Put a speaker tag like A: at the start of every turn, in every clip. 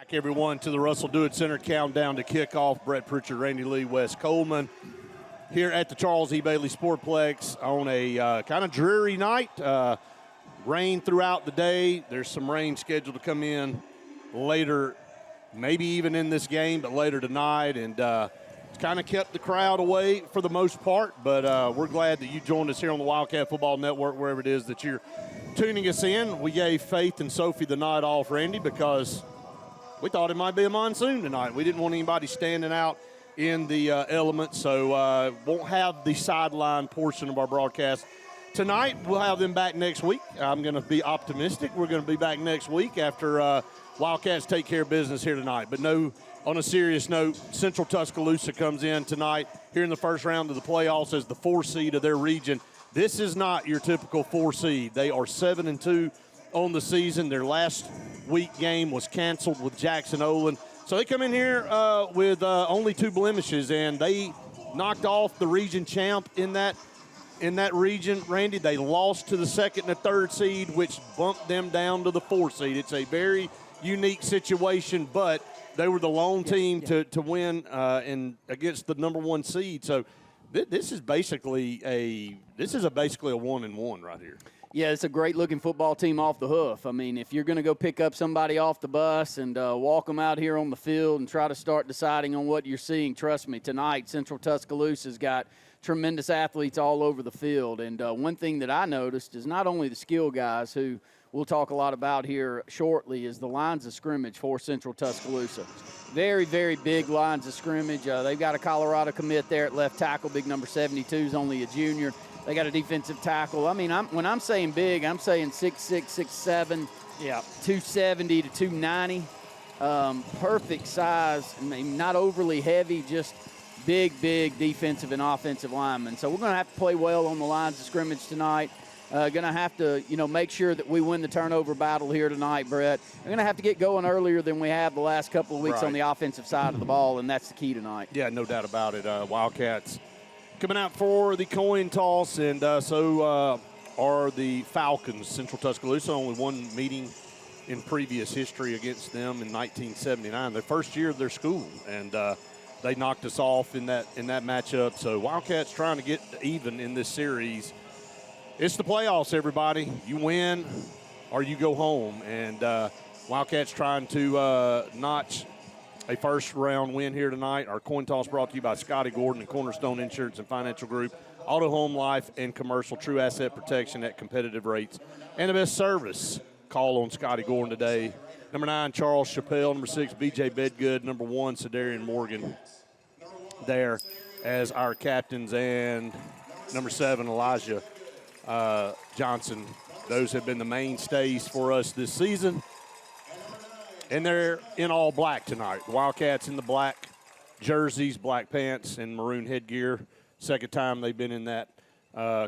A: back, everyone, to the Russell Dewitt Center countdown to kickoff. Brett Pritchard, Randy Lee, Wes Coleman here at the Charles E. Bailey Sportplex on a kind of dreary night. Rain throughout the day. There's some rain scheduled to come in later, maybe even in this game, but later tonight. And it's kind of kept the crowd away for the most part. But we're glad that you joined us here on the Wildcat Football Network, wherever it is that you're tuning us in. We gave Faith and Sophie the night off, Randy, because we thought it might be a monsoon tonight. We didn't want anybody standing out in the elements, so won't have the sideline portion of our broadcast tonight. We'll have them back next week. I'm going to be optimistic. We're going to be back next week after Wildcats take care of business here tonight. But no, on a serious note, Central Tuscaloosa comes in tonight here in the first round of the playoffs as the 4 seed of their region. This is not your typical 4 seed. They are 7-2 on the season. Their last week game was canceled with Jackson Olin. So they come in here with only 2 blemishes, and they knocked off the region champ in that region. Randy, they lost to the 2nd and the 3rd seed, which bumped them down to the 4 seed. It's a very unique situation, but they were the lone team to win against the number 1 seed. So this is basically a 1-1 right here.
B: Yeah, it's a great-looking football team off the hoof. I mean, if you're going to go pick up somebody off the bus and walk them out here on the field and try to start deciding on what you're seeing, trust me, tonight Central Tuscaloosa's got tremendous athletes all over the field. And one thing that I noticed is not only the skill guys, who we'll talk a lot about here shortly, is the lines of scrimmage for Central Tuscaloosa. Very, very big lines of scrimmage. They've got a Colorado commit there at left tackle. Big number 72 is only a junior. They got a defensive tackle. I mean, when I'm saying big, I'm saying 6'6", 6'7", 270 to 290. Perfect size. I mean, not overly heavy, just big defensive and offensive linemen. So we're going to have to play well on the lines of scrimmage tonight. Going to have to, make sure that we win the turnover battle here tonight, Brett. We're going to have to get going earlier than we have the last couple of weeks on the offensive side of the ball, and that's the key tonight.
A: Yeah, no doubt about it. Wildcats coming out for the coin toss, and so are the Falcons. Central Tuscaloosa, only 1 meeting in previous history against them in 1979, their first year of their school, and they knocked us off in that matchup. So Wildcats trying to get even in this series. It's the playoffs, everybody. You win or you go home, and Wildcats trying to notch a first-round win here tonight. Our coin toss brought to you by Scotty Gordon and Cornerstone Insurance and Financial Group, Auto, Home, Life, and Commercial, true asset protection at competitive rates, and the best service. Call on Scotty Gordon today. Number 9, Charles Chappelle. Number 6, B.J. Bedgood. Number 1, Cedarian Morgan there as our captains. And number 7, Elijah Johnson. Those have been the mainstays for us this season. And they're in all black tonight. The Wildcats in the black jerseys, black pants, and maroon headgear. Second time they've been in that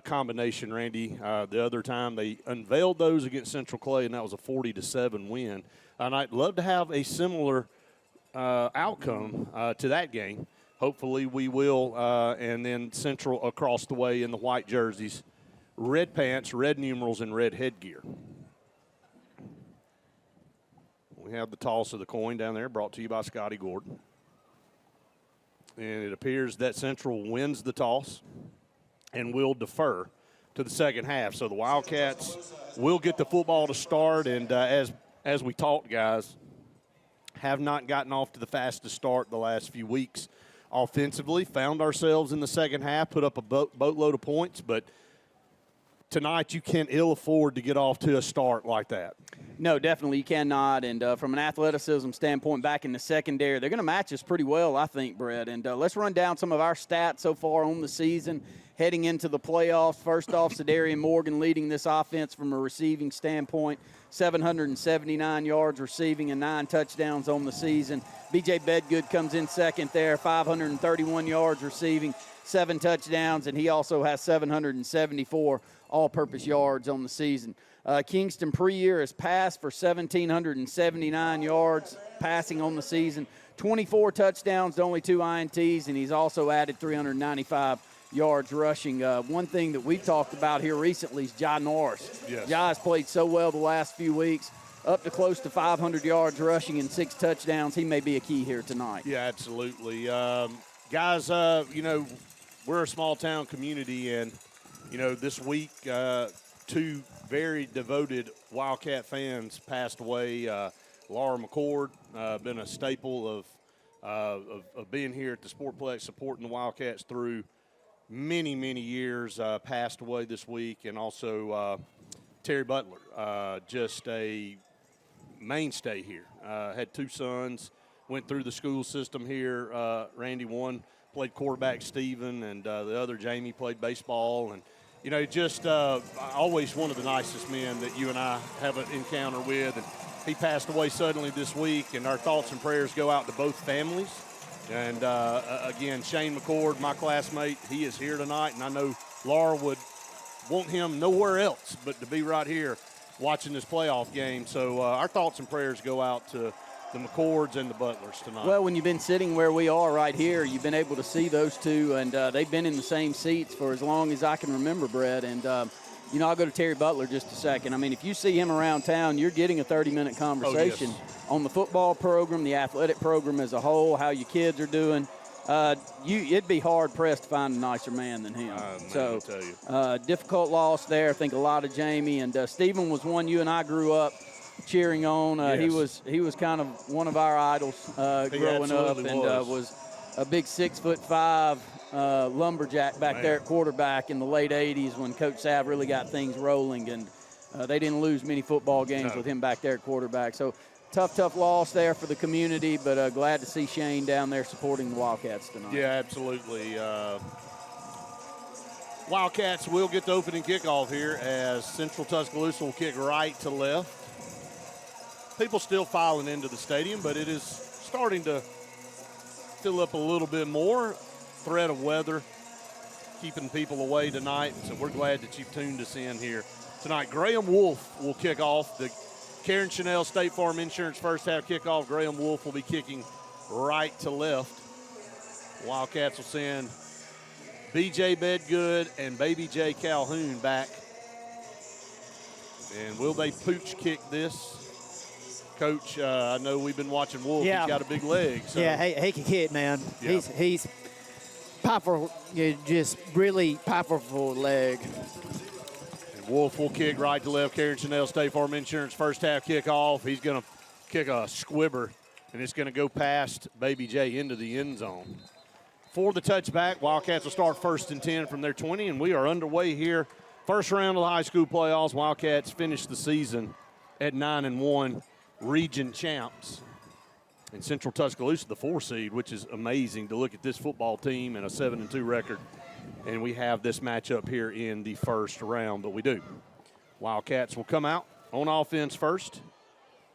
A: combination, Randy. The other time they unveiled those against Central Clay, and that was a 40-7 win. And I'd love to have a similar outcome to that game. Hopefully we will. And then Central across the way in the white jerseys, red pants, red numerals, and red headgear. We have the toss of the coin down there, brought to you by Scotty Gordon. And it appears that Central wins the toss and will defer to the second half. So the Wildcats will get the football to start. And as we talked, guys, have not gotten off to the fastest start the last few weeks offensively. Found ourselves in the second half, put up a boatload of points, but tonight you can't ill afford to get off to a start like that.
B: No, definitely you cannot. And from an athleticism standpoint, back in the secondary, they're going to match us pretty well, I think, Brett. And let's run down some of our stats so far on the season heading into the playoffs. First off, Cedarian Morgan leading this offense from a receiving standpoint, 779 yards receiving and 9 touchdowns on the season. B.J. Bedgood comes in second there, 531 yards receiving, 7 touchdowns, and he also has 774 all-purpose yards on the season. Kingston Preyear has passed for 1,779 yards passing on the season, 24 touchdowns to only 2 INTs, and he's also added 395 yards rushing. One thing that we've talked about here recently is Ja Norris.
A: Yes.
B: Ja has played so well the last few weeks. up to close to 500 yards rushing and 6 touchdowns, he may be a key here tonight.
A: Yeah, absolutely. Guys, we're a small-town community, and, this week 2 very devoted Wildcat fans passed away. Laura McCord, been a staple of being here at the Sportplex, supporting the Wildcats through many, many years, passed away this week. And also Terry Butler, just a mainstay here. Had 2 sons, went through the school system here. Randy, one played quarterback, Stephen, and the other, Jamie, played baseball. And, just always one of the nicest men that you and I have an encounter with. And he passed away suddenly this week, and our thoughts and prayers go out to both families. And, again, Shane McCord, my classmate, he is here tonight, and I know Laura would want him nowhere else but to be right here watching this playoff game. So our thoughts and prayers go out to the McCords and the Butlers tonight.
B: Well, when you've been sitting where we are right here, you've been able to see those 2, and they've been in the same seats for as long as I can remember, Brett. And, I'll go to Terry Butler just a second. I mean, if you see him around town, you're getting a 30-minute conversation on the football program, the athletic program as a whole, how your kids are doing. It'd be hard-pressed to find a nicer man than him.
A: I'll tell you.
B: Difficult loss there. I think a lot of Jamie. And Stephen was one you and I grew up cheering on.
A: Yes.
B: He was kind of one of our idols growing up, and was a big 6'5" lumberjack back there at quarterback in the late 80s when Coach Sav really got things rolling, and they didn't lose many football games with him back there at quarterback. So tough loss there for the community, but glad to see Shane down there supporting the Wildcats tonight.
A: Yeah, absolutely. Wildcats will get the opening kickoff here as Central Tuscaloosa will kick right to left. People still filing into the stadium, but it is starting to fill up a little bit more. Threat of weather keeping people away tonight, so we're glad that you've tuned us in here tonight. Graham Wolf will kick off the Karen Chanel State Farm Insurance first half kickoff. Graham Wolf will be kicking right to left. Wildcats will send B.J. Bedgood and Baby J. Calhoun back. And will they pooch kick this? Coach, I know we've been watching Wolf.
C: Yeah.
A: He's got a big leg. So.
C: Yeah, he can hit, man.
A: Yeah.
C: He's powerful, just really powerful leg.
A: And Wolf will kick right to left. Karen Chanel State Farm Insurance first half kickoff. He's going to kick a squibber, and it's going to go past Baby J into the end zone. For the touchback, Wildcats will start 1st and 10 from their 20, and we are underway here. First round of the high school playoffs. Wildcats finished the season at 9-1. Region champs, and Central Tuscaloosa the 4 seed, which is amazing to look at this football team and a 7-2 record, and we have this matchup here in the first round, but we do. Wildcats will come out on offense first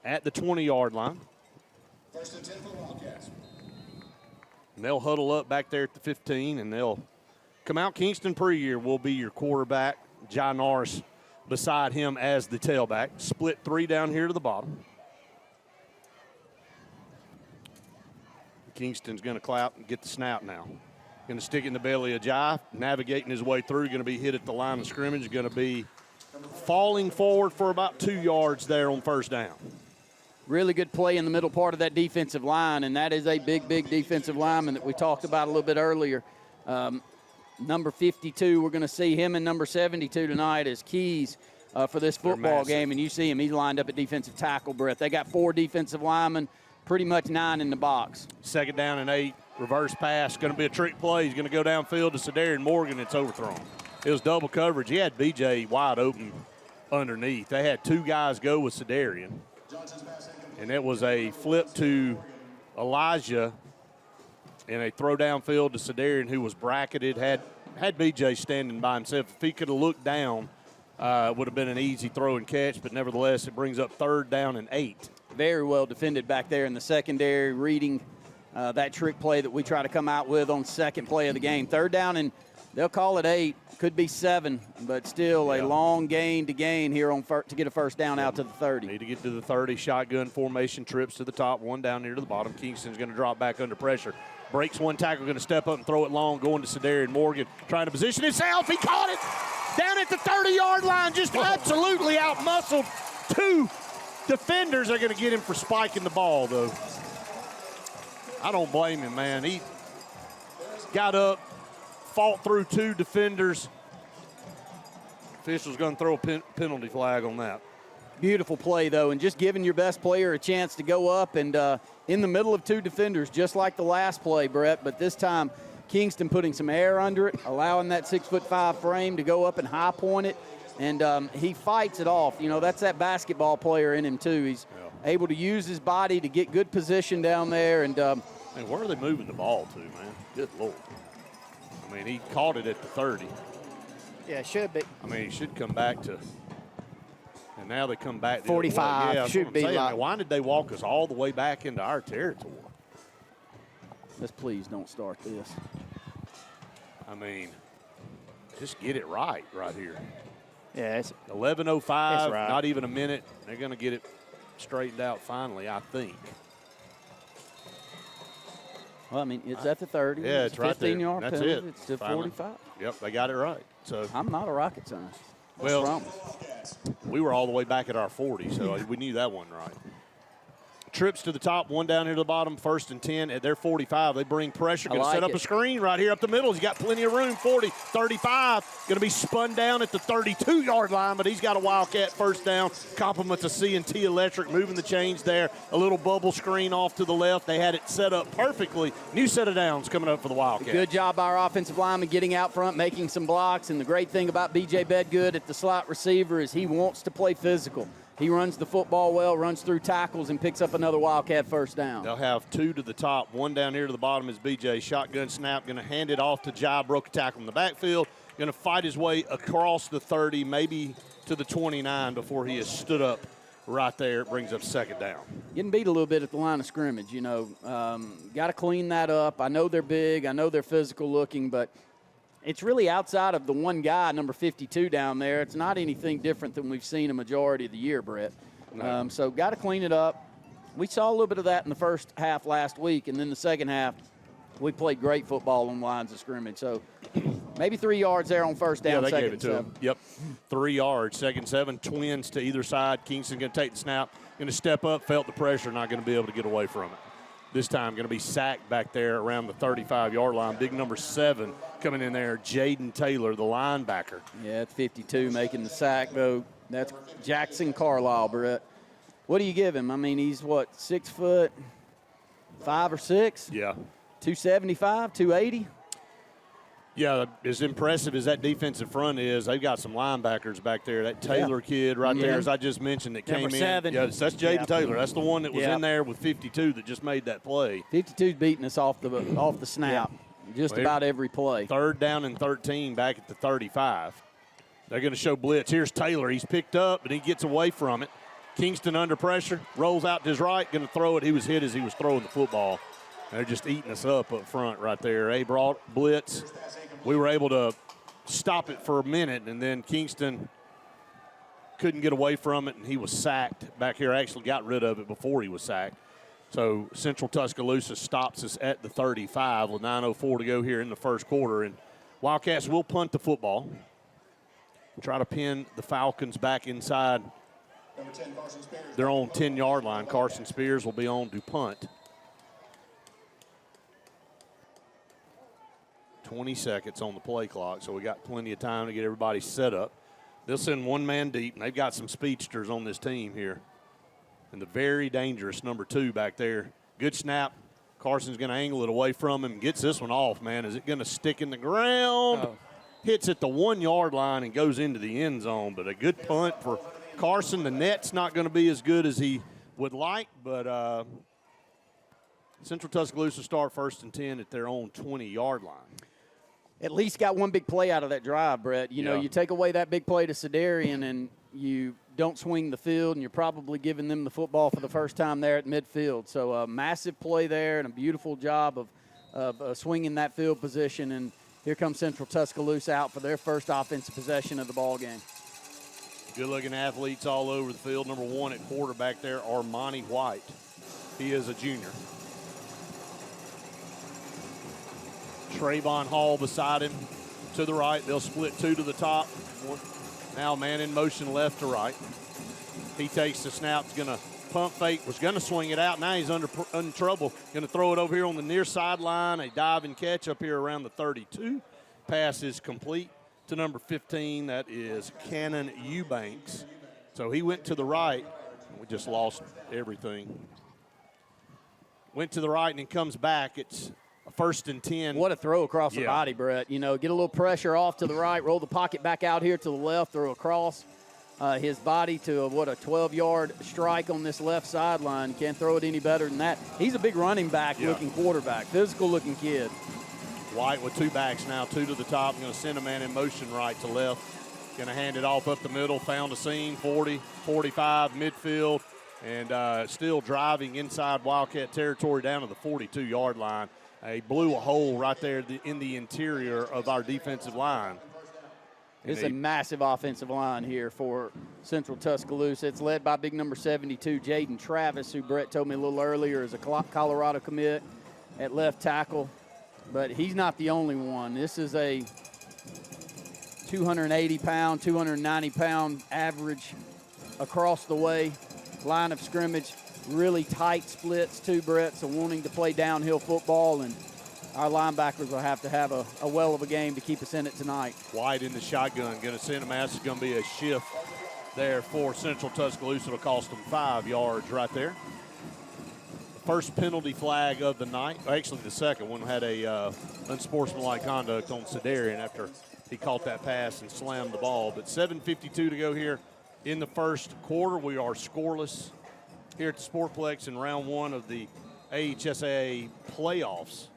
A: at the 20-yard line.
D: 1st and 10 for the Wildcats.
A: And they'll huddle up back there at the 15, and they'll come out. Kingston Preyer will be your quarterback. John Norris beside him as the tailback. Split 3 down here to the bottom. Kingston's going to clap and get the snap now. Going to stick it in the belly of Jai, navigating his way through, going to be hit at the line of scrimmage, going to be falling forward for about 2 yards there on first down.
B: Really good play in the middle part of that defensive line, and that is a big defensive lineman that we talked about a little bit earlier. Number 52, we're going to see him and number 72 tonight as keys for this football game, and you see him. He's lined up at defensive tackle, Brett. They got 4 defensive linemen, pretty much 9 in the box.
A: 2nd down and 8, reverse pass, going to be a trick play. He's going to go downfield to Sedarian Morgan. It's overthrown. It was double coverage. He had BJ wide open underneath. They had 2 guys go with Sedarian, and it was a flip to Elijah and a throw downfield to Sedarian, who was bracketed, had BJ standing by himself. If he could have looked down, it would have been an easy throw and catch, but nevertheless, it brings up 3rd down and 8.
B: Very well defended back there in the secondary, reading that trick play that we try to come out with on second play of the game. 3rd down, and they'll call it 8. Could be 7, but still a long gain to gain here to get a first down out to the 30.
A: Need to get to the 30. Shotgun formation, trips to the top, 1 down near to the bottom. Kingston's going to drop back under pressure. Breaks 1 tackle, going to step up and throw it long, going to Sedarian Morgan, trying to position himself. He caught it down at the 30-yard line, just absolutely out-muscled 2 Defenders are going to get him for spiking the ball, though. I don't blame him, man. He got up, fought through 2 defenders. Official's going to throw a penalty flag on that.
B: Beautiful play, though, and just giving your best player a chance to go up and in the middle of 2 defenders, just like the last play, Brett. But this time, Kingston putting some air under it, allowing that 6'5" frame to go up and high point it. And he fights it off. You know, that's that basketball player in him, too. He's able to use his body to get good position down there. And
A: man, where are they moving the ball to, man? Good Lord. I mean, he caught it at the 30.
C: Yeah, it should be.
A: I mean, he should come back to, and now they come back to
C: 45
A: yeah,
C: should be
A: saying.
C: like.
A: Why did they walk us all the way back into our territory?
B: let's please don't start this.
A: I mean, just get it right here.
C: Yeah, it's
A: 11:05,
C: That's right.
A: not even a minute. They're going to get it straightened out finally, I think.
B: Well, I mean, it's at the 30.
A: Yeah, it's right there.
B: 15-yard
A: That's
B: penalty.
A: it.
B: It's to
A: Finally.
B: 45.
A: Yep, they got it right. So
B: I'm not a rocket scientist.
A: Well,
B: Promise.
A: we were all the way back at our 40, so we knew that one right. Trips to the top, one down here to the bottom, 1st and 10 at their 45. They bring pressure, going to set up a screen right here up the middle. He's got plenty of room, 40, 35. Going to be spun down at the 32-yard line, but he's got a Wildcat first down. Compliments of C&T Electric, moving the chains there. A little bubble screen off to the left. They had it set up perfectly. New set of downs coming up for the Wildcats.
B: Good job by our offensive lineman getting out front, making some blocks. And the great thing about B.J. Bedgood at the slot receiver is he wants to play physical. He runs the football well, runs through tackles, and picks up another Wildcat first down.
A: They'll have 2 to the top. One down here to the bottom is BJ. Shotgun snap, going to hand it off to Jai. Broke a tackle in the backfield. Going to fight his way across the 30, maybe to the 29 before he is stood up right there. It brings up 2nd down.
B: Getting beat a little bit at the line of scrimmage, you know. Got to clean that up. I know they're big. I know they're physical looking, but it's really outside of the one guy, number 52 down there. It's not anything different than we've seen a majority of the year, Brett.
A: No.
B: So got to clean it up. We saw a little bit of that in the first half last week, and then the second half, we played great football on lines of scrimmage. So maybe 3 yards there on first down.
A: Yeah, they gave
B: second
A: it to him. Yep, 3 yards, 2nd and 7, twins to either side. Kingston going to take the snap, going to step up, felt the pressure, not going to be able to get away from it. This time going to be sacked back there around the 35-yard line. Big number 7 coming in there, Jaden Taylor, the linebacker.
B: Yeah, it's 52 making the sack, though. That's Jackson Carlisle, Brett. What do you give him? I mean, he's what, 6'5" or 6?
A: Yeah.
B: 275, 280?
A: Yeah, as impressive as that defensive front is, they've got some linebackers back there. That Taylor kid right there, as I just mentioned, that
C: Number
A: came
C: 7.
A: in. Yeah, that's Jaden Taylor. That's the one that was
C: Yeah.
A: in there with 52 that just made that play.
B: 52's beating us off the snap, just about every play.
A: 3rd down and 13 back at the 35. They're going to show blitz. Here's Taylor. He's picked up, but he gets away from it. Kingston under pressure, rolls out to his right, going to throw it. He was hit as he was throwing the football. They're just eating us up front right there. A brought blitz. We were able to stop it for a minute, and then Kingston couldn't get away from it, and he was sacked back here. Actually got rid of it before he was sacked. So Central Tuscaloosa stops us at the 35 with 9:04 to go here in the first quarter. And Wildcats will punt the football. Try to pin the Falcons back inside
D: Number 10, Carson Spears.
A: their own 10-yard line. Carson Spears will be on to punt. 20 seconds on the play clock, so we got plenty of time to get everybody set up. They'll send one man deep, and they've got some speedsters on this team here. And the very dangerous number 2 back there. Good snap. Carson's going to angle it away from him and gets this one off, man. Is it going to stick in the ground?
C: Oh.
A: Hits at the 1-yard line and goes into the end zone, but a good punt for Carson. The net's not going to be as good as he would like, but Central Tuscaloosa start 1st and 10 at their own 20-yard line.
B: At least got one big play out of that drive, Brett. You know, you take away that big play to Sedarian and you don't swing the field, and you're probably giving them the football for the first time there at midfield. So a massive play there and a beautiful job of swinging that field position. And here comes Central Tuscaloosa out for their first offensive possession of the ball game.
A: Good-looking athletes all over the field. Number 1 at quarterback there, Armani White. He is a junior. Trayvon Hall beside him to the right. They'll split 2 to the top. Now man in motion left to right. He takes the snap, going to pump fake, was going to swing it out. Now he's under trouble. Going to throw it over here on the near sideline. A dive and catch up here around the 32. Pass is complete to number 15. That is Cannon Eubanks. So he went to the right. We just lost everything. Went to the right and then comes back. It's a 1st and 10.
B: What a throw across the body, Brett. You know, get a little pressure off to the right, roll the pocket back out here to the left, throw across his body to a 12-yard strike on this left sideline. Can't throw it any better than that. He's a big running back looking quarterback, physical-looking kid.
A: White with 2 backs now, 2 to the top. Going to send a man in motion right to left. Going to hand it off up the middle, found a seam, 40, 45, midfield, and still driving inside Wildcat territory down to the 42-yard line. He blew a hole right there in the interior of our defensive line.
B: It's a massive offensive line here for Central Tuscaloosa. It's led by big number 72, Jaden Travis, who Brett told me a little earlier is a Colorado commit at left tackle. But he's not the only one. This is a 280-pound, 290-pound average across the way. Line of scrimmage, really tight splits too, Brett, so wanting to play downhill football, and our linebackers will have to have a well of a game to keep us in it tonight.
A: White in the shotgun, going to send him out. It's going to be a shift there for Central Tuscaloosa. It'll cost them 5 yards right there. First penalty flag of the night. Actually, the second one had a unsportsmanlike conduct on Sedarian after he caught that pass and slammed the ball. But 7:52 to go here in the first quarter. We are scoreless here at the Sportplex in round 1 of the AHSAA playoffs.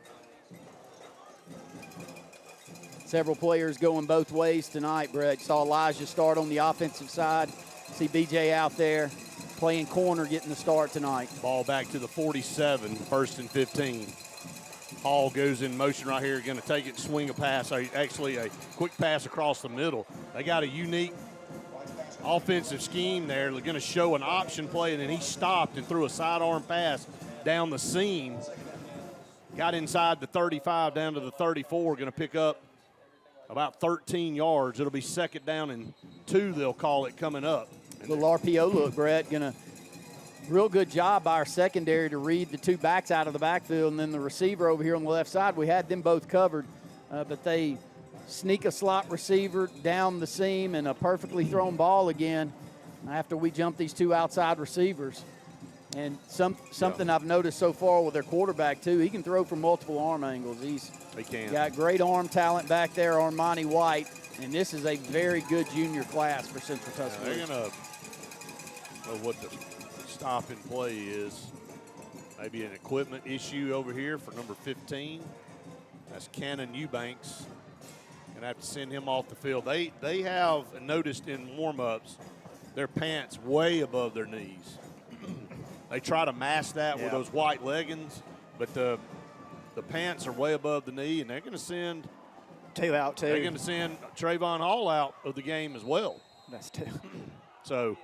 B: Several players going both ways tonight, Brett. Saw Elijah start on the offensive side. See BJ out there playing corner, getting the start tonight.
A: Ball back to the 47, 1st and 15. Hall goes in motion right here, going to take it, swing a pass, actually a quick pass across the middle. They got a unique offensive scheme there. They're going to show an option play, and then he stopped and threw a sidearm pass down the seam. Got inside the 35 down to the 34, going to pick up about 13 yards. It'll be 2nd down and 2, they'll call it, coming up.
B: Little RPO look, Brett. Gonna real good job by our secondary to read the 2 backs out of the backfield, and then the receiver over here on the left side. We had them both covered, but they sneak a slot receiver down the seam and a perfectly thrown ball again after we jump these 2 outside receivers. And something I've noticed so far with their quarterback too, he can throw from multiple arm angles. He's got great arm talent back there, Armani White. And this is a very good junior class for Central Tuscaloosa.
A: They're going to know what the stop and play is. Maybe an equipment issue over here for number 15. That's Cannon Eubanks. Going to have to send him off the field. They have noticed in warm-ups their pants way above their knees. They try to mask that with those white leggings, but the pants are way above the knee, and they're going to send –
C: 2 out, 2.
A: They're going to send Trayvon Hall out of the game as well.
C: That's 2.
A: So,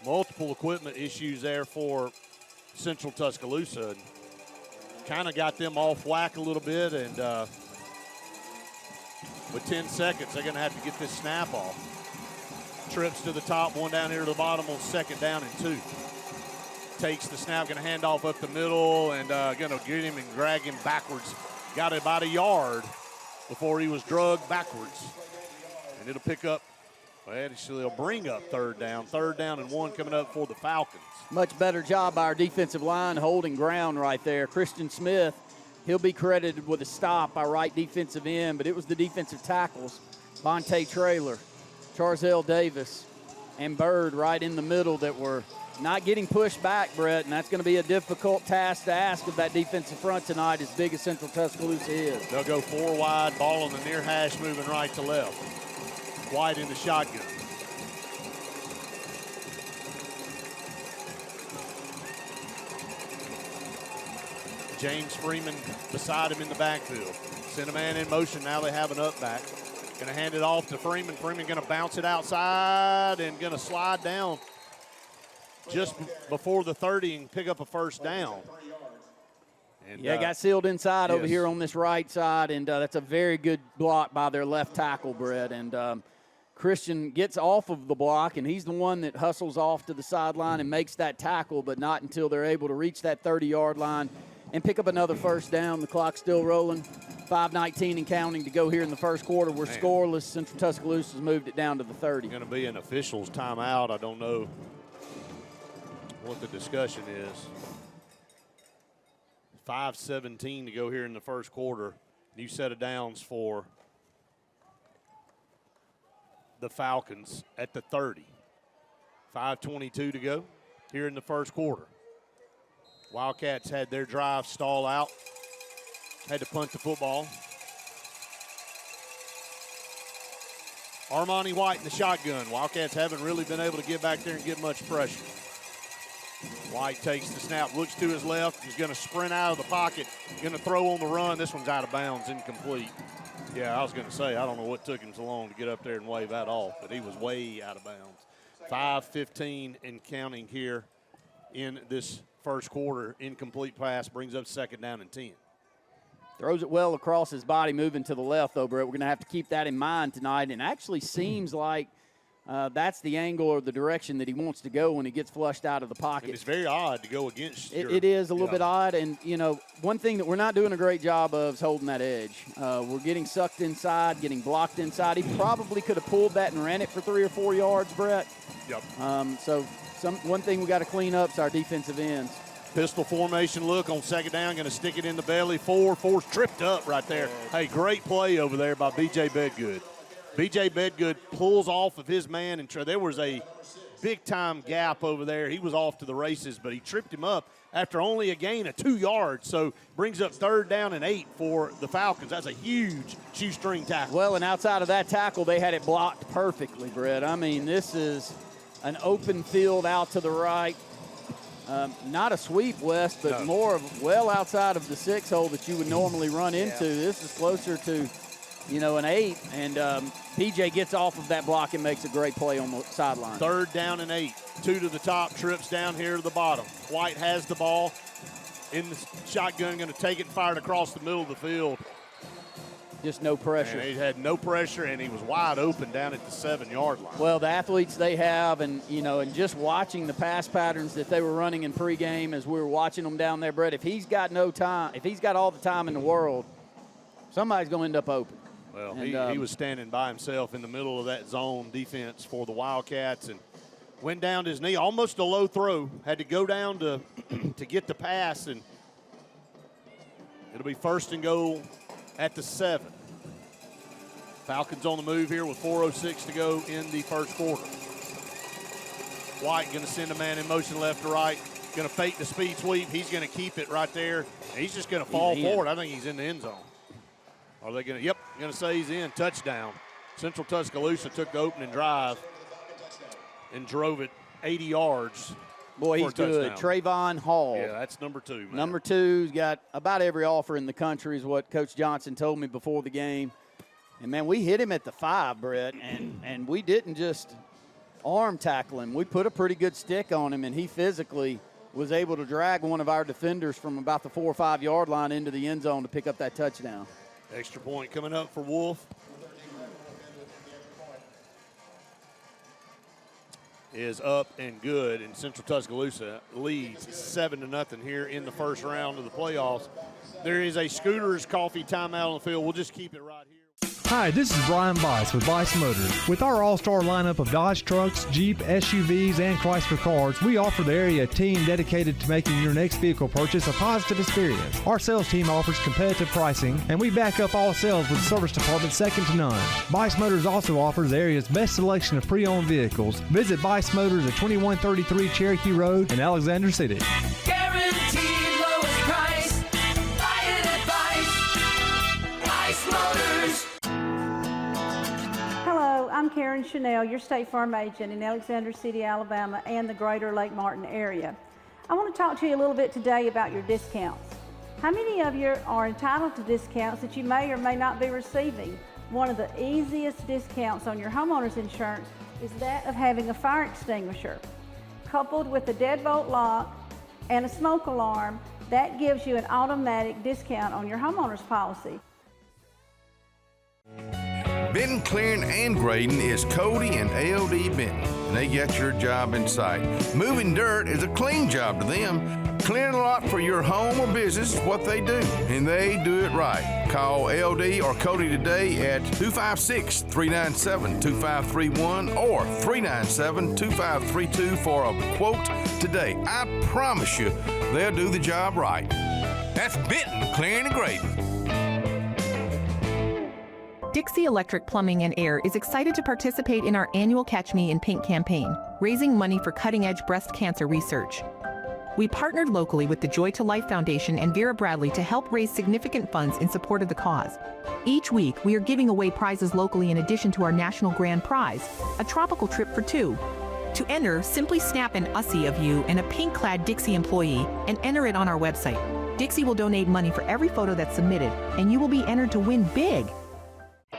A: multiple equipment issues there for Central Tuscaloosa. Kind of got them off whack a little bit, and with 10 seconds, they're going to have to get this snap off. Trips to the top, 1 down here to the bottom on 2nd down and 2. Takes the snap, going to hand off up the middle, and going to get him and drag him backwards. Got it about a yard before he was drugged backwards. And it'll pick up, well, actually it'll bring up 3rd down. 3rd down and 1 coming up for the Falcons.
B: Much better job by our defensive line holding ground right there. Christian Smith, he'll be credited with a stop by right defensive end, but it was the defensive tackles, Vontae Traylor, Charzell Davis, and Bird right in the middle that were not getting pushed back, Brett, and that's going to be a difficult task to ask of that defensive front tonight, as big as Central Tuscaloosa is.
A: They'll go 4 wide, ball on the near hash, moving right to left. White in the shotgun. James Freeman beside him in the backfield. Send a man in motion. Now they have an up back. Going to hand it off to Freeman. Freeman going to bounce it outside and going to slide down just before the 30 and pick up a 1st down. And,
B: got sealed inside over here on this right side, and that's a very good block by their left tackle, Brett. And Christian gets off of the block, and he's the one that hustles off to the sideline and makes that tackle, but not until they're able to reach that 30-yard line and pick up another first down. The clock's still rolling. 5:19 and counting to go here in the first quarter. We're scoreless. Central Tuscaloosa has moved it down to the 30.
A: Going to be an official's timeout. I don't know what the discussion is. 5:17 to go here in the first quarter. New set of downs for the Falcons at the 30. 5:22 to go here in the first quarter. Wildcats had their drive stall out. Had to punt the football. Armani White in the shotgun. Wildcats haven't really been able to get back there and get much pressure. White takes the snap, looks to his left. He's going to sprint out of the pocket. Going to throw on the run. This one's out of bounds, incomplete. Yeah, I was going to say, I don't know what took him so long to get up there and wave that off, but he was way out of bounds. 5:15 and counting here in this first quarter. Incomplete pass brings up second down and 10.
B: Throws it well across his body, moving to the left, though, Brett. We're going to have to keep that in mind tonight. And actually seems like that's the angle or the direction that he wants to go when he gets flushed out of the pocket.
A: And it's very odd to go against
B: it is a little bit odd. And, you know, one thing that we're not doing a great job of is holding that edge. We're getting sucked inside, getting blocked inside. He probably could have pulled that and ran it for 3 or 4 yards, Brett.
A: Yep.
B: One thing we got to clean up is our defensive ends.
A: Pistol formation look on second down, going to stick it in the belly. Four's tripped up right there. Hey, great play over there by B.J. Bedgood. B.J. Bedgood pulls off of his man, and there was a big-time gap over there. He was off to the races, but he tripped him up after only a gain of 2 yards, so brings up 3rd down and 8 for the Falcons. That's a huge shoestring tackle.
B: Well, and outside of that tackle, they had it blocked perfectly, Brett. I mean, this is an open field out to the right. Not a sweep, West, but more of well outside of the 6 hole that you would normally run into. This is closer to, you know, an 8, and PJ gets off of that block and makes a great play on the sideline.
A: 3rd down and 8. 2 to the top, trips down here to the bottom. White has the ball in the shotgun, going to take it and fire it across the middle of the field.
B: Just no pressure.
A: And he had no pressure, and he was wide open down at the 7-yard line.
B: Well, the athletes they have, and, you know, and just watching the pass patterns that they were running in pregame as we were watching them down there, Brett, if he's got no time, if he's got all the time in the world, somebody's going to end up open.
A: Well, he was standing by himself in the middle of that zone defense for the Wildcats and went down to his knee, almost a low throw, had to go down to get the pass, and it'll be 1st and goal at the 7. Falcons on the move here with 4:06 to go in the first quarter. White going to send a man in motion left to right, going to fake the speed sweep. He's going to keep it right there. And he's just going to fall forward. I think he's in the end zone. Are they going to? Yep, going to say he's in. Touchdown. Central Tuscaloosa took the opening drive and drove it 80 yards.
B: Boy, he's good. Trayvon Hall.
A: Yeah, that's number 2, man.
B: Number 2's got about every offer in the country is what Coach Johnson told me before the game. And, man, we hit him at the 5, Brett, and we didn't just arm tackle him. We put a pretty good stick on him, and he physically was able to drag one of our defenders from about the 4 or 5 yard line into the end zone to pick up that touchdown.
A: Extra point coming up for Wolf. Is up and good, and Central Tuscaloosa leads 7-0 here in the first round of the playoffs. There is a Scooters Coffee timeout on the field. We'll just keep it right here.
E: Hi, this is Brian Bice with Bice Motors. With our all-star lineup of Dodge trucks, Jeep, SUVs, and Chrysler cars, we offer the area a team dedicated to making your next vehicle purchase a positive experience. Our sales team offers competitive pricing, and we back up all sales with a service department second to none. Bice Motors also offers the area's best selection of pre-owned vehicles. Visit Bice Motors at 2133 Cherokee Road in Alexander City.
F: Guaranteed lowest price. Buy it at Bice Motors.
G: Hello, I'm Karen Chanel, your State Farm agent in Alexander City, Alabama, and the greater Lake Martin area. I want to talk to you a little bit today about your discounts. How many of you are entitled to discounts that you may or may not be receiving? One of the easiest discounts on your homeowner's insurance is that of having a fire extinguisher. Coupled with a deadbolt lock and a smoke alarm, that gives you an automatic discount on your homeowner's policy.
H: Benton Clearing and Grading is Cody and AOD Benton, and they get your job in sight. Moving dirt is a clean job to them. Clearing a lot for your home or business is what they do, and they do it right. Call LD or Cody today at 256-397-2531 or 397-2532 for a quote today. I promise you, they'll do the job right. That's Benton Clearing and Grading.
I: Dixie Electric Plumbing and Air is excited to participate in our annual Catch Me in Pink campaign, raising money for cutting-edge breast cancer research. We partnered locally with the Joy to Life Foundation and Vera Bradley to help raise significant funds in support of the cause. Each week, we are giving away prizes locally in addition to our national grand prize, a tropical trip for two. To enter, simply snap an USSI of you and a pink-clad Dixie employee and enter it on our website. Dixie will donate money for every photo that's submitted, and you will be entered to win big.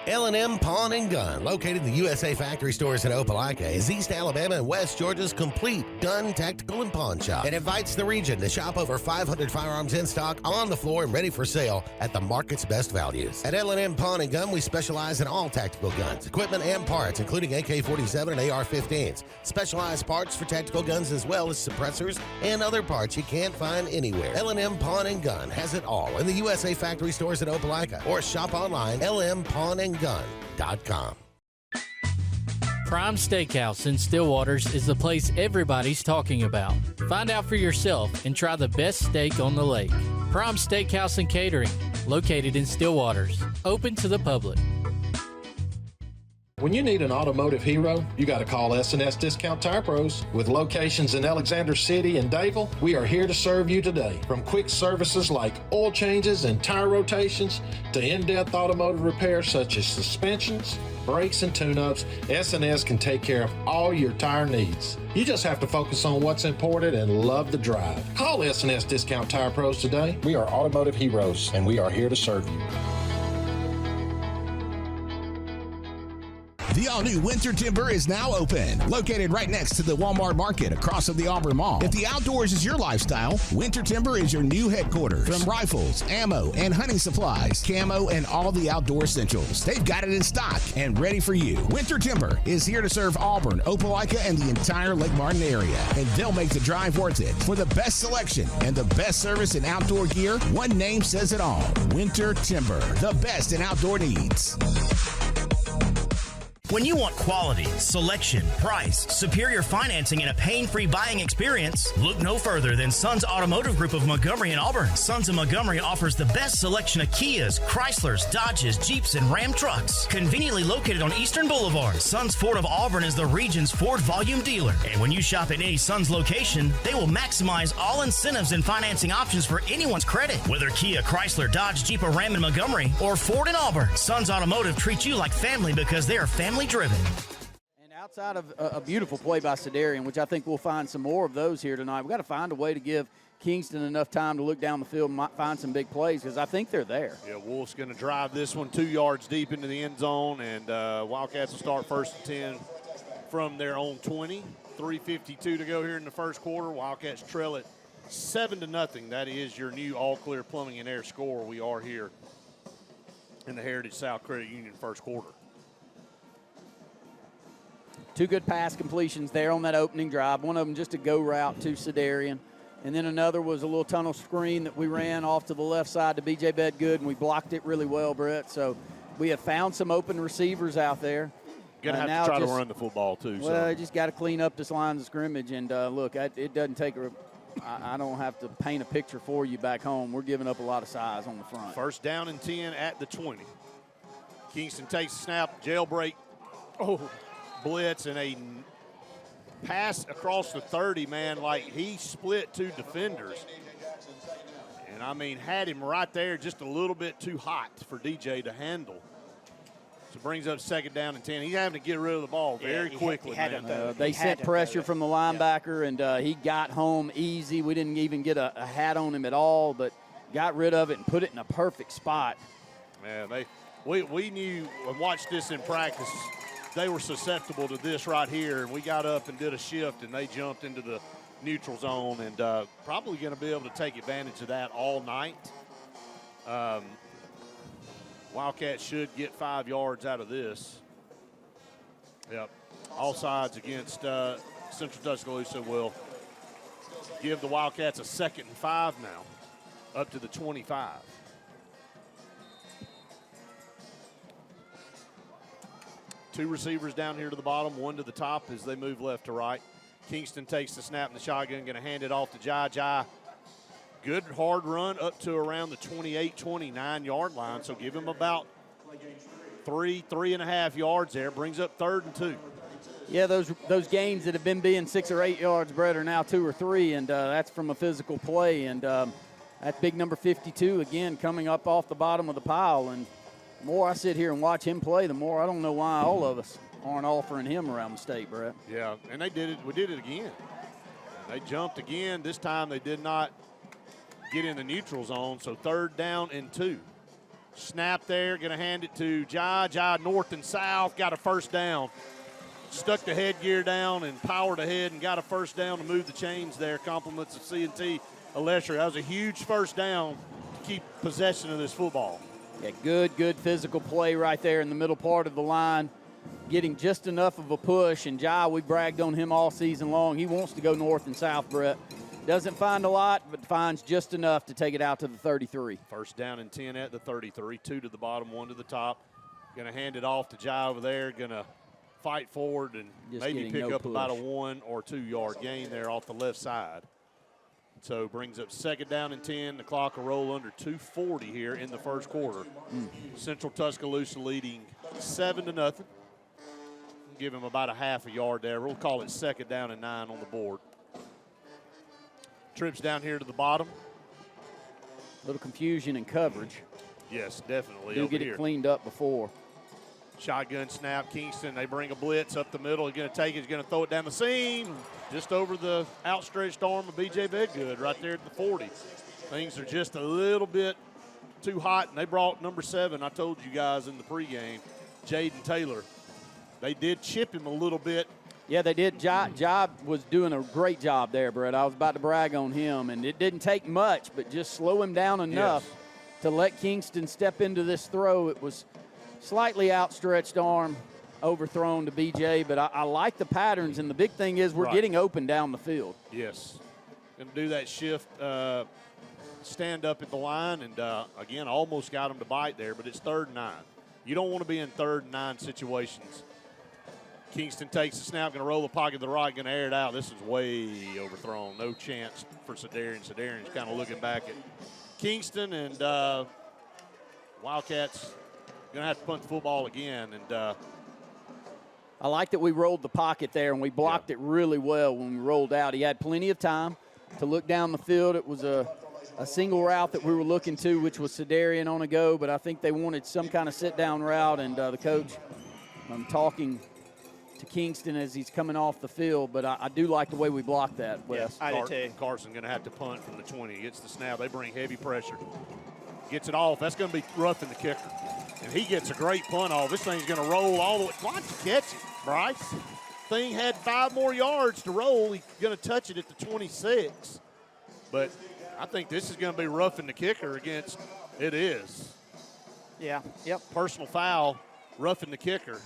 J: L&M Pawn and Gun, located in the USA Factory Stores in Opelika, is East Alabama and West Georgia's complete gun, tactical, and pawn shop. It invites the region to shop over 500 firearms in stock, on the floor, and ready for sale at the market's best values. At L&M Pawn and Gun, we specialize in all tactical guns, equipment, and parts, including AK-47 and AR-15s. Specialized parts for tactical guns as well as suppressors and other parts you can't find anywhere. L&M Pawn and Gun has it all in the USA Factory Stores in Opelika, or shop online, lmpawnandgun.com.
K: Prime Steakhouse in Stillwaters is the place everybody's talking about. Find out for yourself and try the best steak on the lake. Prime Steakhouse and Catering, located in Stillwaters, open to the public.
L: When you need an automotive hero, you got to call S&S Discount Tire Pros. With locations in Alexander City and Dayville, we are here to serve you today. From quick services like oil changes and tire rotations to in-depth automotive repairs such as suspensions, brakes, and tune-ups, S&S can take care of all your tire needs. You just have to focus on what's important and love the drive. Call S&S Discount Tire Pros today. We are automotive heroes, and we are here to serve you.
M: The all-new Winter Timber is now open, located right next to the Walmart Market across from the Auburn Mall. If the outdoors is your lifestyle, Winter Timber is your new headquarters. From rifles, ammo, and hunting supplies, camo, and all the outdoor essentials, they've got it in stock and ready for you. Winter Timber is here to serve Auburn, Opelika, and the entire Lake Martin area, and they'll make the drive worth it. For the best selection and the best service in outdoor gear, one name says it all: Winter Timber, the best in outdoor needs.
N: When you want quality, selection, price, superior financing, and a pain-free buying experience, look no further than Sons Automotive Group of Montgomery and Auburn. Sons of Montgomery offers the best selection of Kias, Chryslers, Dodges, Jeeps, and Ram trucks. Conveniently located on Eastern Boulevard, Sons Ford of Auburn is the region's Ford volume dealer. And when you shop at any Sons location, they will maximize all incentives and financing options for anyone's credit. Whether Kia, Chrysler, Dodge, Jeep, or Ram in Montgomery, or Ford in Auburn, Sons Automotive treats you like family because they are family driven.
B: And outside of a beautiful play by Sedarian, which I think we'll find some more of those here tonight, we've got to find a way to give Kingston enough time to look down the field and find some big plays, because I think they're there.
A: Yeah, Wolf's going to drive this one 2 yards deep into the end zone, and Wildcats will start 1st and 10 from their own 20. 3:52 to go here in the first quarter. Wildcats trail it 7-0. That is your new all-clear plumbing and air score. We are here in the Heritage South Credit Union first quarter.
B: Two good pass completions there on that opening drive. One of them just a go route to Sedarian. And then another was a little tunnel screen that we ran off to the left side to B.J. Bedgood, and we blocked it really well, Brett. So we have found some open receivers out there.
A: Going to have to try to run the football, too.
B: Well, just got to clean up this lines of scrimmage. And, look, it doesn't take I don't have to paint a picture for you back home. We're giving up a lot of size on the front.
A: 1st down and 10 at the 20. Kingston takes a snap, jailbreak. Blitz and a pass across the 30, man, like he split 2 defenders. And, I mean, had him right there just a little bit too hot for DJ to handle. So brings up 2nd down and 10. He's having to get rid of the ball very quickly, man.
B: They sent pressure from the linebacker, and he got home easy. We didn't even get a hat on him at all, but got rid of it and put it in a perfect spot.
A: Man, we knew and watched this in practice. They were susceptible to this right here, and we got up and did a shift, and they jumped into the neutral zone, and probably going to be able to take advantage of that all night. Wildcats should get 5 yards out of this. Yep. All sides against Central Tuscaloosa will give the Wildcats a 2nd and 5 now, up to the 25. Two receivers down here to the bottom, one to the top as they move left to right. Kingston takes the snap in the shotgun, going to hand it off to Jai. Jai, good hard run up to around the 28, 29 yard line. So give him about 3.5 yards there. Brings up 3rd and 2.
B: Yeah, those gains that have been being 6 or 8 yards, Brett, are now 2 or 3, and that's from a physical play. And that big number 52, again, coming up off the bottom of the pile. And the more I sit here and watch him play, the more I don't know why all of us aren't offering him around the state, Brett.
A: Yeah, and they did it. We did it again. They jumped again. This time they did not get in the neutral zone, so 3rd down and 2. Snap there, going to hand it to Jai. Jai north and south, got a 1st down. Stuck the headgear down and powered ahead and got a 1st down to move the chains there. Compliments of C&T Alestra. That was a huge 1st down to keep possession of this football.
B: Yeah, good physical play right there in the middle part of the line. Getting just enough of a push, and Jai, we bragged on him all season long. He wants to go north and south, Brett. Doesn't find a lot, but finds just enough to take it out to the 33.
A: 1st down and 10 at the 33. 2 to the bottom, 1 to the top. Going to hand it off to Jai over there. Going to fight forward and
B: just
A: maybe pick up about a 1 or 2 yard gain there off the left side. So brings up 2nd down and 10. The clock will roll under 2:40 here in the 1st quarter. Central Tuscaloosa leading 7-0. Give him about a 1/2 yard there. We'll call it 2nd down and 9 on the board. Trips down here to the bottom.
B: A little confusion in coverage.
A: Yes, definitely.
B: Do get it cleaned up before.
A: Shotgun snap, Kingston. They bring a blitz up the middle. He's going to take it. He's going to throw it down the seam. Just over the outstretched arm of B.J. Bedgood right there at the 40. Things are just a little bit too hot, and they brought number 7. I told you guys in the pregame, Jaden Taylor. They did chip him a little bit.
B: Yeah, they did. Job was doing a great job there, Brett. I was about to brag on him, and it didn't take much, but just slow him down enough to let Kingston step into this throw. It was slightly outstretched arm, overthrown to BJ, but I like the patterns, and the big thing is we're getting open down the field.
A: Yes. Going to do that shift, stand up at the line, and, again, almost got him to bite there, but it's 3rd and 9. You don't want to be in 3rd and 9 situations. Kingston takes the snap, going to roll the pocket to the right, going to air it out. This is way overthrown. No chance for Sedarian. Sedarian's kind of looking back at Kingston, and Wildcats going to have to punt the football again. And
B: I like that we rolled the pocket there, and we blocked it really well when we rolled out. He had plenty of time to look down the field. It was a single route that we were looking to, which was Sedarian on a go, but I think they wanted some kind of sit-down route, and the coach, I'm talking to Kingston as he's coming off the field, but I do like the way we blocked that, Wes.
A: Yes, I do too. Carson going to have to punt from the 20. He gets the snap. They bring heavy pressure. Gets it off. That's going to be rough in the kicker. And he gets a great punt off. This thing's going to roll all the way. Why'd you catch it, Bryce? Thing had 5 more yards to roll. He's going to touch it at the 26. But I think this is going to be rough in the kicker against – it is.
C: Yeah, yep.
A: Personal foul, roughing the kicker.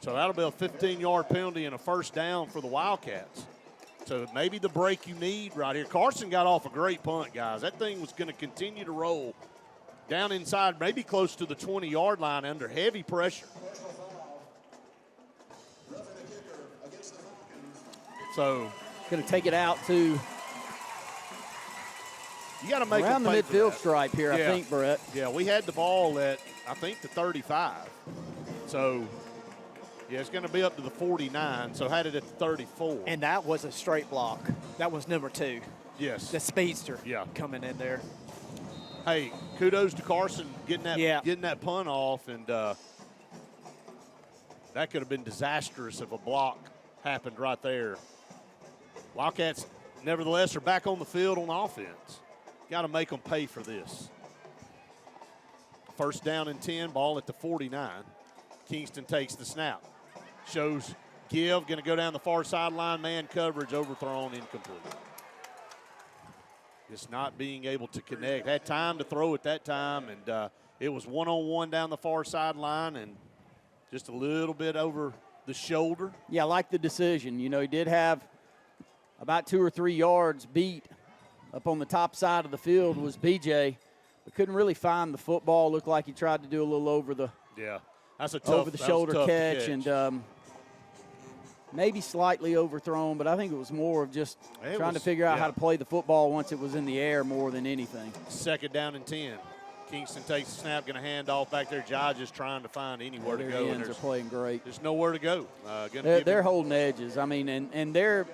A: So that'll be a 15-yard penalty and a 1st down for the Wildcats. So maybe the break you need right here. Carson got off a great punt, guys. That thing was going to continue to roll down inside, maybe close to the 20-yard line under heavy pressure. So
B: going to take it out to
A: you got to make
B: around the midfield stripe here,
A: yeah.
B: I think, Brett.
A: Yeah, we had the ball at, I think, the 35. So yeah, it's going to be up to the 49, so had it at the 34.
C: And that was a straight block. That was number 2.
A: Yes.
C: The speedster coming in there.
A: Hey, kudos to Carson getting that punt off, and that could have been disastrous if a block happened right there. Wildcats, nevertheless, are back on the field on offense. Got to make them pay for this. 1st down and 10, ball at the 49. Kingston takes the snap. Shows give, going to go down the far sideline, man coverage, overthrown, incomplete. Just not being able to connect. Had time to throw at that time, and It was one-on-one down the far sideline and just a little bit over the shoulder.
B: Yeah, I like the decision. You know, he did have about 2 or 3 yards beat up on the top side of the field was BJ, but couldn't really find the football. Looked like he tried to do a little over the
A: that's a tough,
B: over the shoulder
A: tough
B: catch and maybe slightly overthrown, but I think it was more of just trying to figure out how to play the football once it was in the air more than anything.
A: 2nd down and 10. Kingston takes the snap, going to hand off back there. Jai just trying to find anywhere to go.
B: Their ends are playing great.
A: There's nowhere to go.
B: They're holding edges. I mean, and they're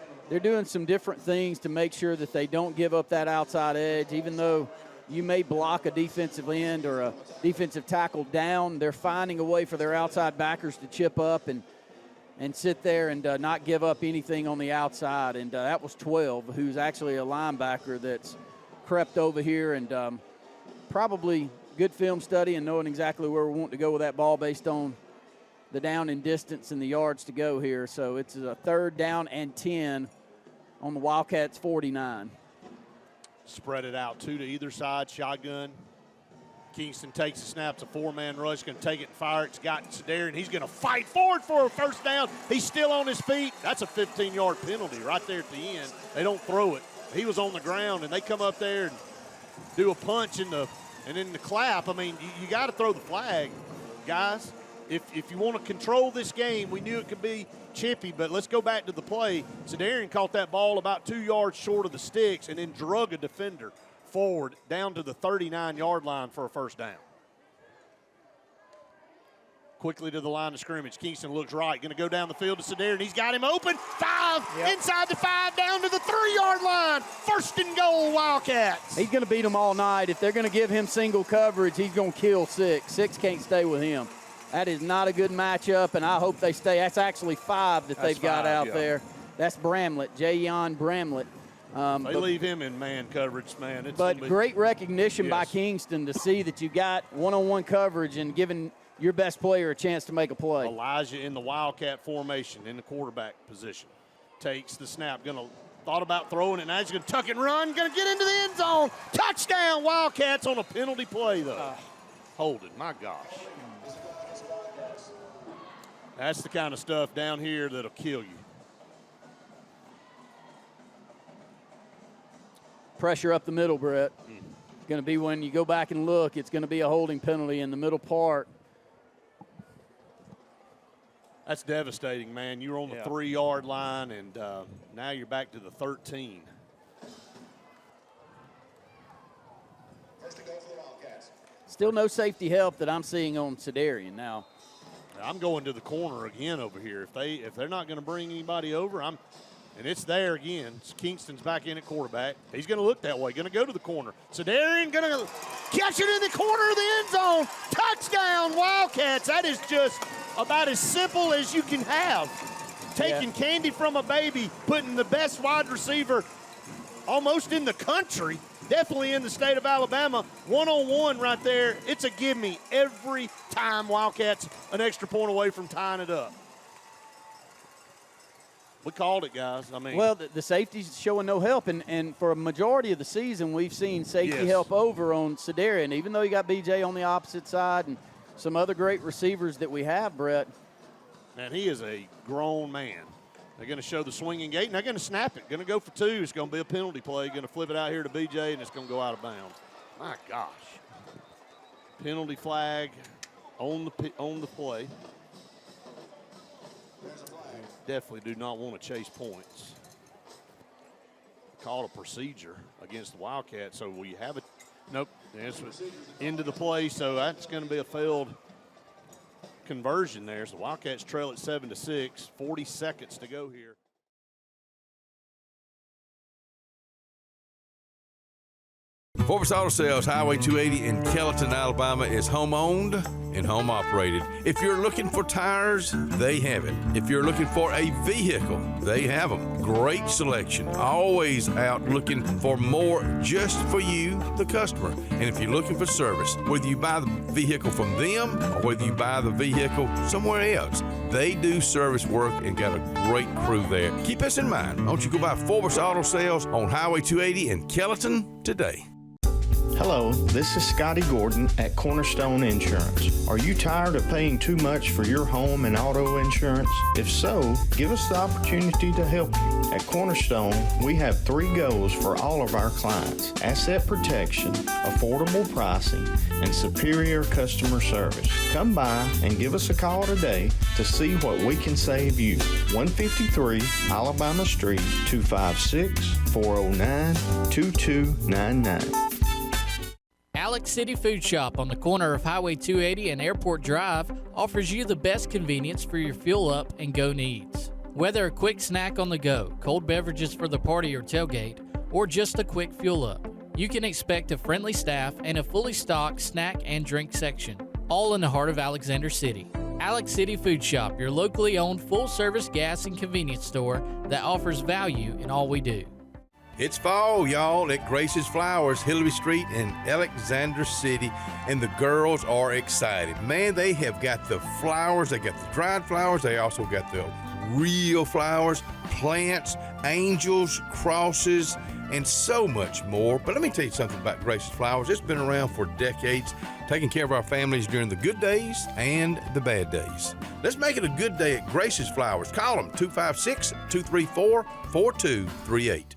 B: doing some different things to make sure that they don't give up that outside edge. Even though you may block a defensive end or a defensive tackle down, they're finding a way for their outside backers to chip up and sit there and not give up anything on the outside. And that was 12, who's actually a linebacker that's crept over here and probably good film study and knowing exactly where we want to go with that ball based on the down and distance and the yards to go here. So it's a 3rd down and 10 on the Wildcats 49.
A: Spread it out 2 to either side, shotgun. Kingston takes the snap. It's a 4-man rush. Going to take it and fire it. It's got Sedarian. He's going to fight forward for a first down. He's still on his feet. That's a 15-yard penalty right there at the end. They don't throw it. He was on the ground, and they come up there and do a punch and in the clap. I mean, you got to throw the flag, guys. If you want to control this game, we knew it could be chippy, but let's go back to the play. Sedarian caught that ball about 2 yards short of the sticks and then drug a defender forward down to the 39-yard line for a first down. Quickly to the line of scrimmage. Kingston looks right. Going to go down the field to Sedarian. He's got him open. 5, inside the 5, down to the 3-yard line. 1st and goal, Wildcats.
B: He's going to beat them all night. If they're going to give him single coverage, he's going to kill 6. 6 can't stay with him. That is not a good matchup, and I hope they stay. That's actually 5 that they've got out there. That's Bramlett, Jayon Bramlett.
A: They leave him in man coverage, man.
B: But great recognition by Kingston to see that you got one-on-one coverage and giving your best player a chance to make a play.
A: Elijah in the Wildcat formation in the quarterback position. Takes the snap, thought about throwing it, now he's going to tuck and run, going to get into the end zone. Touchdown, Wildcats on a penalty play, though. Holding, my gosh. That's the kind of stuff down here that'll kill you.
B: Pressure up the middle, Brett. It's going to be when you go back and look, it's going to be a holding penalty in the middle part.
A: That's devastating, man. You were on the 3-yard line, and now you're back to the 13.
B: Still no safety help that I'm seeing on Sedarian now.
A: I'm going to the corner again over here. If they're not going to bring anybody over, and it's there again. Kingston's back in at quarterback. He's going to look that way. Going to go to the corner. Sedarian going to catch it in the corner of the end zone. Touchdown, Wildcats. That is just about as simple as you can have. Taking candy from a baby, putting the best wide receiver almost in the country, definitely in the state of Alabama, one-on-one right there. It's a gimme every time. Wildcats an extra point away from tying it up. We called it, guys. I mean,
B: well, the safety's showing no help, and for a majority of the season, we've seen safety help over on Sedarian, even though you got BJ on the opposite side and some other great receivers that we have, Brett.
A: Man, he is a grown man. They're going to show the swinging gate, and they're going to snap it. Going to go for 2. It's going to be a penalty play. Going to flip it out here to BJ, and it's going to go out of bounds. My gosh. Penalty flag on the play. Definitely do not want to chase points. Called a procedure against the Wildcats, so we have it. Nope, it's into the play, so that's going to be a failed conversion there. So the Wildcats trail at 7-6, 40 seconds to go here.
H: Forbes Auto Sales, Highway 280 in Kellyton, Alabama is home-owned and home-operated. If you're looking for tires, they have it. If you're looking for a vehicle, they have them. Great selection. Always out looking for more just for you, the customer. And if you're looking for service, whether you buy the vehicle from them or whether you buy the vehicle somewhere else, they do service work and got a great crew there. Keep us in mind. Don't you go by Forbes Auto Sales on Highway 280 in Kellyton today.
O: Hello, this is Scotty Gordon at Cornerstone Insurance. Are you tired of paying too much for your home and auto insurance? If so, give us the opportunity to help you. At Cornerstone, we have 3 goals for all of our clients: asset protection, affordable pricing, and superior customer service. Come by and give us a call today to see what we can save you. 153 Alabama Street, 256-409-2299.
K: Alex City Food Shop on the corner of Highway 280 and Airport Drive offers you the best convenience for your fuel up and go needs. Whether a quick snack on the go, cold beverages for the party or tailgate, or just a quick fuel up, you can expect a friendly staff and a fully stocked snack and drink section, all in the heart of Alexander City. Alex City Food Shop, your locally owned full-service gas and convenience store that offers value in all we do.
H: It's fall, y'all, at Grace's Flowers, Hillary Street in Alexander City, and the girls are excited. Man, they have got the flowers. They got the dried flowers. They also got the real flowers, plants, angels, crosses, and so much more. But let me tell you something about Grace's Flowers. It's been around for decades, taking care of our families during the good days and the bad days. Let's make it a good day at Grace's Flowers. Call them 256-234-4238.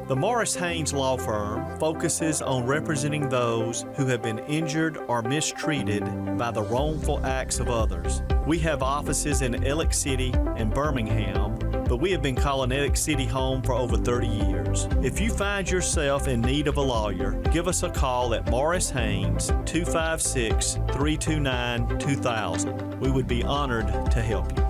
P: The Morris Haynes Law Firm focuses on representing those who have been injured or mistreated by the wrongful acts of others. We have offices in Ellick City and Birmingham, but we have been calling Ellick City home for over 30 years. If you find yourself in need of a lawyer, give us a call at Morris Haynes, 256-329-2000. We would be honored to help you.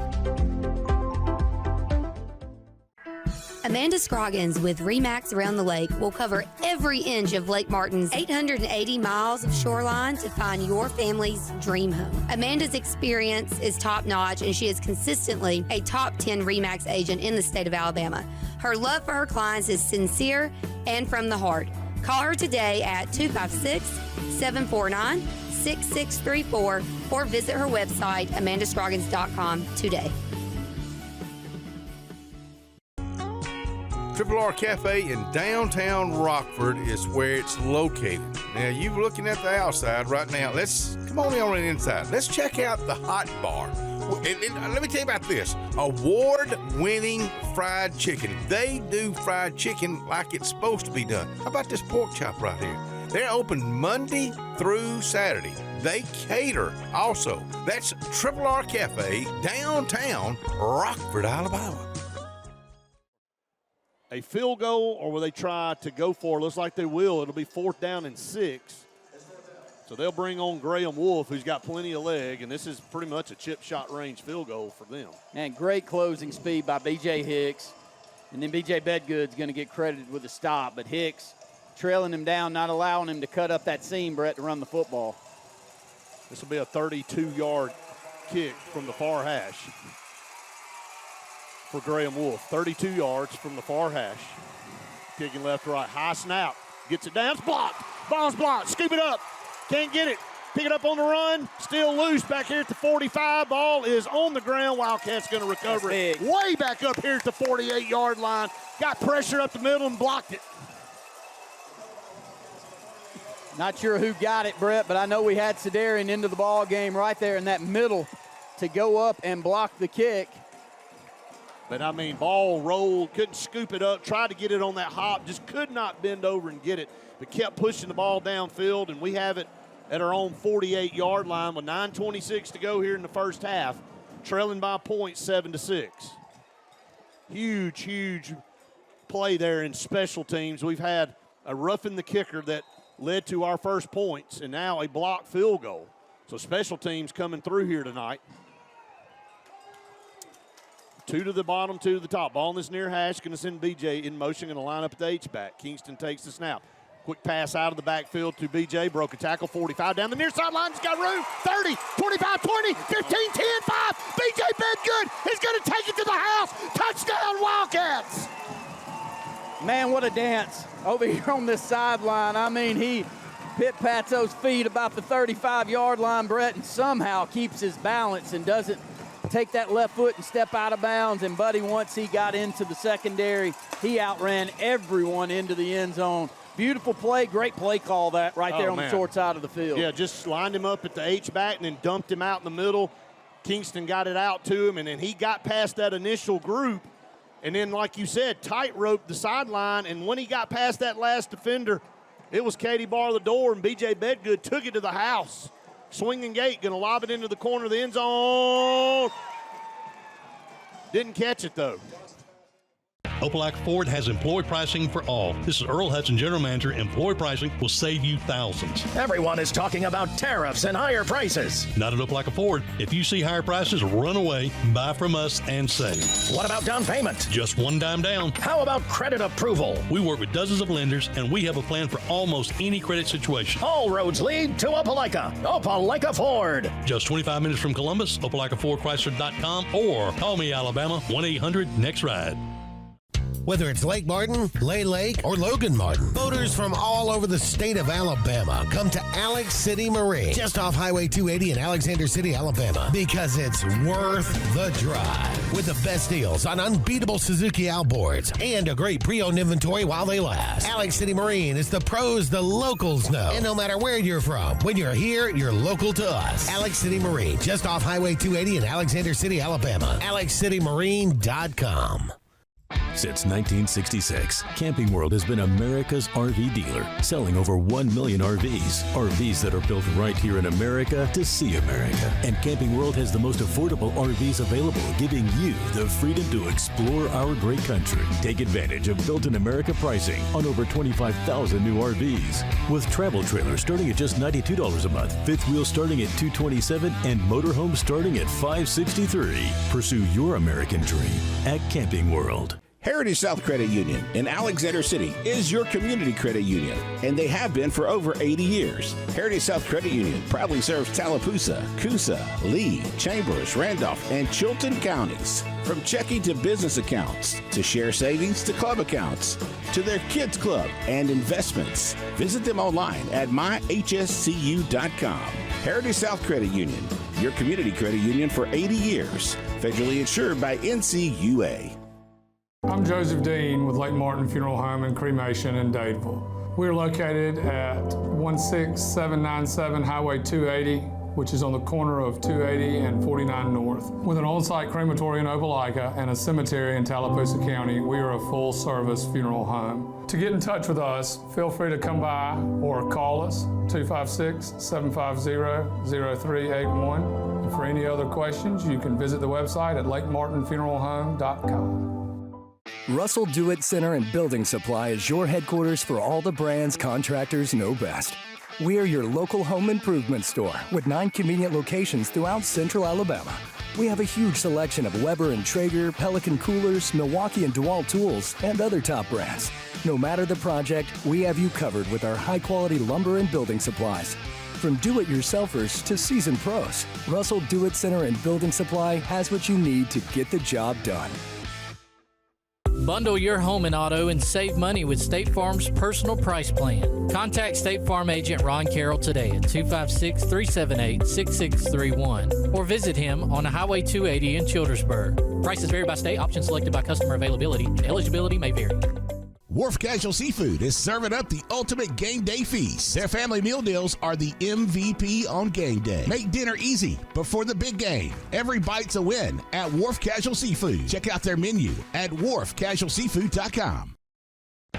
Q: Amanda Scroggins with RE/MAX Around the Lake will cover every inch of Lake Martin's 880 miles of shoreline to find your family's dream home. Amanda's experience is top-notch, and she is consistently a top 10 RE/MAX agent in the state of Alabama. Her love for her clients is sincere and from the heart. Call her today at 256-749-6634 or visit her website, amandascroggins.com today.
H: Triple R Cafe in downtown Rockford is where it's located. Now, you're looking at the outside right now. Let's come on in on the inside. Let's check out the hot bar. And let me tell you about this. Award-winning fried chicken. They do fried chicken like it's supposed to be done. How about this pork chop right here? They're open Monday through Saturday. They cater also. That's Triple R Cafe, downtown Rockford, Alabama.
A: A field goal, or will they try to go for it? Looks like they will. It'll be 4th down and 6. So they'll bring on Graham Wolf, who's got plenty of leg, and this is pretty much a chip shot range field goal for them.
B: And great closing speed by B.J. Hicks. And then B.J. Bedgood's going to get credited with a stop, but Hicks trailing him down, not allowing him to cut up that seam, Brett, to run the football.
A: This will be a 32-yard kick from the far hash for Graham Wolf. 32 yards from the far hash. Kicking left to right. High snap. Gets it down. It's blocked. Ball's blocked. Scoop it up. Can't get it. Pick it up on the run. Still loose back here at the 45. Ball is on the ground. Wildcats going to recover it. Way back up here at the 48-yard line. Got pressure up the middle and blocked it.
B: Not sure who got it, Brett, but I know we had Sedarian into the ball game right there in that middle to go up and block the kick.
A: But, I mean, ball rolled, couldn't scoop it up, tried to get it on that hop, just could not bend over and get it, but kept pushing the ball downfield, and we have it at our own 48-yard line with 9:26 to go here in the first half, trailing by a point, 7-6. Huge, huge play there in special teams. We've had a roughing the kicker that led to our first points, and now a blocked field goal. So special teams coming through here tonight. 2 to the bottom, 2 to the top. Ball in this near hash, going to send BJ in motion, going to line up at the H-back. Kingston takes the snap. Quick pass out of the backfield to BJ. Broke a tackle, 45 down the near sideline. He's got room. 30, 25, 20, 15, 10, 5. BJ Bedgood is going to take it to the house. Touchdown, Wildcats.
B: Man, what a dance over here on this sideline. I mean, he pit-pats those feet about the 35-yard line, Brett, and somehow keeps his balance and doesn't take that left foot and step out of bounds. And Buddy, once he got into the secondary, he outran everyone into the end zone. Beautiful play, great play call that right there on the short side of the field.
A: Yeah, just lined him up at the H-back and then dumped him out in the middle. Kingston got it out to him, and then he got past that initial group. And then, like you said, tight-roped the sideline. And when he got past that last defender, it was Katie bar the door, and B.J. Bedgood took it to the house. Swinging gate, going to lob it into the corner of the end zone. Didn't catch it, though.
R: Opelika Ford has employee pricing for all. This is Earl Hudson, General Manager. Employee pricing will save you thousands.
S: Everyone is talking about tariffs and higher prices.
R: Not at Opelika Ford. If you see higher prices, run away, buy from us, and save.
S: What about down payment?
R: Just one dime down.
S: How about credit approval?
R: We work with dozens of lenders, and we have a plan for almost any credit situation.
S: All roads lead to Opelika. Opelika Ford.
R: Just 25 minutes from Columbus, OpelikaFordChrysler.com, or call me, Alabama, 1-800-NEXT-RIDE.
J: Whether it's Lake Martin, Lay Lake, or Logan Martin, boaters from all over the state of Alabama come to Alex City Marine, just off Highway 280 in Alexander City, Alabama, because it's worth the drive. With the best deals on unbeatable Suzuki outboards and a great pre-owned inventory while they last. Alex City Marine is the pros the locals know. And no matter where you're from, when you're here, you're local to us. Alex City Marine, just off Highway 280 in Alexander City, Alabama. AlexCityMarine.com.
T: Since 1966, Camping World has been America's RV dealer, selling over 1 million RVs. RVs that are built right here in America to see America. And Camping World has the most affordable RVs available, giving you the freedom to explore our great country. Take advantage of built-in America pricing on over 25,000 new RVs. With travel trailers starting at just $92 a month, fifth wheel starting at $227, and motorhomes starting at $563. Pursue your American dream at Camping World.
M: Heritage South Credit Union in Alexander City is your community credit union, and they have been for over 80 years. Heritage South Credit Union proudly serves Tallapoosa, Coosa, Lee, Chambers, Randolph, and Chilton counties. From checking to business accounts, to share savings to club accounts, to their kids club and investments. Visit them online at myhscu.com. Heritage South Credit Union, your community credit union for 80 years. Federally insured by NCUA.
U: I'm Joseph Dean with Lake Martin Funeral Home and Cremation in Dadeville. We're located at 16797 Highway 280, which is on the corner of 280 and 49 North. With an on-site crematory in Opelika and a cemetery in Tallapoosa County, we are a full-service funeral home. To get in touch with us, feel free to come by or call us, 256-750-0381. And for any other questions, you can visit the website at lakemartinfuneralhome.com.
V: Russell Do-It Center and Building Supply is your headquarters for all the brands contractors know best. We are your local home improvement store with 9 convenient locations throughout central Alabama. We have a huge selection of Weber and Traeger, Pelican coolers, Milwaukee and DeWalt tools, and other top brands. No matter the project, we have you covered with our high-quality lumber and building supplies. From do-it-yourselfers to seasoned pros, Russell Do-It Center and Building Supply has what you need to get the job done.
K: Bundle your home and auto and save money with State Farm's personal price plan. Contact State Farm agent Ron Carroll today at 256-378-6631 or visit him on Highway 280 in Childersburg. Prices vary by state, options selected by customer availability, and eligibility may vary.
M: Wharf Casual Seafood is serving up the ultimate game day feast. Their family meal deals are the MVP on game day. Make dinner easy before the big game. Every bite's a win at Wharf Casual Seafood. Check out their menu at wharfcasualseafood.com.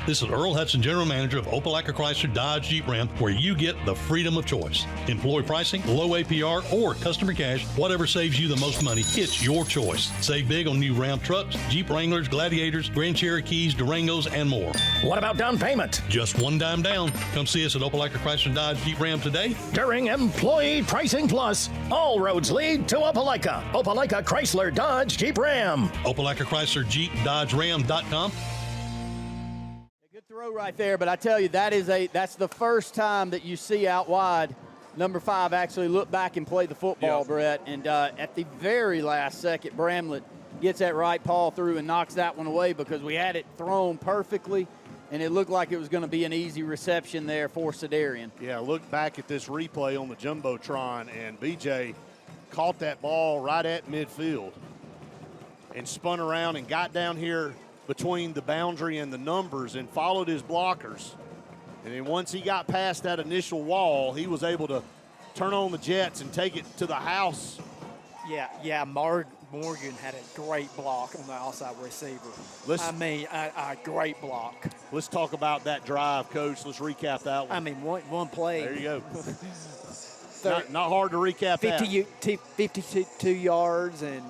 R: This is Earl Hudson, General Manager of Opelika Chrysler Dodge Jeep Ram, where you get the freedom of choice. Employee pricing, low APR, or customer cash, whatever saves you the most money, it's your choice. Save big on new Ram trucks, Jeep Wranglers, Gladiators, Grand Cherokees, Durangos, and more.
S: What about down payment?
R: Just one dime down. Come see us at Opelika Chrysler Dodge Jeep Ram today.
S: During Employee Pricing Plus, all roads lead to Opelika. Opelika Chrysler Dodge Jeep Ram.
R: Opelika Chrysler Jeep Dodge Ram.com.
B: Throw right there, but I tell you, that's the first time that you see out wide number 5 actually look back and play the football, Brett. And at the very last second, Bramlett gets that right paw through and knocks that one away because we had it thrown perfectly, and it looked like it was going to be an easy reception there for Sedarian.
A: Yeah, look back at this replay on the Jumbotron, and BJ caught that ball right at midfield and spun around and got down here between the boundary and the numbers and followed his blockers. And then once he got past that initial wall, he was able to turn on the jets and take it to the house.
C: Yeah, Morgan had a great block on the outside receiver. A great block.
A: Let's talk about that drive, Coach. Let's recap that one.
C: I mean, one play.
A: There you go. not hard to recap
C: 52 yards and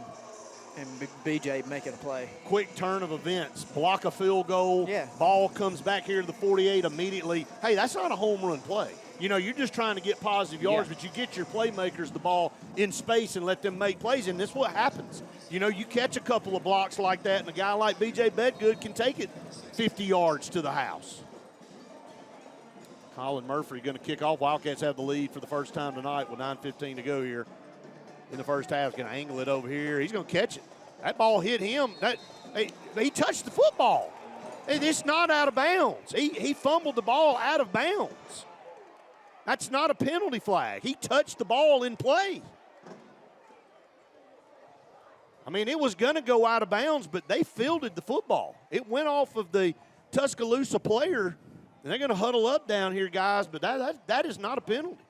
C: BJ making a play.
A: Quick turn of events. Block a field goal.
C: Yeah.
A: Ball comes back here to the 48 immediately. Hey, that's not a home run play. You know, you're just trying to get positive yards, but you get your playmakers the ball in space and let them make plays, and this is what happens. You know, you catch a couple of blocks like that, and a guy like B.J. Bedgood can take it 50 yards to the house. Colin Murphy going to kick off. Wildcats have the lead for the first time tonight with 9:15 to go here in the first half. He's going to angle it over here. He's going to catch it. That ball hit him. He touched the football. It's not out of bounds. He fumbled the ball out of bounds. That's not a penalty flag. He touched the ball in play. I mean, it was going to go out of bounds, but they fielded the football. It went off of the Tuscaloosa player, and they're going to huddle up down here, guys, but that is not a penalty.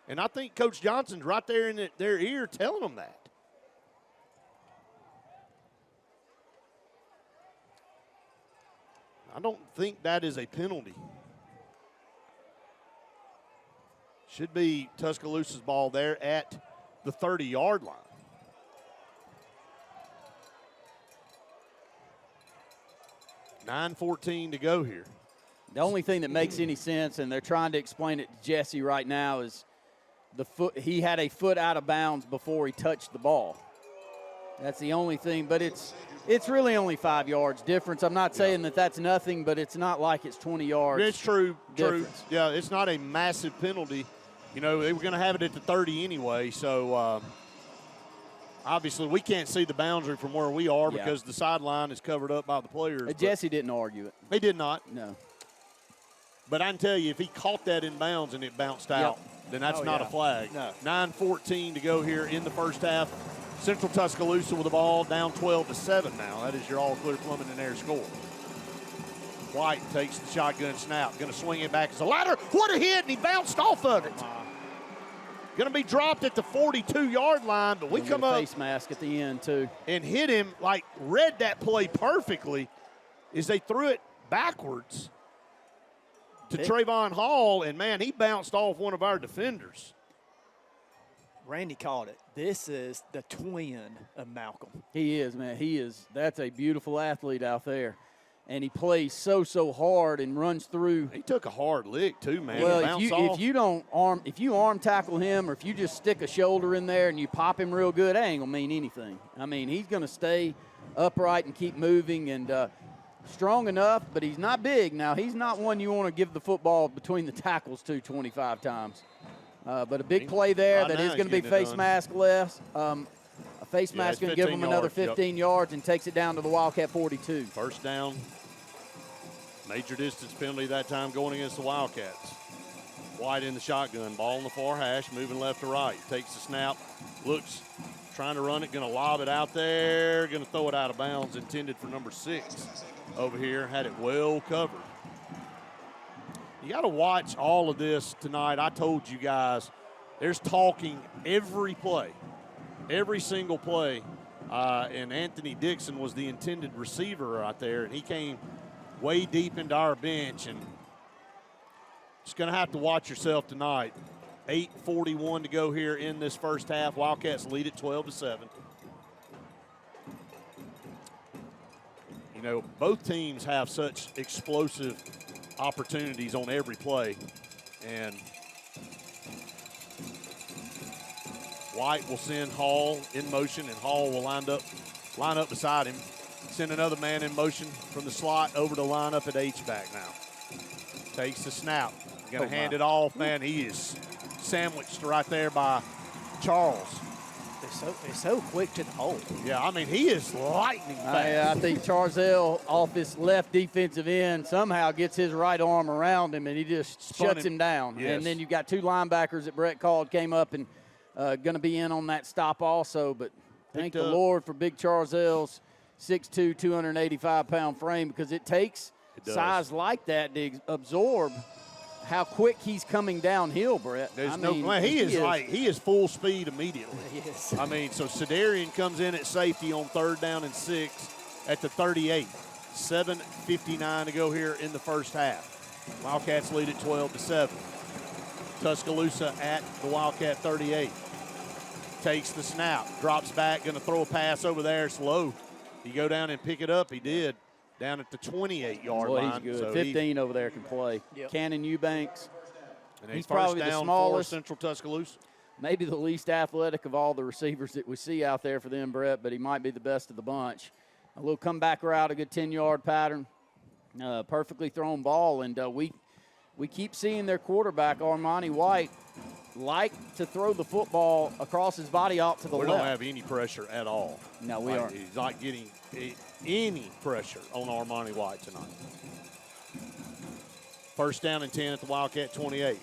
A: And I think Coach Johnson's right there in their ear telling them that. I don't think that is a penalty. Should be Tuscaloosa's ball there at the 30-yard line. $9:14 to go here.
B: The only thing that makes any sense, and they're trying to explain it to Jesse right now, is he had a foot out of bounds before he touched the ball. That's the only thing, but it's really only 5 yards difference. I'm not saying that that's nothing, but it's not like it's 20 yards.
A: It's true.
B: difference.
A: Yeah, it's not a massive penalty. You know, they were going to have it at the 30 anyway, so obviously we can't see the boundary from where we are because the sideline is covered up by the players.
B: Jesse didn't argue it.
A: He did not.
B: No.
A: But I can tell you, if he caught that in bounds and it bounced out, then that's not a flag.
C: No.
A: 9:14 to go here in the first half. Central Tuscaloosa with the ball, down 12-7 now. That is your all-clear Plumbing and Air score. White takes the shotgun snap. Going to swing it back as a ladder. What a hit, and he bounced off of it. Going to be dropped at the 42-yard line, but we come up.
B: Face mask at the end, too.
A: And hit him, read that play perfectly, is they threw it backwards to Trayvon Hall, and, man, he bounced off one of our defenders.
C: Randy called it. This is the twin of Malcolm.
B: He is, man. He is. That's a beautiful athlete out there. And he plays so hard and runs through.
A: He took a hard lick too, man.
B: Well, if you arm tackle him, or if you just stick a shoulder in there and you pop him real good, that ain't gonna mean anything. I mean, he's gonna stay upright and keep moving and strong enough, but he's not big. Now, he's not one you want to give the football between the tackles to 25 times. But a big play there that is going to be face mask left. A face mask going to give him another 15 yards and takes it down to the Wildcat 42.
A: First down. Major distance penalty that time going against the Wildcats. White in the shotgun. Ball in the far hash, moving left to right. Takes the snap. Looks, trying to run it. Going to lob it out there. Going to throw it out of bounds. Intended for number 6 over here. Had it well covered. You got to watch all of this tonight. I told you guys, there's talking every play. Every single play, and Anthony Dixon was the intended receiver right there, and he came way deep into our bench, and just going to have to watch yourself tonight. 8:41 to go here in this first half. Wildcats lead it 12-7. You know, both teams have such explosive opportunities on every play, and White will send Hall in motion, and Hall will line up beside him. Send another man in motion from the slot over to line up at H-back now. Takes the snap. Going to hand it off. Man, he is sandwiched right there by Charles.
C: It's so quick to the hole.
A: Yeah, I mean, he is lightning fast.
B: I think Charzell off his left defensive end somehow gets his right arm around him, and he just shuts him down.
A: Yes.
B: And then you've got two linebackers that Brett called, came up and going to be in on that stop also. But thank the Lord for big Charzell's 6'2", 285-pound frame, because it takes size like that to absorb how quick he's coming downhill, Brett.
A: He is full speed immediately.
C: Yes.
A: I mean, so Sedarian comes in at safety on 3rd down and 6 at the 38. 7:59 to go here in the first half. Wildcats lead at 12-7. Tuscaloosa at the Wildcat 38. Takes the snap, drops back, going to throw a pass over there. It's low. You go down and pick it up. He did. Down at the 28-yard line.
B: He's good.
A: So
B: 15 over there can play.
C: Yep.
B: Cannon Eubanks.
A: And
B: he's
A: first
B: probably
A: down
B: the smallest,
A: for Central Tuscaloosa.
B: maybe the least athletic of all the receivers that we see out there for them, Brett, but he might be the best of the bunch. A little comeback route, a good 10-yard pattern, perfectly thrown ball, and we keep seeing their quarterback, Armani White, like to throw the football across his body out to the left.
A: We don't have any pressure at all.
B: No, we aren't.
A: He's not getting any pressure on Armani White tonight. First down and 10 at the Wildcat 28.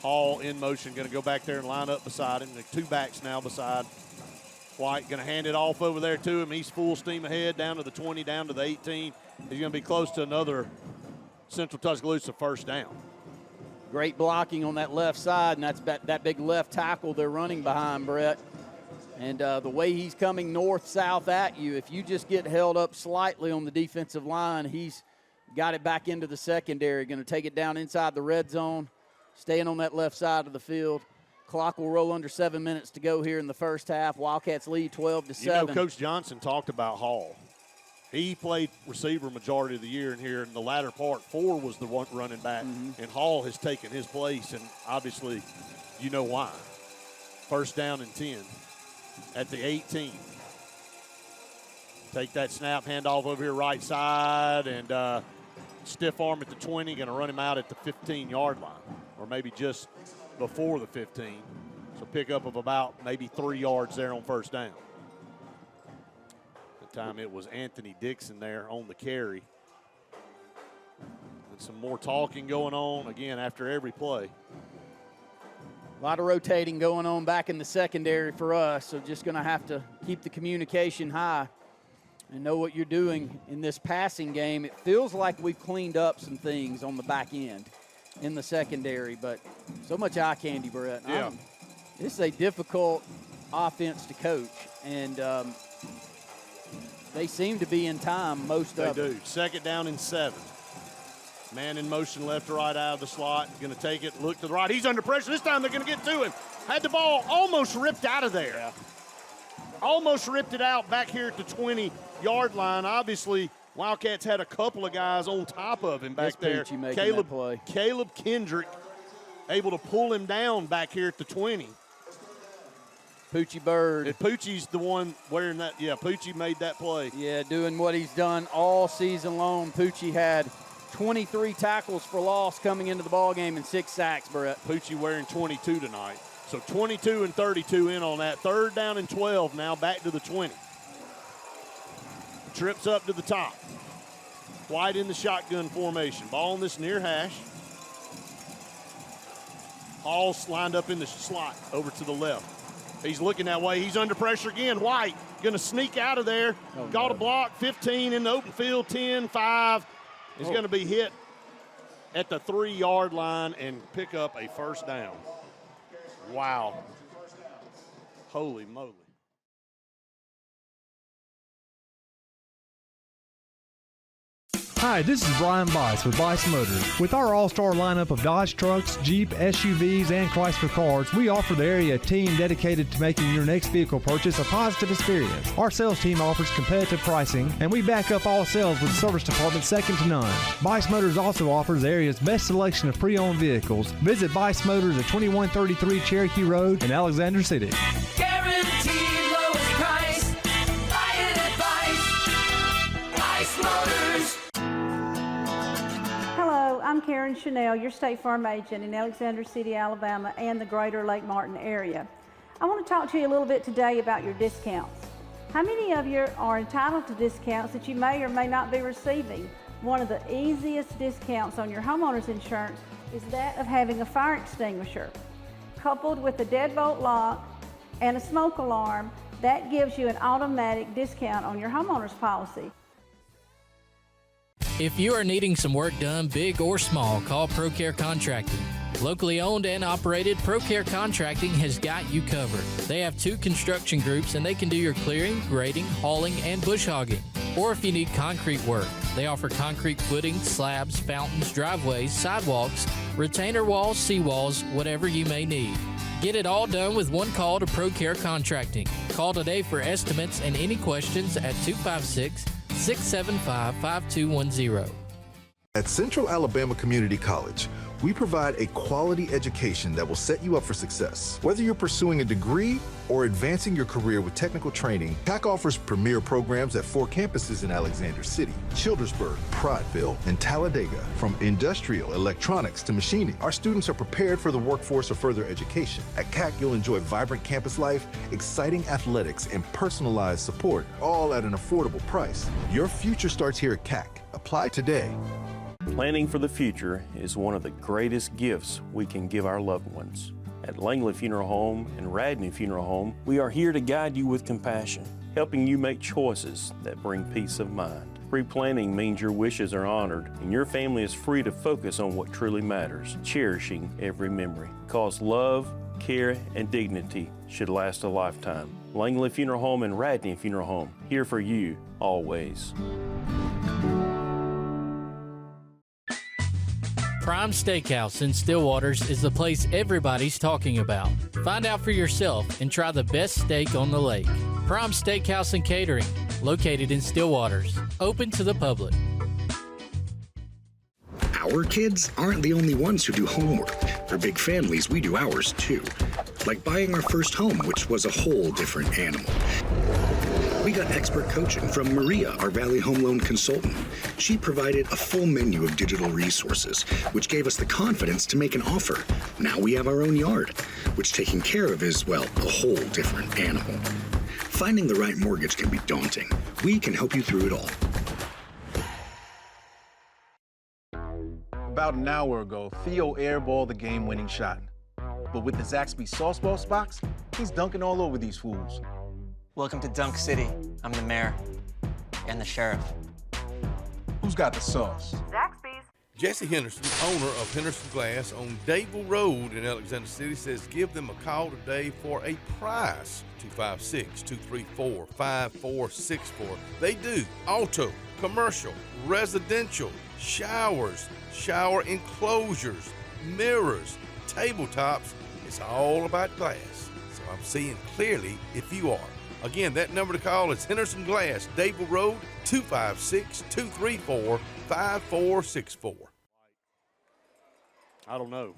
A: Hall in motion, going to go back there and line up beside him. The two backs now beside White, going to hand it off over there to him. He's full steam ahead, down to the 20, down to the 18. He's going to be close to another Central Tuscaloosa first down.
B: Great blocking on that left side, and that's that big left tackle they're running behind, Brett. And the way he's coming north-south at you, if you just get held up slightly on the defensive line, he's got it back into the secondary, going to take it down inside the red zone, staying on that left side of the field. Clock will roll under 7 minutes to go here in the first half. Wildcats lead 12-7.
A: You know, Coach Johnson talked about Hall. He played receiver majority of the year in here. In the latter part, 4 was the one running back, and Hall has taken his place, and obviously you know why. First down and 10 at the 18. Take that snap, hand off over here right side, and stiff arm at the 20, going to run him out at the 15-yard line, or maybe just before the 15. So pickup of about maybe 3 yards there on first down. Time it was Anthony Dixon there on the carry. And some more talking going on again after every play.
B: A lot of rotating going on back in the secondary for us, so just going to have to keep the communication high and know what you're doing in this passing game. It feels like we've cleaned up some things on the back end in the secondary, but so much eye candy, Brett.
A: Yeah.
B: This is a difficult offense to coach, and they seem to be in time most of
A: They
B: it.
A: do. Second down and 7. Man in motion left to right out of the slot. Going to take it, look to the right. He's under pressure. This time they're going to get to him. Had the ball almost ripped out of there.
C: Yeah.
A: Almost ripped it out back here at the 20-yard line. Obviously, Wildcats had a couple of guys on top of him back there. Caleb Kendrick able to pull him down back here at the 20.
B: Poochie Bird.
A: And Poochie's the one wearing that. Yeah, Poochie made that play.
B: Yeah, doing what he's done all season long. Poochie had 23 tackles for loss coming into the ballgame and 6 sacks, Brett.
A: Poochie wearing 22 tonight. So 22 and 32 in on that. Third down and 12 now, back to the 20. Trips up to the top. White in the shotgun formation. Ball in this near hash. Hall's lined up in the slot over to the left. He's looking that way. He's under pressure again. White going to sneak out of there. Got a block. 15 in the open field. 10, 5. He's going to be hit at the 3-yard line and pick up a first down. Wow. Holy moly.
D: Hi, this is Brian Bice with Bice Motors. With our all-star lineup of Dodge trucks, Jeep, SUVs, and Chrysler cars, we offer the area a team dedicated to making your next vehicle purchase a positive experience. Our sales team offers competitive pricing, and we back up all sales with a service department second to none. Bice Motors also offers the area's best selection of pre-owned vehicles. Visit Bice Motors at 2133 Cherokee Road in Alexander City.
F: Guaranteed lowest price. Buy it at Bice Motors.
G: Hello, I'm Karen Chanel, your State Farm agent in Alexander City, Alabama, and the greater Lake Martin area. I want to talk to you a little bit today about your discounts. How many of you are entitled to discounts that you may or may not be receiving? One of the easiest discounts on your homeowner's insurance is that of having a fire extinguisher. Coupled with a deadbolt lock and a smoke alarm, that gives you an automatic discount on your homeowner's policy.
K: If you are needing some work done, big or small, call ProCare Contracting. Locally owned and operated, ProCare Contracting has got you covered. They have 2 construction groups and they can do your clearing, grading, hauling, and bush hogging. Or if you need concrete work, they offer concrete footings, slabs, fountains, driveways, sidewalks, retainer walls, seawalls, whatever you may need. Get it all done with one call to ProCare Contracting. Call today for estimates and any questions at 256-675-5210.
E: At Central Alabama Community College, we provide a quality education that will set you up for success. Whether you're pursuing a degree or advancing your career with technical training, CAC offers premier programs at 4 campuses in Alexander City, Childersburg, Prattville, and Talladega. From industrial, electronics to machining, our students are prepared for the workforce or further education. At CAC, you'll enjoy vibrant campus life, exciting athletics, and personalized support, all at an affordable price. Your future starts here at CAC. Apply today.
I: Planning for the future is one of the greatest gifts we can give our loved ones. At Langley Funeral Home and Radney Funeral Home, we are here to guide you with compassion, helping you make choices that bring peace of mind. Pre-planning means your wishes are honored and your family is free to focus on what truly matters, cherishing every memory. Because love, care, and dignity should last a lifetime. Langley Funeral Home and Radney Funeral Home, here for you, always.
K: Prime Steakhouse in Stillwaters is the place everybody's talking about. Find out for yourself and try the best steak on the lake. Prime Steakhouse and Catering, located in Stillwaters, open to the public.
W: Our kids aren't the only ones who do homework. For big families, we do ours too. Like buying our first home, which was a whole different animal. We got expert coaching from Maria, our Valley Home Loan consultant. She provided a full menu of digital resources, which gave us the confidence to make an offer. Now we have our own yard, which taking care of is, well, a whole different animal. Finding the right mortgage can be daunting. We can help you through it all.
X: About an hour ago, Theo airballed the game-winning shot. But with the Zaxby's Sauce Boss box, he's dunking all over these fools.
Y: Welcome to Dunk City. I'm the mayor and the sheriff.
X: Who's got the sauce?
H: Zaxby's. Jesse Henderson, owner of Henderson Glass on Dadeville Road in Alexander City, says give them a call today for a price. 256-234-5464. They do auto, commercial, residential, showers, shower enclosures, mirrors, tabletops. It's all about glass. So I'm seeing clearly if you are. Again, that number to call is Henderson Glass, Dadeville Road, 256-234-5464.
A: I don't know.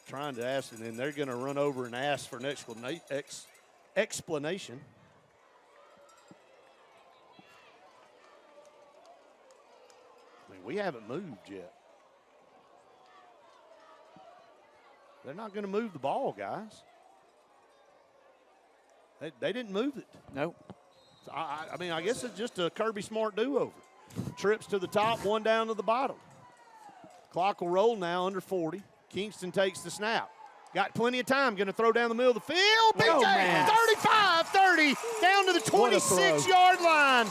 A: Trying to ask, and then they're going to run over and ask for an explanation. I mean, we haven't moved yet. They're not going to move the ball, guys. They didn't move it.
B: Nope.
A: So I mean, I guess it's just a Kirby Smart do-over. Trips to the top, one down to the bottom. Clock will roll now, under 40. Kingston takes the snap. Got plenty of time. Going to throw down the middle of the field. BJ, 35-30, down to the 26-yard line.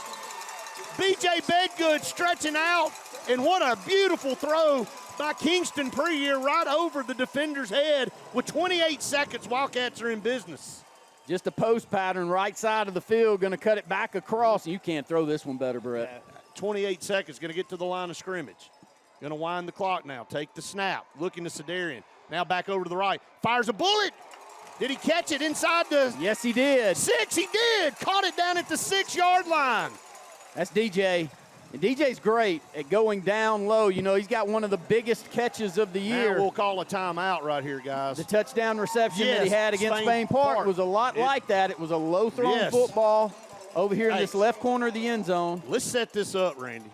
A: BJ Bedgood stretching out, and what a beautiful throw by Kingston Preyer right over the defender's head with 28 seconds. Wildcats are in business.
B: Just a post pattern, right side of the field, going to cut it back across. You can't throw this one better, Brett.
A: 28 seconds, going to get to the line of scrimmage. Going to wind the clock now, take the snap, looking to Sedarian. Now back over to the right, fires a bullet. Did he catch it inside the?
B: Yes, he did.
A: 6, he did. Caught it down at the 6-yard line.
B: That's DJ. And DJ's great at going down low. You know, he's got one of the biggest catches of the year.
A: Now we'll call a timeout right here, guys.
B: The touchdown reception that he had against Spain Park was a lot like that. It was a low-thrown football over here in this left corner of the end zone.
A: Let's set this up, Randy.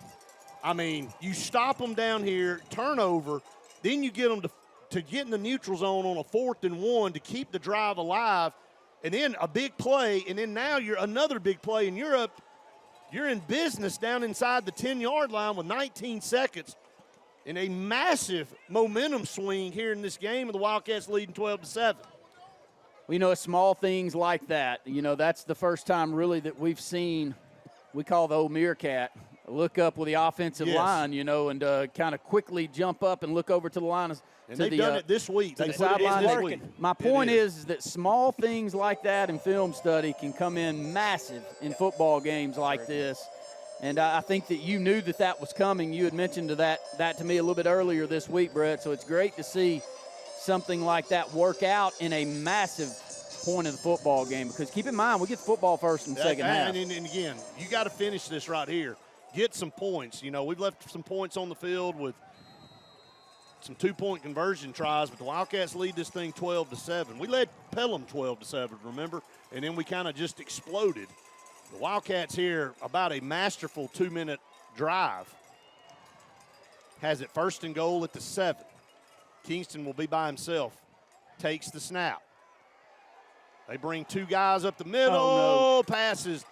A: I mean, you stop them down here, turnover, then you get them to to get in the neutral zone on a 4th and 1 to keep the drive alive, and then a big play, and then now you're another big play, and you're in business down inside the 10-yard line with 19 seconds and a massive momentum swing here in this game, with the Wildcats leading 12-7.
B: Well, small things like that, that's the first time really that we've seen, we call the old meerkat, look up with the offensive line, and kind of quickly jump up and look over to the line.
A: And they've done it this week. They put it in this week.
B: My point is that small things like that in film study can come in massive in football games like this. And I think that you knew that was coming. You had mentioned that to me a little bit earlier this week, Brett. So it's great to see something like that work out in a massive point of the football game. Because keep in mind, we get the football first and second half.
A: And again, you got to finish this right here. Get some points. We've left some points on the field with some 2-point conversion tries, but the Wildcats lead this thing 12-7. We led Pelham 12-7, remember? And then we kind of just exploded. The Wildcats here, about a masterful 2-minute drive, has it 1st and goal at the 7. Kingston will be by himself, takes the snap. They bring 2 guys up the middle,
B: Oh, no.
A: passes.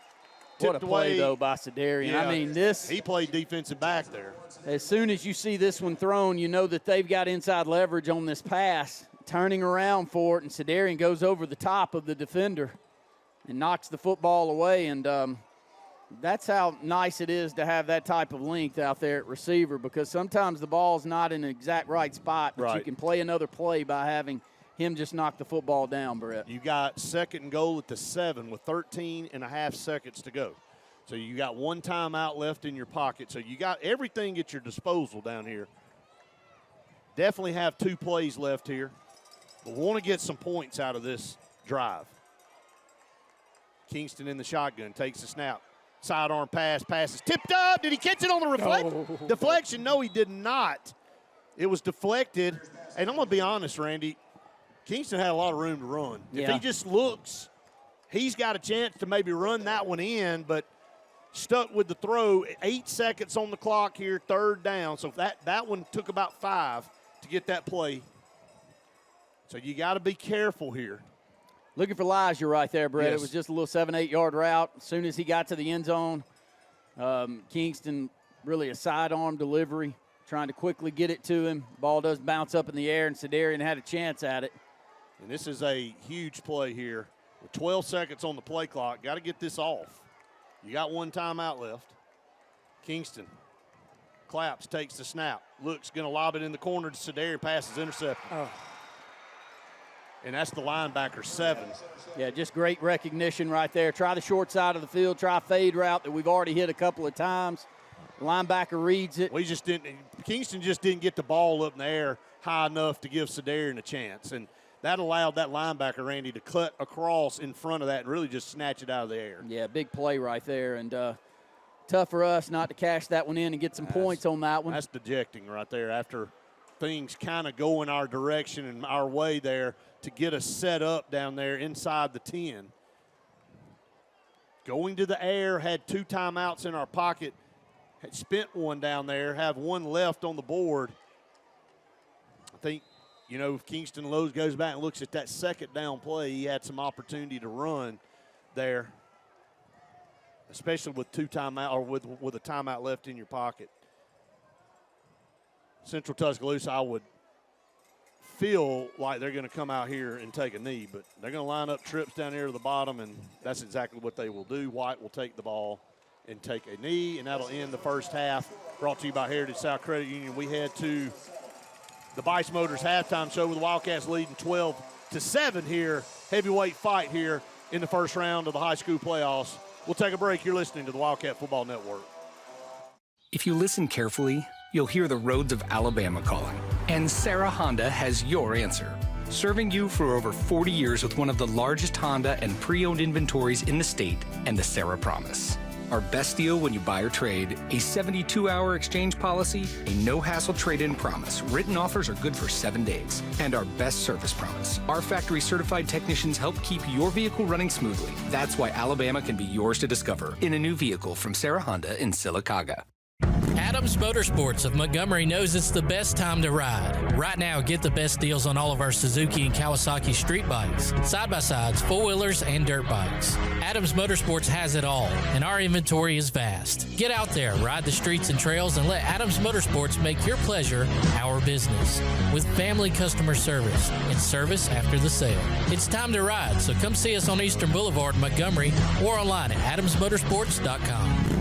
B: What a play,
A: away.
B: though, by Sedarian.
A: Yeah, he played defensive back there.
B: As soon as you see this one thrown, you know that they've got inside leverage on this pass, turning around for it, and Sedarian goes over the top of the defender and knocks the football away. And that's how nice it is to have that type of length out there at receiver, because sometimes the ball's not in the exact right spot, but you can play another play by having him just knock the football down, Brett.
A: You got 2nd and goal at the 7 with 13.5 seconds to go. So you got 1 timeout left in your pocket. So you got everything at your disposal down here. Definitely have 2 plays left here. But want to get some points out of this drive. Kingston in the shotgun, takes the snap. Sidearm pass is tipped up. Did he catch it on the deflection? No, he did not. It was deflected. And I'm going to be honest, Randy, Kingston had a lot of room to run. If he just looks, he's got a chance to maybe run that one in, but stuck with the throw. 8 seconds on the clock here, 3rd down. So that one took about 5 to get that play. So you got to be careful here.
B: Looking for Elijah right there, Brett.
A: Yes.
B: It was just a little 7-8 route. As soon as he got to the end zone, Kingston really a sidearm delivery, trying to quickly get it to him. Ball does bounce up in the air, and Sedarian had a chance at it.
A: And this is a huge play here. With 12 seconds on the play clock, got to get this off. You got 1 timeout left. Kingston claps, takes the snap, looks, going to lob it in the corner to Sedarian, passes intercepted. And that's the linebacker, 7.
B: Yeah, just great recognition right there. Try the short side of the field, try a fade route that we've already hit a couple of times. The linebacker reads it.
A: Kingston just didn't get the ball up in the air high enough to give Sedarian a chance. And that allowed that linebacker, Randy, to cut across in front of that and really just snatch it out of the air.
B: Yeah, big play right there. And tough for us not to cash that one in and get some points on that one.
A: That's dejecting right there after things kind of go in our direction and our way there to get us set up down there inside the 10. Going to the air, had 2 timeouts in our pocket, had spent 1 down there, have 1 left on the board. I think, if Kingston Lowe's goes back and looks at that 2nd down play, he had some opportunity to run there, especially with 2 timeout or with a timeout left in your pocket. Central Tuscaloosa, I would feel like they're going to come out here and take a knee, but they're going to line up trips down here to the bottom, and that's exactly what they will do. White will take the ball and take a knee, and that'll end the first half. Brought to you by Heritage South Credit Union. We head to the Bice Motors halftime show with the Wildcats leading 12-7 here. Heavyweight fight here in the first round of the high school playoffs. We'll take a break. You're listening to the Wildcat Football Network.
L: If you listen carefully, you'll hear the roads of Alabama calling. And Sarah Honda has your answer. Serving you for over 40 years with one of the largest Honda and pre-owned inventories in the state and the Sarah Promise. Our best deal when you buy or trade, a 72-hour exchange policy, a no-hassle trade-in promise. Written offers are good for 7 days. And our best service promise. Our factory-certified technicians help keep your vehicle running smoothly. That's why Alabama can be yours to discover in a new vehicle from Sarah Honda in Sylacauga.
K: Adams Motorsports of Montgomery knows it's the best time to ride. Right now, get the best deals on all of our Suzuki and Kawasaki street bikes, side-by-sides, four-wheelers, and dirt bikes. Adams Motorsports has it all, and our inventory is vast. Get out there, ride the streets and trails, and let Adams Motorsports make your pleasure our business. With family customer service and service after the sale. It's time to ride, so come see us on Eastern Boulevard in Montgomery or online at adamsmotorsports.com.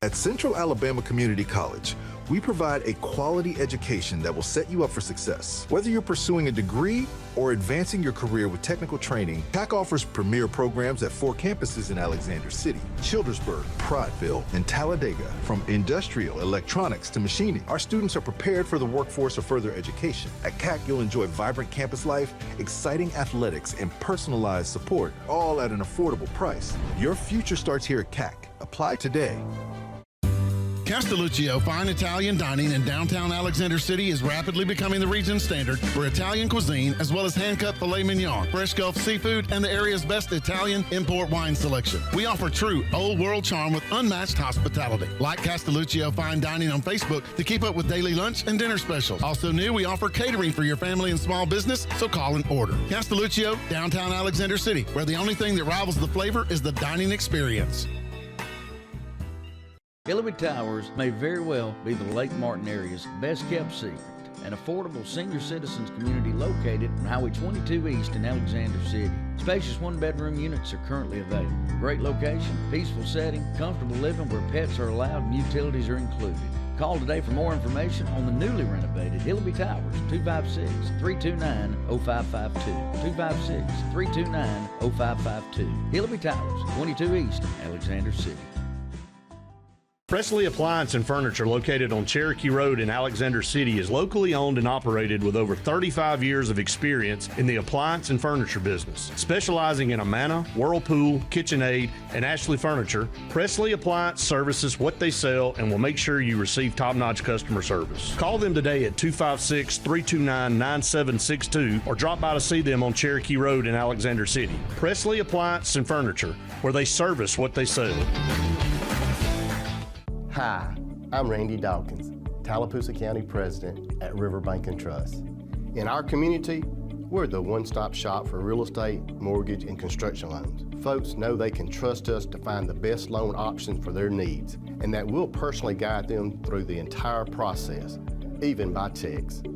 E: At Central Alabama Community College, we provide a quality education that will set you up for success. Whether you're pursuing a degree or advancing your career with technical training, TAC offers premier programs at 4 campuses in Alexander City, Childersburg, Prattville, and Talladega. From industrial, electronics to machining, our students are prepared for the workforce or further education. At CAC, you'll enjoy vibrant campus life, exciting athletics, and personalized support, all at an affordable price. Your future starts here at CAC. Apply today.
J: Castelluccio Fine Italian Dining in downtown Alexander City is rapidly becoming the region standard for Italian cuisine, as well as hand-cut filet mignon, fresh Gulf seafood, and the area's best Italian import wine selection. We offer true old-world charm with unmatched hospitality. Like Castelluccio Fine Dining on Facebook to keep up with daily lunch and dinner specials. Also new, we offer catering for your family and small business, so call and order. Castelluccio, downtown Alexander City, where the only thing that rivals the flavor is the dining experience.
N: Hillary Towers may very well be the Lake Martin area's best-kept secret, an affordable senior citizens community located on Highway 22 East in Alexander City. Spacious one-bedroom units are currently available. Great location, peaceful setting, comfortable living where pets are allowed and utilities are included. Call today for more information on the newly renovated Hillary Towers, 256-329-0552, 256-329-0552. Hillary Towers, 22 East, Alexander City.
A: Presley Appliance and Furniture, located on Cherokee Road in Alexander City, is locally owned and operated with over 35 years of experience in the appliance and furniture business. Specializing in Amana, Whirlpool, KitchenAid, and Ashley Furniture, Presley Appliance services what they sell and will make sure you receive top-notch customer service. Call them today at 256-329-9762 or drop by to see them on Cherokee Road in Alexander City. Presley Appliance and Furniture, where they service what they sell.
O: Hi, I'm Randy Dawkins, Tallapoosa County President at Riverbank and Trust. In our community, we're the one-stop shop for real estate, mortgage, and construction loans. Folks know they can trust us to find the best loan options for their needs, and that we'll personally guide them through the entire process, even by text.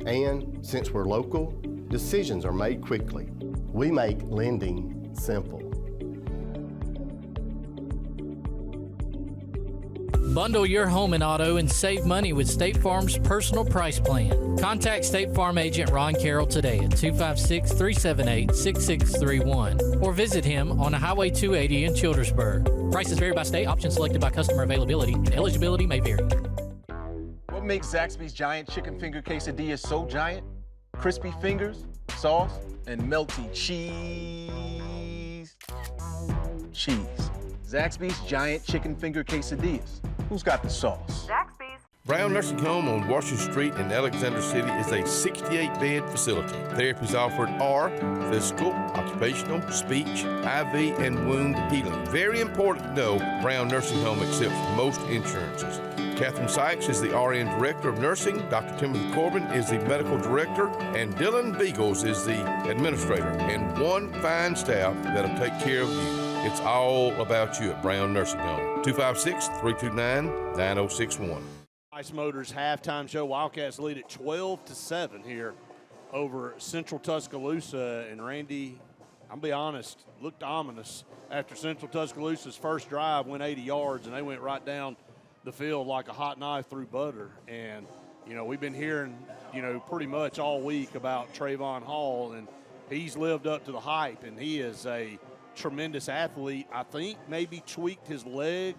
O: And since we're local, decisions are made quickly. We make lending simple.
K: Bundle your home and auto and save money with State Farm's personal price plan. Contact State Farm agent Ron Carroll today at 256-378-6631 or visit him on Highway 280 in Childersburg. Prices vary by state, options selected by customer availability, and eligibility may vary.
X: What makes Zaxby's giant chicken finger quesadillas so giant? Crispy fingers, sauce, and melty cheese. Zaxby's giant chicken finger quesadillas. Who's got the sauce?
P: Zaxby's.
H: Brown Nursing Home on Washington Street in Alexander City is a 68-bed facility. Therapies offered are physical, occupational, speech, IV, and wound healing. Very important to know, Brown Nursing Home accepts most insurances. Catherine Sykes is the RN Director of Nursing, Dr. Timothy Corbin is the Medical Director, and Dylan Beagles is the Administrator, and one fine staff that'll take care of you. It's all about you at Brown Nursing Home. 256-329-9061.
A: Ice Motors halftime show. Wildcats lead at 12-7 here over Central Tuscaloosa. And Randy, I'll be honest, looked ominous after Central Tuscaloosa's first drive went 80 yards, and they went right down the field like a hot knife through butter. And, you know, we've been hearing, you know, pretty much all week about Trayvon Hall, and he's lived up to the hype, and he is a tremendous athlete. I think maybe tweaked his leg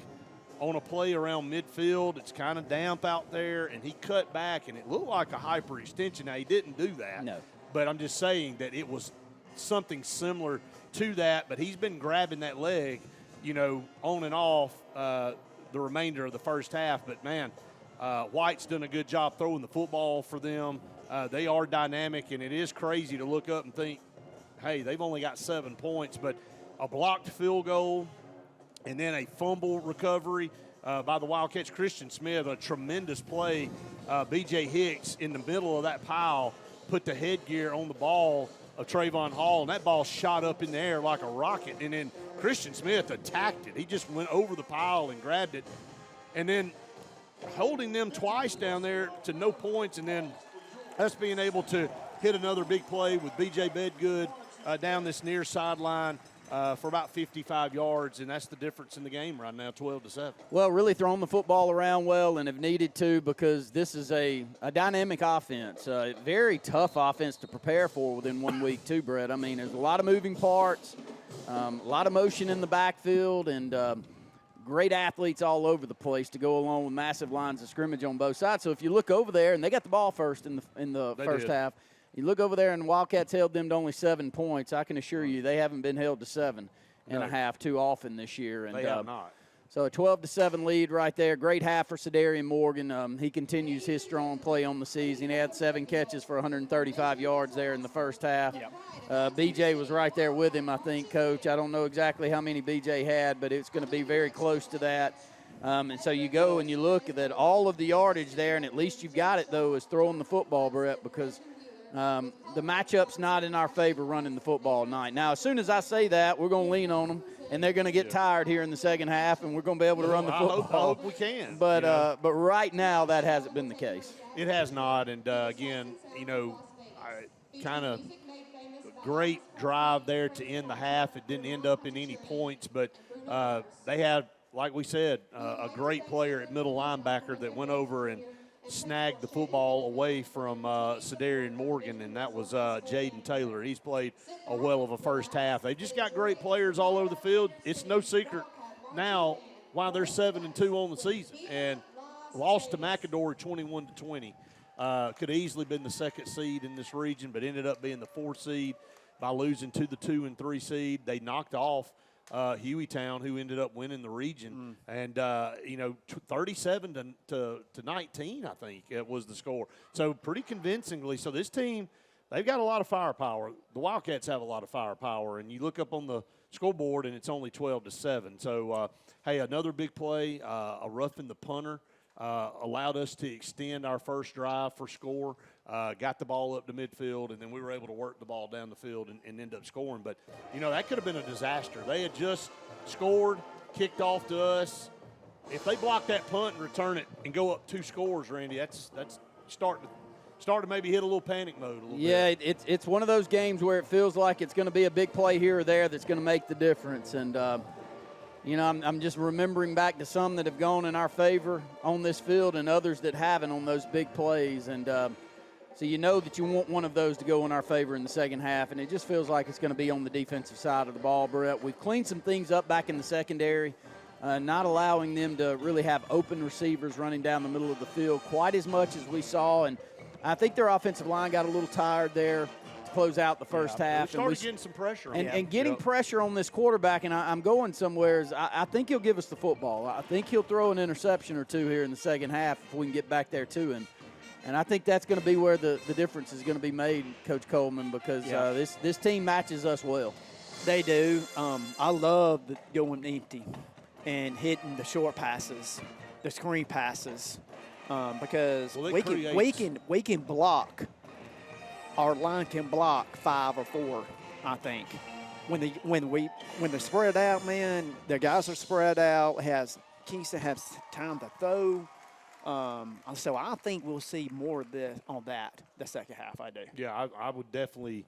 A: on a play around midfield. It's kind of damp out there, and he cut back, and it looked like a hyperextension. Now, he didn't do that. No. But I'm just saying that it was something similar to that, but he's been grabbing that leg, you know, on and off the remainder of the first half. But, man, White's done a good job throwing the football for them. They are dynamic, and it is crazy to look up and think, hey, they've only got 7 points, but a blocked field goal and then a fumble recovery by the Wildcats. Christian Smith, a tremendous play. B.J. Hicks in the middle of that pile put the headgear on the ball of Trayvon Hall, and that ball shot up in the air like a rocket. And then Christian Smith attacked it. He just went over the pile and grabbed it. And then holding them twice down there to no points, and then us being able to hit another big play with B.J. Bedgood down this near sideline for about 55 yards, and that's the difference in the game right now, 12-7.
B: Well, really throwing the football around well and have needed to, because this is a dynamic offense, a very tough offense to prepare for within 1 week too, Brett. I mean, there's a lot of moving parts, a lot of motion in the backfield, and great athletes all over the place to go along with massive lines of scrimmage on both sides. So if you look over there, and they got the ball first in the first half, you look over there and Wildcats held them to only 7 points. I can assure you they haven't been held to 7.5 too often this year. And
A: they have not.
B: So a 12-7 lead right there. Great half for Cedarian Morgan. He continues his strong play on the season. He had 7 catches for 135 yards there in the first half. Yep. B.J. was right there with him, I think, Coach. I don't know exactly how many B.J. had, but it's going to be very close to that. And so you go and you look at all of the yardage there, and at least you've got it, though, is throwing the football, Brett, because the matchup's not in our favor running the football tonight. Now, as soon as I say that, we're going to lean on them, and they're going to get tired here in the second half, and we're going to be able to run the football.
A: I hope we can.
B: But but right now, that hasn't been the case.
A: It has not, and again, kind of great drive there to end the half. It didn't end up in any points, but they had, like we said, a great player at middle linebacker that went over and snagged the football away from Cedarian Morgan, and that was Jaden Taylor. He's played a well of a first half. They just got great players all over the field. It's no secret now why they're 7-2 on the season, and lost to McAdory 21-20. Could have easily been the second seed in this region, but ended up being the 4th seed by losing to the 2 and 3 seed. They knocked off Hueytown, who ended up winning the region, and 37 to 19, I think it was the score. So pretty convincingly. So this team, they've got a lot of firepower. The Wildcats have a lot of firepower, and you look up on the scoreboard, and it's only 12-7. So hey, another big play, a roughing the punter. Allowed us to extend our first drive for score, got the ball up to midfield, and then we were able to work the ball down the field and end up scoring. But, that could have been a disaster. They had just scored, kicked off to us. If they block that punt and return it and go up 2 scores, Randy, that's starting to maybe hit a little panic mode a little bit.
B: It's one of those games where it feels like it's going to be a big play here or there that's going to make the difference. And, I'm just remembering back to some that have gone in our favor on this field and others that haven't on those big plays. And so you know that you want one of those to go in our favor in the second half, and it just feels like it's going to be on the defensive side of the ball, Brett. We've cleaned some things up back in the secondary, not allowing them to really have open receivers running down the middle of the field quite as much as we saw. And I think their offensive line got a little tired there to close out the first half.
A: We started getting some pressure on
B: and getting pressure on this quarterback, and I'm going somewhere. I think he'll give us the football. I think he'll throw an interception or 2 here in the second half if we can get back there to him. And I think that's going to be where the difference is going to be made, Coach Coleman, because this team matches us well.
C: They do. I love going empty and hitting the short passes, the screen passes, because we can block. Our line can block 5 or 4, I think. When they're spread out, man, the guys are spread out. Kingston has time to throw. So I think we'll see more of this on that the second half. I do.
A: Yeah, I would definitely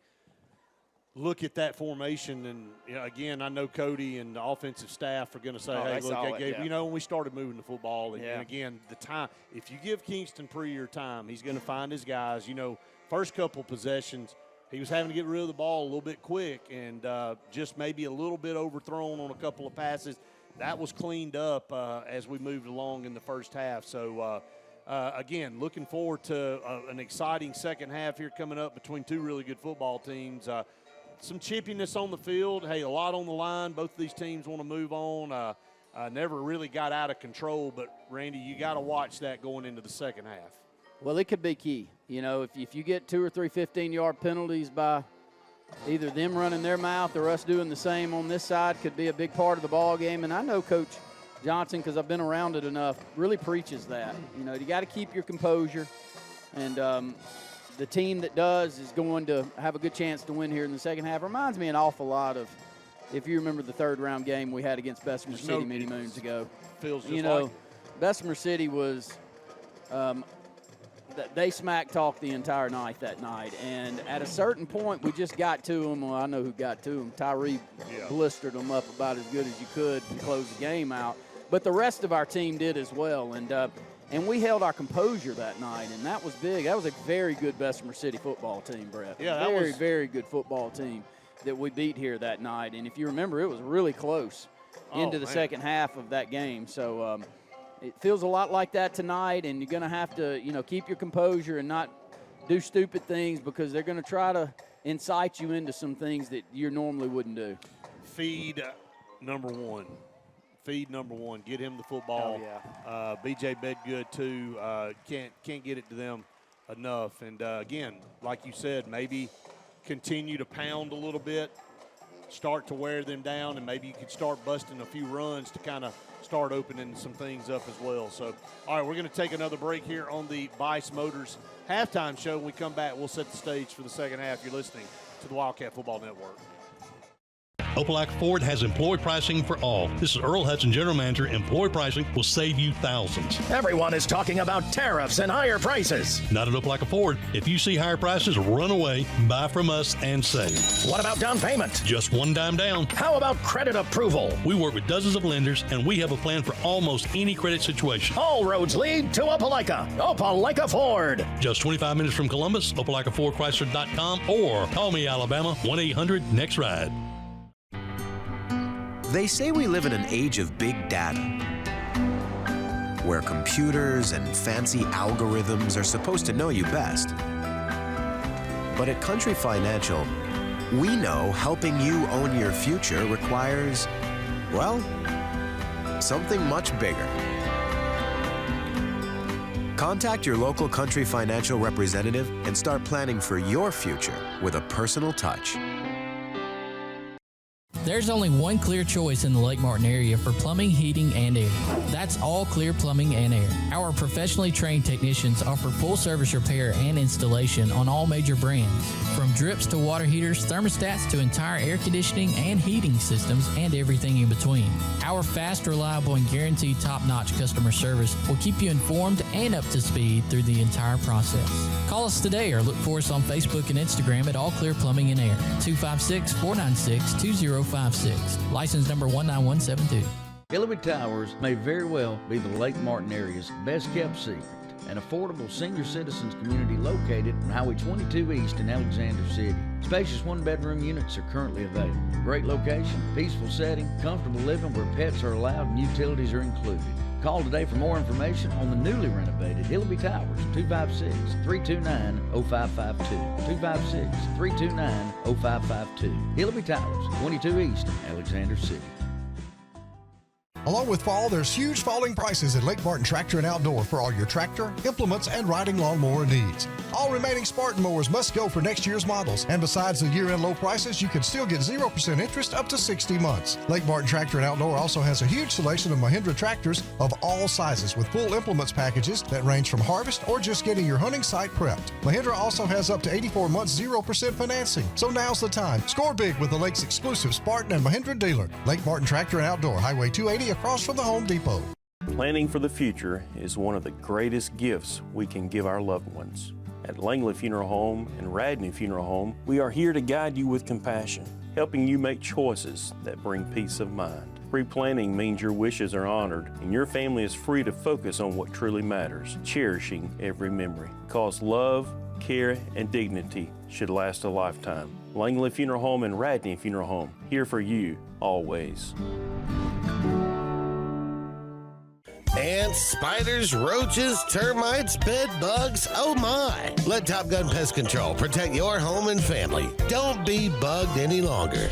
A: look at that formation. And again, I know Cody and the offensive staff are going to say, "Hey, look, when we started moving the football, and again, the time. If you give Kingston Prieur time, he's going to find his guys. First couple possessions, he was having to get rid of the ball a little bit quick and just maybe a little bit overthrown on a couple of passes. That was cleaned up as we moved along in the first half. So, again, looking forward to an exciting second half here coming up between 2 really good football teams. Some chippiness on the field. Hey, a lot on the line. Both of these teams want to move on. Never really got out of control, but, Randy, you got to watch that going into the second half.
B: Well, it could be key. If you get 2 or 3 15-yard penalties by either them running their mouth or us doing the same on this side, could be a big part of the ball game. And I know Coach Johnson, because I've been around it enough, really preaches that. You know, you got to keep your composure, and the team that does is going to have a good chance to win here in the second half. Reminds me an awful lot of, if you remember the third-round game we had against Bessemer City many moons ago.
A: Feels just
B: you know,
A: like
B: Bessemer City was they smack talked the entire night that night, and at a certain point we just got to them. Well, I know who got to them. Tyree blistered them up about as good as you could to close the game out, but the rest of our team did as well, and we held our composure that night, and that was big. That was a very good Bessemer City football team, Brett.
A: Yeah, that
B: very,
A: was
B: very good football team that we beat here that night, and if you remember, it was really close into the second half of that game. So it feels a lot like that tonight, and you're going to have to, you know, keep your composure and not do stupid things, because they're going to try to incite you into some things that you normally wouldn't do.
A: Feed number one. Feed number one. Get him the football.
C: Oh, yeah.
A: BJ Bedgood, too. Can't get it to them enough. And, again, like you said, maybe continue to pound a little bit, start to wear them down, and maybe you could start busting a few runs to kind of start opening some things up as well. So, all right, we're going to take another break here on the Bice Motors halftime show. When we come back, we'll set the stage for the second half. You're listening to the Wildcat Football Network.
R: Opelika Ford has employee pricing for all. This is Earl Hudson, General Manager. Employee pricing will save you thousands.
S: Everyone is talking about tariffs and higher prices.
R: Not at Opelika Ford. If you see higher prices, run away, buy from us, and save.
S: What about down payment?
R: Just one dime down.
S: How about credit approval?
R: We work with dozens of lenders, and we have a plan for almost any credit situation.
S: All roads lead to Opelika. Opelika Ford.
R: Just 25 minutes from Columbus, OpelikaFordChrysler.com, or call me, Alabama, 1-800-NEXT-RIDE.
P: They say we live in an age of big data, where computers and fancy algorithms are supposed to know you best. But at Country Financial, we know helping you own your future requires, well, something much bigger. Contact your local Country Financial representative and start planning for your future with a personal touch.
K: There's only one clear choice in the Lake Martin area for plumbing, heating, and air. That's All Clear Plumbing and Air. Our professionally trained technicians offer full service repair and installation on all major brands, from drips to water heaters, thermostats to entire air conditioning and heating systems, and everything in between. Our fast, reliable, and guaranteed top-notch customer service will keep you informed and up to speed through the entire process. Call us today or look for us on Facebook and Instagram at All Clear Plumbing and Air, 256-496-2056. License number 19172.
N: Hillary Towers may very well be the Lake Martin area's best kept secret. An affordable senior citizens community located on Highway 22 East in Alexander City. Spacious one-bedroom units are currently available. Great location, peaceful setting, comfortable living where pets are allowed and utilities are included. Call today for more information on the newly renovated Hillary Towers, 256-329-0552. 256-329-0552. Hillary Towers, 22 East, Alexander City.
Q: Along with fall, there's huge falling prices at Lake Martin Tractor and Outdoor for all your tractor, implements, and riding lawnmower needs. All remaining Spartan mowers must go for next year's models. And besides the year-end low prices, you can still get 0% interest up to 60 months. Lake Martin Tractor and Outdoor also has a huge selection of Mahindra tractors of all sizes with full implements packages that range from harvest or just getting your hunting site prepped. Mahindra also has up to 84 months 0% financing. So now's the time. Score big with the Lake's exclusive Spartan and Mahindra dealer. Lake Martin Tractor and Outdoor, Highway 280 across from the Home Depot.
I: Planning for the future is one of the greatest gifts we can give our loved ones. At Langley Funeral Home and Radney Funeral Home, we are here to guide you with compassion, helping you make choices that bring peace of mind. Pre-planning means your wishes are honored and your family is free to focus on what truly matters, cherishing every memory. Because love, care, and dignity should last a lifetime. Langley Funeral Home and Radney Funeral Home, here for you, always.
T: Ants, spiders, roaches, termites, bed bugs, oh my! Let Top Gun Pest Control protect your home and family. Don't be bugged any longer.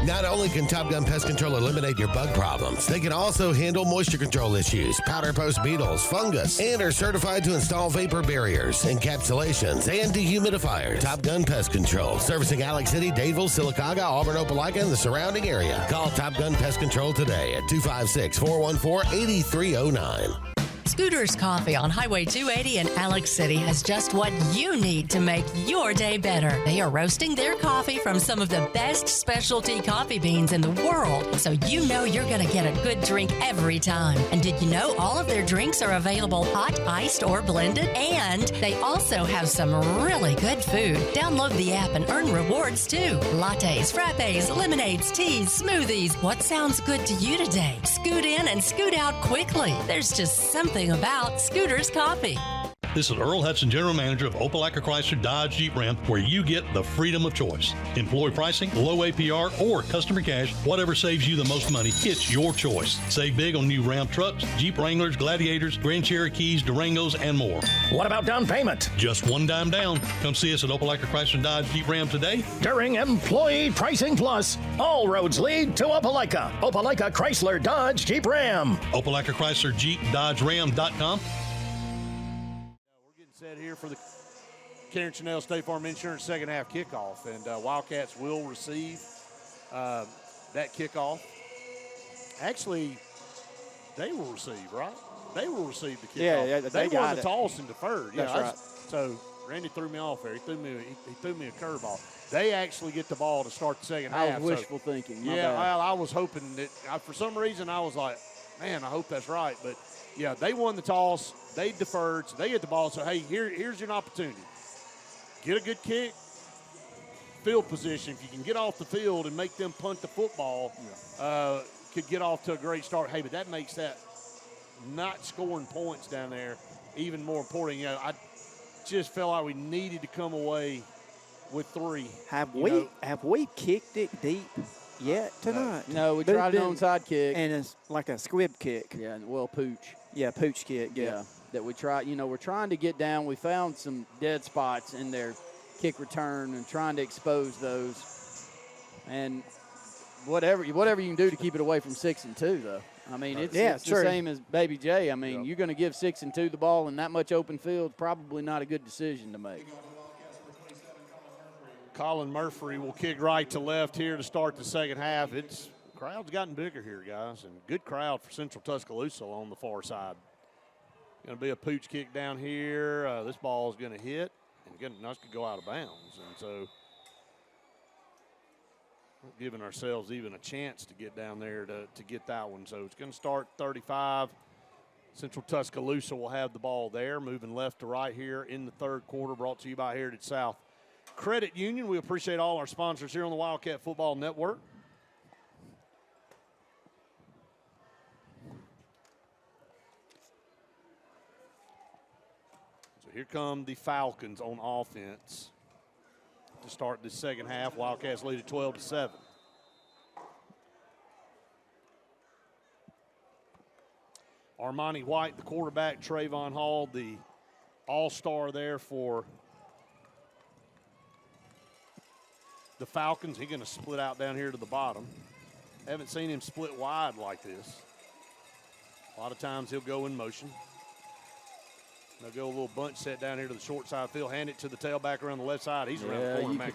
T: Not only can Top Gun Pest Control eliminate your bug problems, they can also handle moisture control issues, powder post beetles, fungus, and are certified to install vapor barriers, encapsulations, and dehumidifiers. Top Gun Pest Control, servicing Alex City, Dadeville, Sylacauga, Auburn, Opelika, and the surrounding area. Call Top Gun Pest Control today at 256-414-8309.
D: Scooter's Coffee on Highway 280 in Alex City has just what you need to make your day better. They are roasting their coffee from some of the best specialty coffee beans in the world, so you know you're going to get a good drink every time. And did you know all of their drinks are available hot, iced, or blended? And they also have some really good food. Download the app and earn rewards too. Lattes, frappes, lemonades, teas, smoothies. What sounds good to you today? Scoot in and scoot out quickly. There's just something about Scooter's Coffee.
R: This is Earl Hudson, General Manager of Opelika Chrysler Dodge Jeep Ram, where you get the freedom of choice. Employee pricing, low APR, or customer cash, whatever saves you the most money, it's your choice. Save big on new Ram trucks, Jeep Wranglers, Gladiators, Grand Cherokees, Durangos, and more.
S: What about down payment?
R: Just $1 down. Come see us at Opelika Chrysler Dodge Jeep Ram today.
S: During Employee Pricing Plus, all roads lead to Opelika. Opelika Chrysler Dodge Jeep Ram.
R: Opelika Chrysler Jeep Dodge Ram.com.
A: Set here for the Karen Chanel State Farm Insurance second half kickoff, and Wildcats will receive that kickoff. Actually, they will receive, right? They will receive the kickoff.
C: Yeah,
A: they won the toss and deferred.
C: That's right.
A: So Randy threw me off there. He threw me a curveball. They actually get the ball to start the second half.
B: I was wishful thinking.
A: Yeah, well, I was hoping that for some reason I was like, man, I hope that's right, but. Yeah, they won the toss. They deferred, so they get the ball. So, hey, here's your opportunity. Get a good kick, field position. If you can get off the field and make them punt the football, could get off to a great start. Hey, but that makes that not scoring points down there even more important. You know, I just felt like we needed to come away with 3.
C: Have we kicked it deep yet tonight?
B: No, we tried an onside kick.
C: And it's like a squib kick.
B: Yeah, well, pooch.
C: Yeah, pooch kick,
B: yeah. That we try, we're trying to get down. We found some dead spots in their kick return and trying to expose those. And whatever you can do to keep it away from 6 and 2, though. I mean, it's the same as Baby J. I mean, you're going to give 6 and 2 the ball in that much open field, probably not a good decision to make.
A: Colin Murphy will kick right to left here to start the second half. Crowd's gotten bigger here, guys, and good crowd for Central Tuscaloosa on the far side. Going to be a pooch kick down here. This ball is going to hit, and this could go out of bounds. And so we're giving ourselves even a chance to get down there to get that one. So it's going to start 35. Central Tuscaloosa will have the ball there, moving left to right here in the third quarter, brought to you by Heritage South Credit Union. We appreciate all our sponsors here on the Wildcat Football Network. So here come the Falcons on offense to start the second half. Wildcats lead at 12-7. Armani White, the quarterback, Trayvon Hall, the all-star there for the Falcons. He's going to split out down here to the bottom. Haven't seen him split wide like this. A lot of times he'll go in motion. They'll go a little bunch set down here to the short side field, hand it to the tailback around the left side. He's around the corner, man.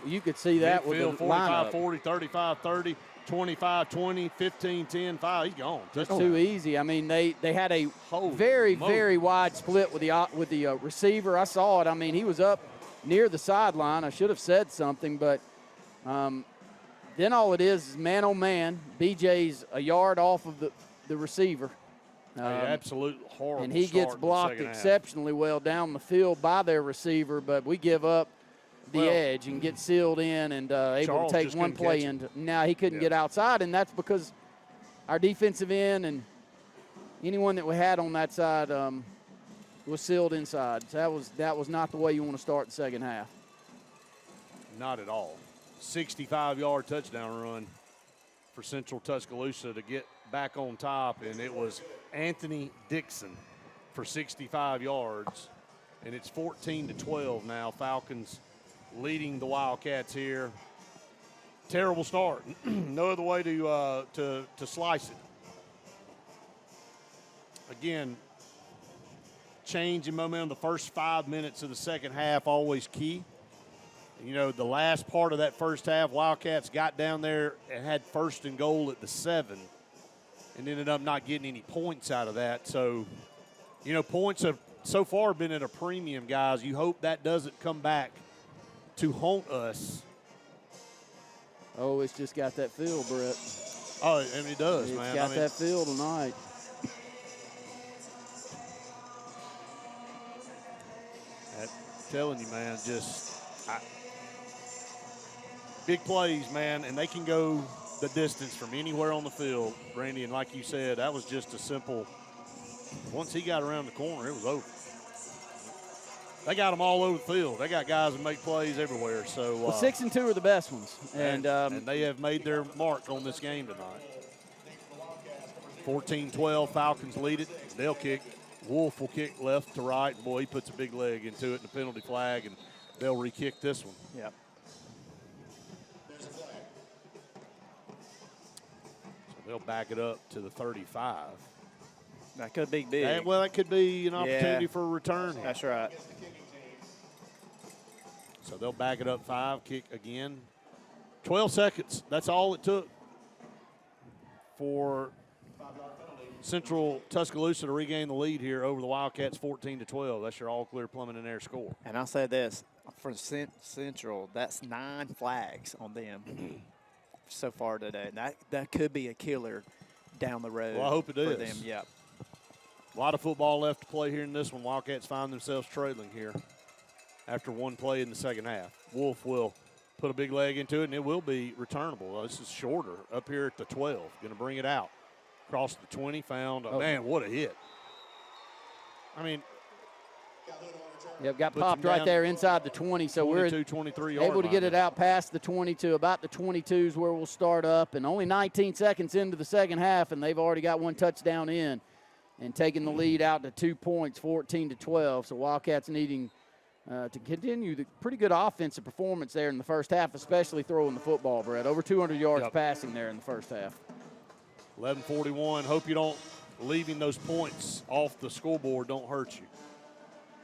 B: You could see that with the
A: 45, 40, 35, 30, 25, 20, 15, 10, 5. He's gone.
B: That's too easy. I mean, they had a very wide split with the receiver. I saw it. I mean, he was up near the sideline. I should have said something, but then all it is man on man. BJ's a yard off of the receiver.
A: Absolute horrible.
B: And he gets blocked exceptionally well down the field by their receiver, but we give up the edge and get sealed in and able to take one play into. Now he couldn't get outside, and that's because our defensive end and anyone that we had on that side was sealed inside. So that was not the way you want to start the second half.
A: Not at all. 65-yard touchdown run for Central Tuscaloosa to get back on top, and it was Anthony Dixon for 65 yards, and it's 14-12 now. Falcons leading the Wildcats here Terrible start. No other way to slice it. Again, change in momentum. The first 5 minutes of the second half always key. You know, the last part of that first half, Wildcats got down there and had first and goal at the 7 and ended up not getting any points out of that. So, you know, points have so far been at a premium, guys. You hope that doesn't come back to haunt us.
B: Oh, it's just got that feel, Brett.
A: Oh, and it does, man.
B: It's got that feel tonight.
A: I'm telling you, man, big plays, man, and they can go the distance from anywhere on the field, Randy. And like you said, that was just a simple, once he got around the corner, it was over. They got them all over the field. They got guys that make plays everywhere. So
B: well, 6 and 2 are the best ones.
A: And they have made their mark on this game tonight. 14-12, Falcons lead it. They'll kick. Wolf will kick left to right. Boy, he puts a big leg into it and the penalty flag, and they'll re-kick this one.
C: Yep.
A: So they'll back it up to the 35.
C: That could be big.
A: Well, that could be an opportunity for a return here.
C: That's right.
A: So they'll back it up 5, kick again. 12 seconds. That's all it took for Central Tuscaloosa to regain the lead here over the Wildcats, 14-12. That's your all-clear plumbing and air score.
C: And I'll say this, for Central, that's 9 flags on them so far today. That could be a killer down the road.
A: Well, I hope it
C: for
A: is.
C: them. Yep.
A: A lot of football left to play here in this one. Wildcats find themselves trailing here after one play in the second half. Wolf will put a big leg into it, and it will be returnable. This is shorter up here at the 12. Going to bring it out. Across the 20, found. Man, what a hit. I mean.
B: Yep, got popped right there inside the 20. So
A: 23
B: we're able to get it out past the 20 to about the 22s where we'll start up. And only 19 seconds into the second half, and they've already got one touchdown in and taking the lead out to 2 points, 14-12. So Wildcats needing to continue the pretty good offensive performance there in the first half, especially throwing the football, Brett. Over 200 yards passing there in the first half.
A: 11:41. Hope you don't, leaving those points off the scoreboard don't hurt you.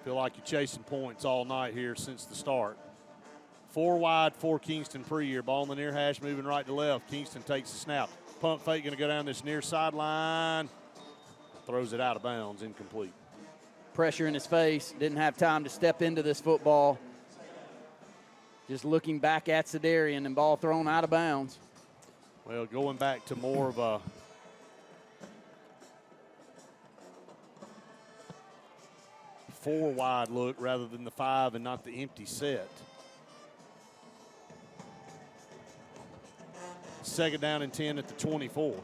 A: Feel like you're chasing points all night here since the start. 4 wide for Kingston Pre-year. Ball in the near hash, moving right to left. Kingston takes the snap. Pump fake, going to go down this near sideline. Throws it out of bounds, incomplete.
B: Pressure in his face. Didn't have time to step into this football. Just looking back at Sedarian and ball thrown out of bounds.
A: Well, going back to more of a 4 wide look rather than the 5 and not the empty set. Second down and 10 at the 24.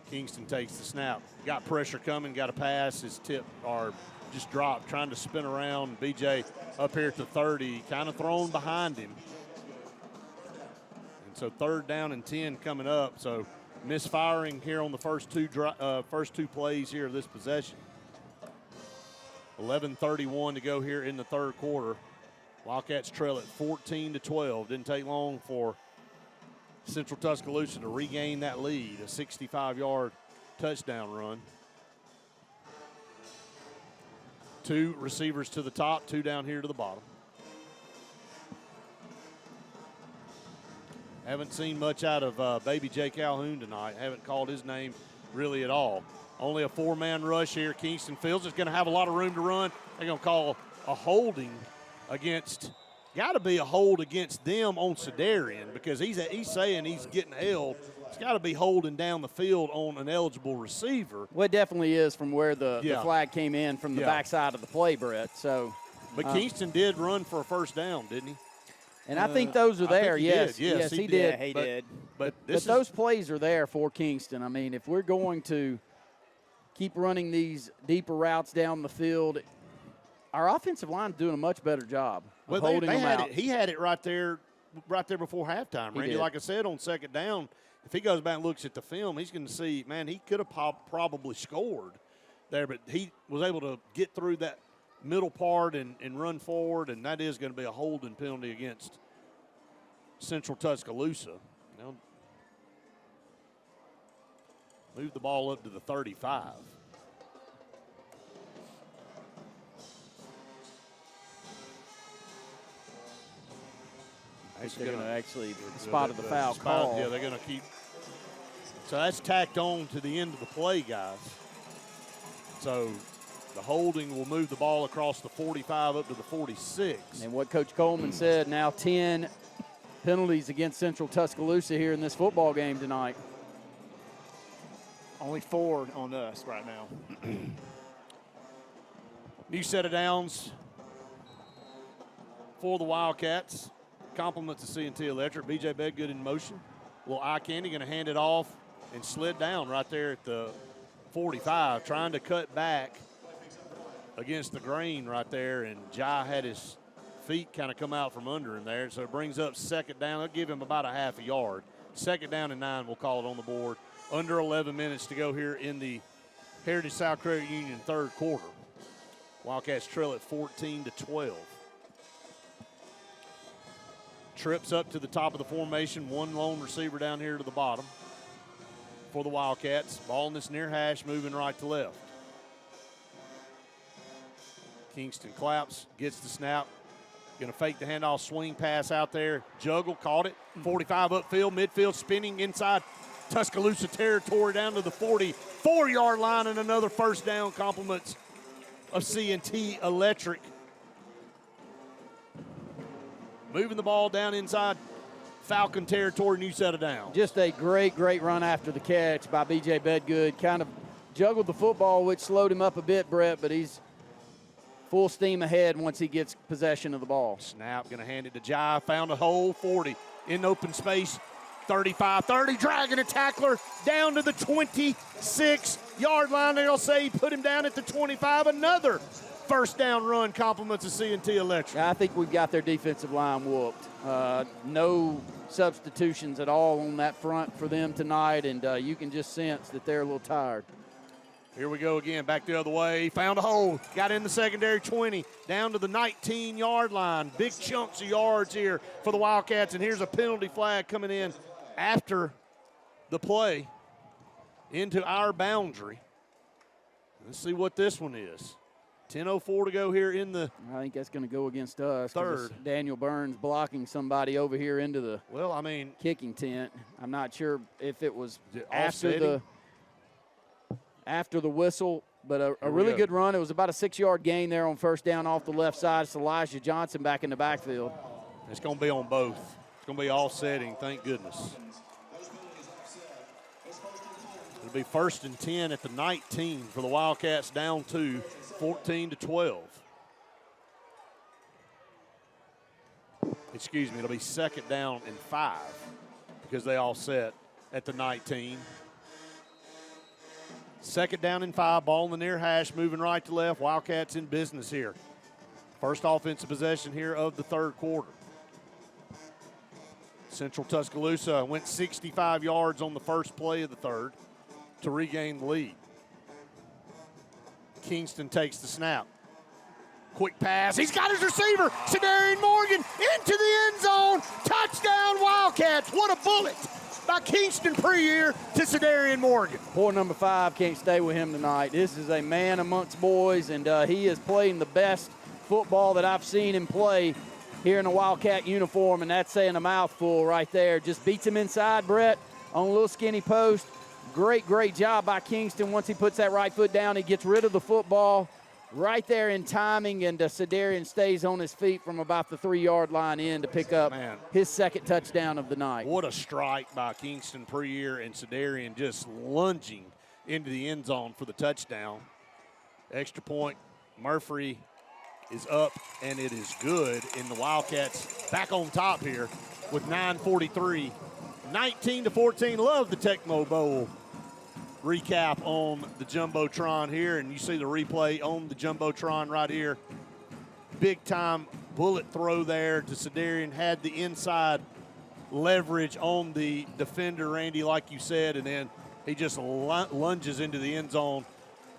A: Kingston takes the snap. Got pressure coming, got a pass. His tip or just dropped, trying to spin around. BJ up here at the 30, kind of thrown behind him. And so 3rd down and 10 coming up. So misfiring here on the first two plays here of this possession. 11:31 to go here in the 3rd quarter. Wildcats trail at 14-12. Didn't take long for Central Tuscaloosa to regain that lead, a 65-yard touchdown run. 2 receivers to the top, 2 down here to the bottom. Haven't seen much out of Baby J. Calhoun tonight. Haven't called his name really at all. Only a 4-man rush here. Kingston Fields is going to have a lot of room to run. They're going to call a holding against, got to be a hold against them on Sedarian because he's saying he's getting held. It's got to be holding down the field on an eligible receiver.
B: Well, it definitely is from where the flag came in from the backside of the play, Brett. So,
A: but Kingston did run for a first down, didn't he?
B: And I think those are there.
A: Yes, he did.
B: Yeah,
C: he did.
A: But
B: those plays are there for Kingston. I mean, if we're going to keep running these deeper routes down the field, our offensive line is doing a much better job of holding them out.
A: He had it right there before halftime, Randy. Like I said, on 2nd down, if he goes back and looks at the film, he's going to see, man, he could have probably scored there, but he was able to get through that middle part and run forward, and that is going to be a holding penalty against Central Tuscaloosa. Now move the ball up to the 35.
B: They're going to actually spot of the foul call.
A: Yeah, they're going to keep. So that's tacked on to the end of the play, guys. So the holding will move the ball across the 45 up to the 46.
B: And what Coach Coleman said, now 10 penalties against Central Tuscaloosa here in this football game tonight.
C: Only 4 on us right now.
A: New set of downs for the Wildcats. Compliments to C&T Electric. B.J. Bedgood in motion. Little eye candy, going to hand it off and slid down right there at the 45, trying to cut back against the grain right there, and Jai had his feet kind of come out from under him there, so it brings up second down. They'll give him about a half a yard. Second down and 9, we'll call it on the board. Under 11 minutes to go here in the Heritage South Credit Union third quarter. Wildcats trail at 14-12. Trips up to the top of the formation. One lone receiver down here to the bottom for the Wildcats. Ball in this near hash, moving right to left. Kingston claps, gets the snap. Going to fake the handoff, swing pass out there. Juggle, caught it. 45 upfield, midfield, spinning inside Tuscaloosa territory down to the 44-yard line, and another first down. Compliments of C&T Electric. Moving the ball down inside Falcon territory, new set of downs.
B: Just a great run after the catch by B.J. Bedgood. Kind of juggled the football, which slowed him up a bit, Brett, but he's full steam ahead once he gets possession of the ball.
A: Snap, going to hand it to Jai. Found a hole, 40 in open space. 35-30, dragging a tackler down to the 26-yard line. They'll say he put him down at the 25. Another first down run, compliments of C&T Electric.
B: I think we've got their defensive line whooped. No substitutions at all on that front for them tonight, and you can just sense that they're a little tired.
A: Here we go again, back the other way. Found a hole, got in the secondary 20, down to the 19-yard line. Big chunks of yards here for the Wildcats, and here's a penalty flag coming in after the play into our boundary. Let's see what this one is. 10:04 to go here in the
B: I think that's going to go against us.
A: Third.
B: Daniel Burns blocking somebody over here into the kicking tent. I'm not sure if it was after the whistle, but a really good run. It was about a 6-yard gain there on first down off the left side. It's Elijah Johnson back in the backfield.
A: It's going to be on both. It's going to be offsetting, thank goodness. It'll be 1st and 10 at the 19 for the Wildcats, down 2, 14-12. Excuse me, it'll be 2nd down and 5 because they all set at the 19. 2nd down and 5, ball in the near hash, moving right to left. Wildcats in business here. First offensive possession here of the third quarter. Central Tuscaloosa went 65 yards on the first play of the third to regain the lead. Kingston takes the snap. Quick pass. He's got his receiver. Sedarian Morgan into the end zone. Touchdown Wildcats. What a bullet by Kingston Preyer to Sedarian Morgan.
B: Poor number 5 can't stay with him tonight. This is a man amongst boys, and he is playing the best football that I've seen him play here in a Wildcat uniform, and that's saying a mouthful right there. Just beats him inside, Brett, on a little skinny post. Great job by Kingston. Once he puts that right foot down, he gets rid of the football right there in timing, and Sedarian stays on his feet from about the 3-yard line in to pick up his second touchdown of the night.
A: What a strike by Kingston Preyer, and Sedarian just lunging into the end zone for the touchdown. Extra point, Murphy is up, and it is good, and the Wildcats back on top here with 9:43. 19-14, love the Tecmo Bowl recap on the Jumbotron here, and you see the replay on the Jumbotron right here. Big time bullet throw there to Sedarian, had the inside leverage on the defender, Randy, like you said, and then he just lunges into the end zone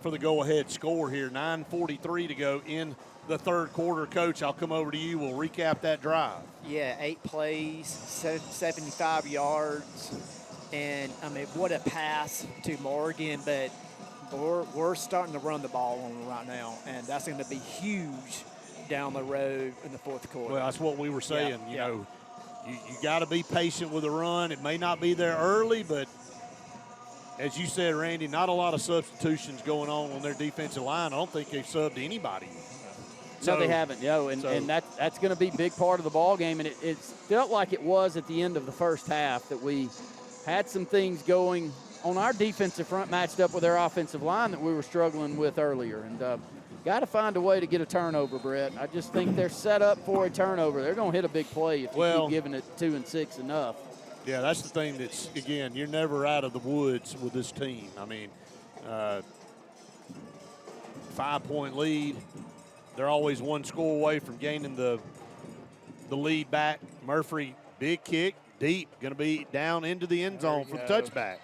A: for the go-ahead score here. 9:43 to go in the third quarter. Coach, I'll come over to you. We'll recap that drive.
C: Yeah, 8 plays, 75 yards. And, I mean, what a pass to Morgan. But we're starting to run the ball on them right now, and that's going to be huge down the road in the fourth quarter.
A: Well, that's what we were saying.
C: Yeah,
A: you know, you got to be patient with the run. It may not be there early, but as you said, Randy, not a lot of substitutions going on their defensive line. I don't think they've subbed anybody.
B: No, they haven't, and that's going to be a big part of the ball game. And it felt like it was at the end of the first half that we had some things going on our defensive front matched up with their offensive line that we were struggling with earlier. And got to find a way to get a turnover, Brett. I just think they're set up for a turnover. They're going to hit a big play if you keep giving it 2 and 6 enough.
A: Yeah, that's the thing that's, again, you're never out of the woods with this team. I mean, 5-point lead. They're always one score away from gaining the lead back. Murphy, big kick, deep, going to be down into the end zone for the touchback.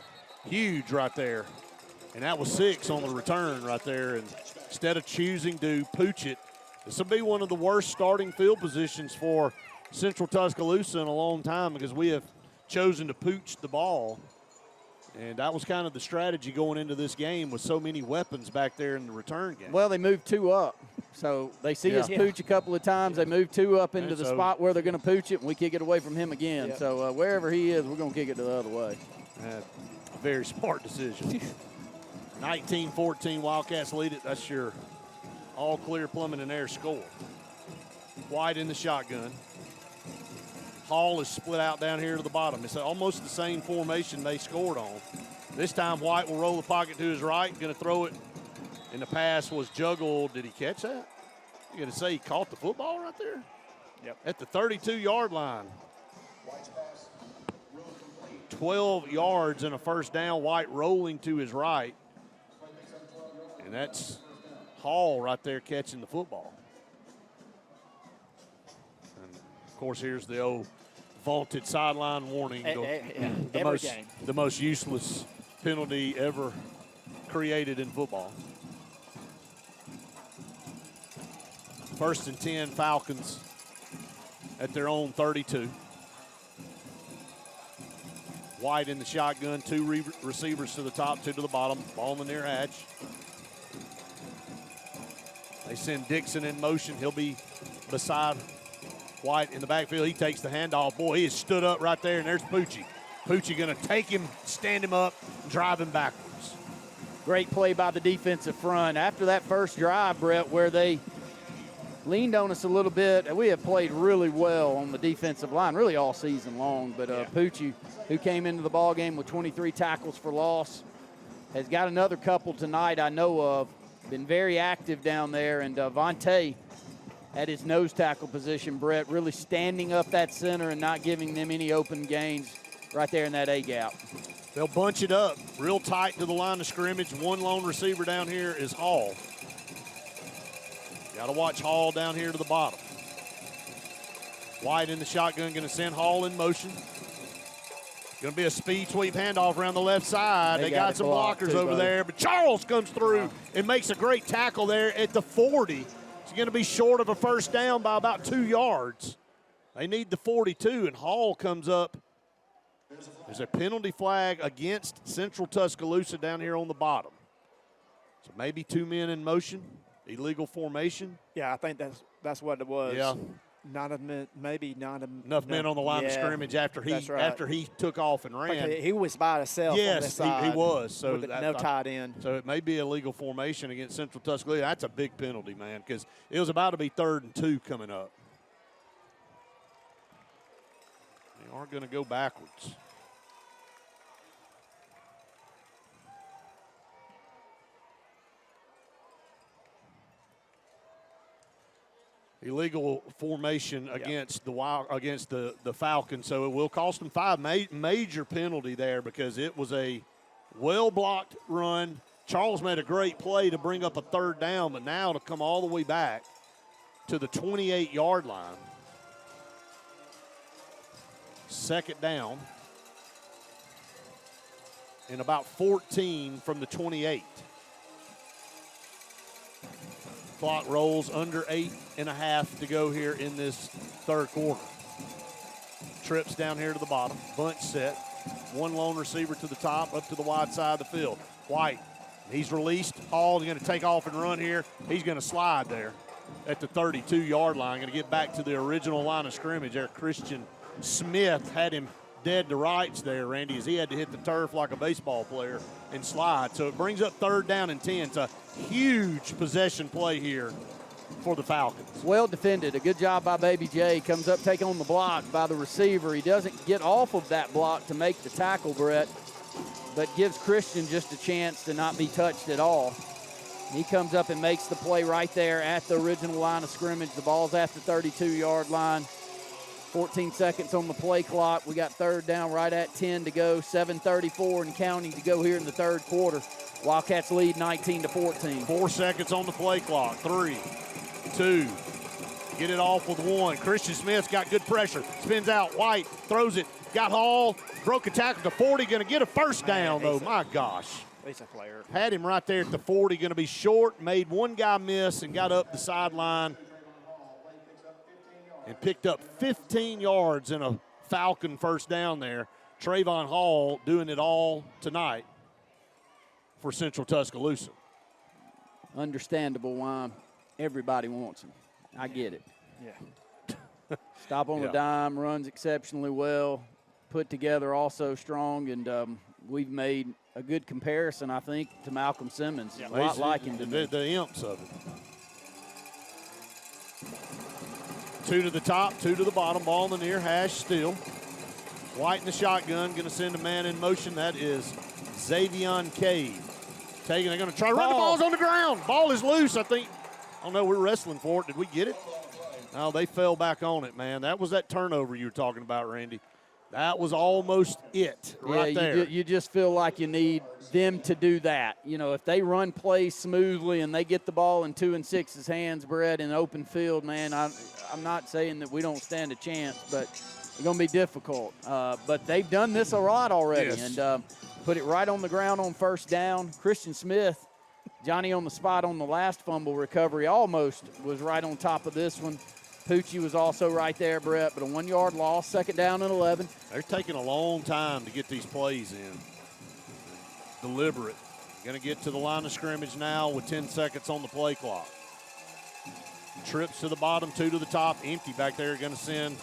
A: Huge right there. And that was 6 on the return right there. And instead of choosing to pooch it, this will be one of the worst starting field positions for Central Tuscaloosa in a long time because we have chosen to pooch the ball. And that was kind of the strategy going into this game with so many weapons back there in the return game.
B: Well, they moved 2 up. So they see us pooch a couple of times. They move 2 up into the spot where they're going to pooch it, and we kick it away from him again.
C: Yep.
B: So wherever he is, we're going to kick it the other way.
A: Very smart decision. 19-14, Wildcats lead it. That's your all-clear plumbing and air score. White in the shotgun. Hall is split out down here to the bottom. It's almost the same formation they scored on. This time White will roll the pocket to his right, going to throw it, and the pass was juggled. Did he catch that? You got to say he caught the football right there?
C: Yep.
A: At the 32-yard line. 12 yards and a first down. White rolling to his right. And that's Hall right there catching the football. And, of course, here's the old vaulted sideline warning. The most useless penalty ever created in football. 1st and 10, Falcons at their own 32. White in the shotgun, 2 receivers to the top, 2 to the bottom, ball in the near hatch. They send Dixon in motion. He'll be beside White in the backfield. He takes the handoff. Boy, he has stood up right there, and there's Poochie. Poochie going to take him, stand him up, and drive him backwards.
B: Great play by the defensive front. After that first drive, Brett, where they leaned on us a little bit, we have played really well on the defensive line, really all season long. But Poochie, who came into the ball game with 23 tackles for loss, has got another couple tonight I know of. Been very active down there, and Vontae at his nose tackle position, Brett, really standing up that center and not giving them any open gains right there in that A-gap.
A: They'll bunch it up real tight to the line of scrimmage. One lone receiver down here is Hall. Got to watch Hall down here to the bottom. White in the shotgun, going to send Hall in motion. Going to be a speed sweep handoff around the left side. They got some blockers over there, but Charles comes through and makes a great tackle there at the 40. It's going to be short of a first down by about 2 yards. They need the 42, and Hall comes up. There's a penalty flag against Central Tuscaloosa down here on the bottom. So maybe 2 men in motion, illegal formation.
C: Yeah, I think that's what it was.
A: Yeah.
C: Enough
A: men on the line of scrimmage after he took off and ran.
C: He was by himself.
A: Yes,
C: on this side
A: he was. So
C: with no tight end.
A: So it may be a legal formation against Central Tuscaloosa. That's a big penalty, man, because it was about to be 3rd and 2 coming up. They are going to go backwards. Illegal formation against the Falcons, so it will cost them 5. Major penalty there because it was a well-blocked run. Charles made a great play to bring up a 3rd down, but now to come all the way back to the 28-yard line. 2nd down and about 14 from the 28. Clock rolls under 8.5 to go here in this third quarter. Trips down here to the bottom. Bunch set. One lone receiver to the top, up to the wide side of the field. White, he's released. Hall is going to take off and run here. He's going to slide there at the 32-yard line. Going to get back to the original line of scrimmage there. Christian Smith had him dead to rights there, Randy, as he had to hit the turf like a baseball player and slide. So it brings up 3rd down and 10. It's a huge possession play here for the Falcons.
B: Well defended. A good job by Baby J. Comes up, taken on the block by the receiver. He doesn't get off of that block to make the tackle, Brett, but gives Christian just a chance to not be touched at all. He comes up and makes the play right there at the original line of scrimmage. The ball's at the 32-yard line. 14 seconds on the play clock. We got 3rd down right at 10 to go. 7:34 and counting to go here in the third quarter. Wildcats lead 19-14.
A: 4 seconds on the play clock. 3, 2, get it off with 1. Christian Smith's got good pressure. Spins out. White throws it. Got Hall. Broke a tackle to 40. Going to get a first down, though. My gosh.
C: He's a player.
A: Had him right there at the 40. Going to be short. Made one guy miss and got up the sideline and picked up 15 yards in a Falcon first down there. Trayvon Hall doing it all tonight for Central Tuscaloosa.
B: Understandable why everybody wants him. I get it.
C: Yeah.
B: Stop on the dime, runs exceptionally well, put together also strong, and we've made a good comparison, I think, to Malcolm Simmons.
A: Yeah,
B: a lot like him to me.
A: The imps of it. 2 to the top, 2 to the bottom. Ball in the near hash still. White in the shotgun, going to send a man in motion. That is Xavion Cade. They're going to try to run. The ball's on the ground. Ball is loose, I think. Oh, no, we're wrestling for it. Did we get it? No, they fell back on it, man. That was that turnover you were talking about, Randy. That was almost it right there.
B: You just feel like you need them to do that. You know, if they run plays smoothly and they get the ball in 2 and 6's hands, Brett, in open field, man, I'm not saying that we don't stand a chance, but it's going to be difficult. But they've done this a lot already.
A: Yes.
B: And put it right on the ground on first down. Christian Smith, Johnny on the spot on the last fumble recovery, almost was right on top of this one. Pucci was also right there, Brett, but a 1-yard loss, 2nd down and 11.
A: They're taking a long time to get these plays in. Deliberate. Going to get to the line of scrimmage now with 10 seconds on the play clock. Trips to the bottom, 2 to the top, empty back there. Going to send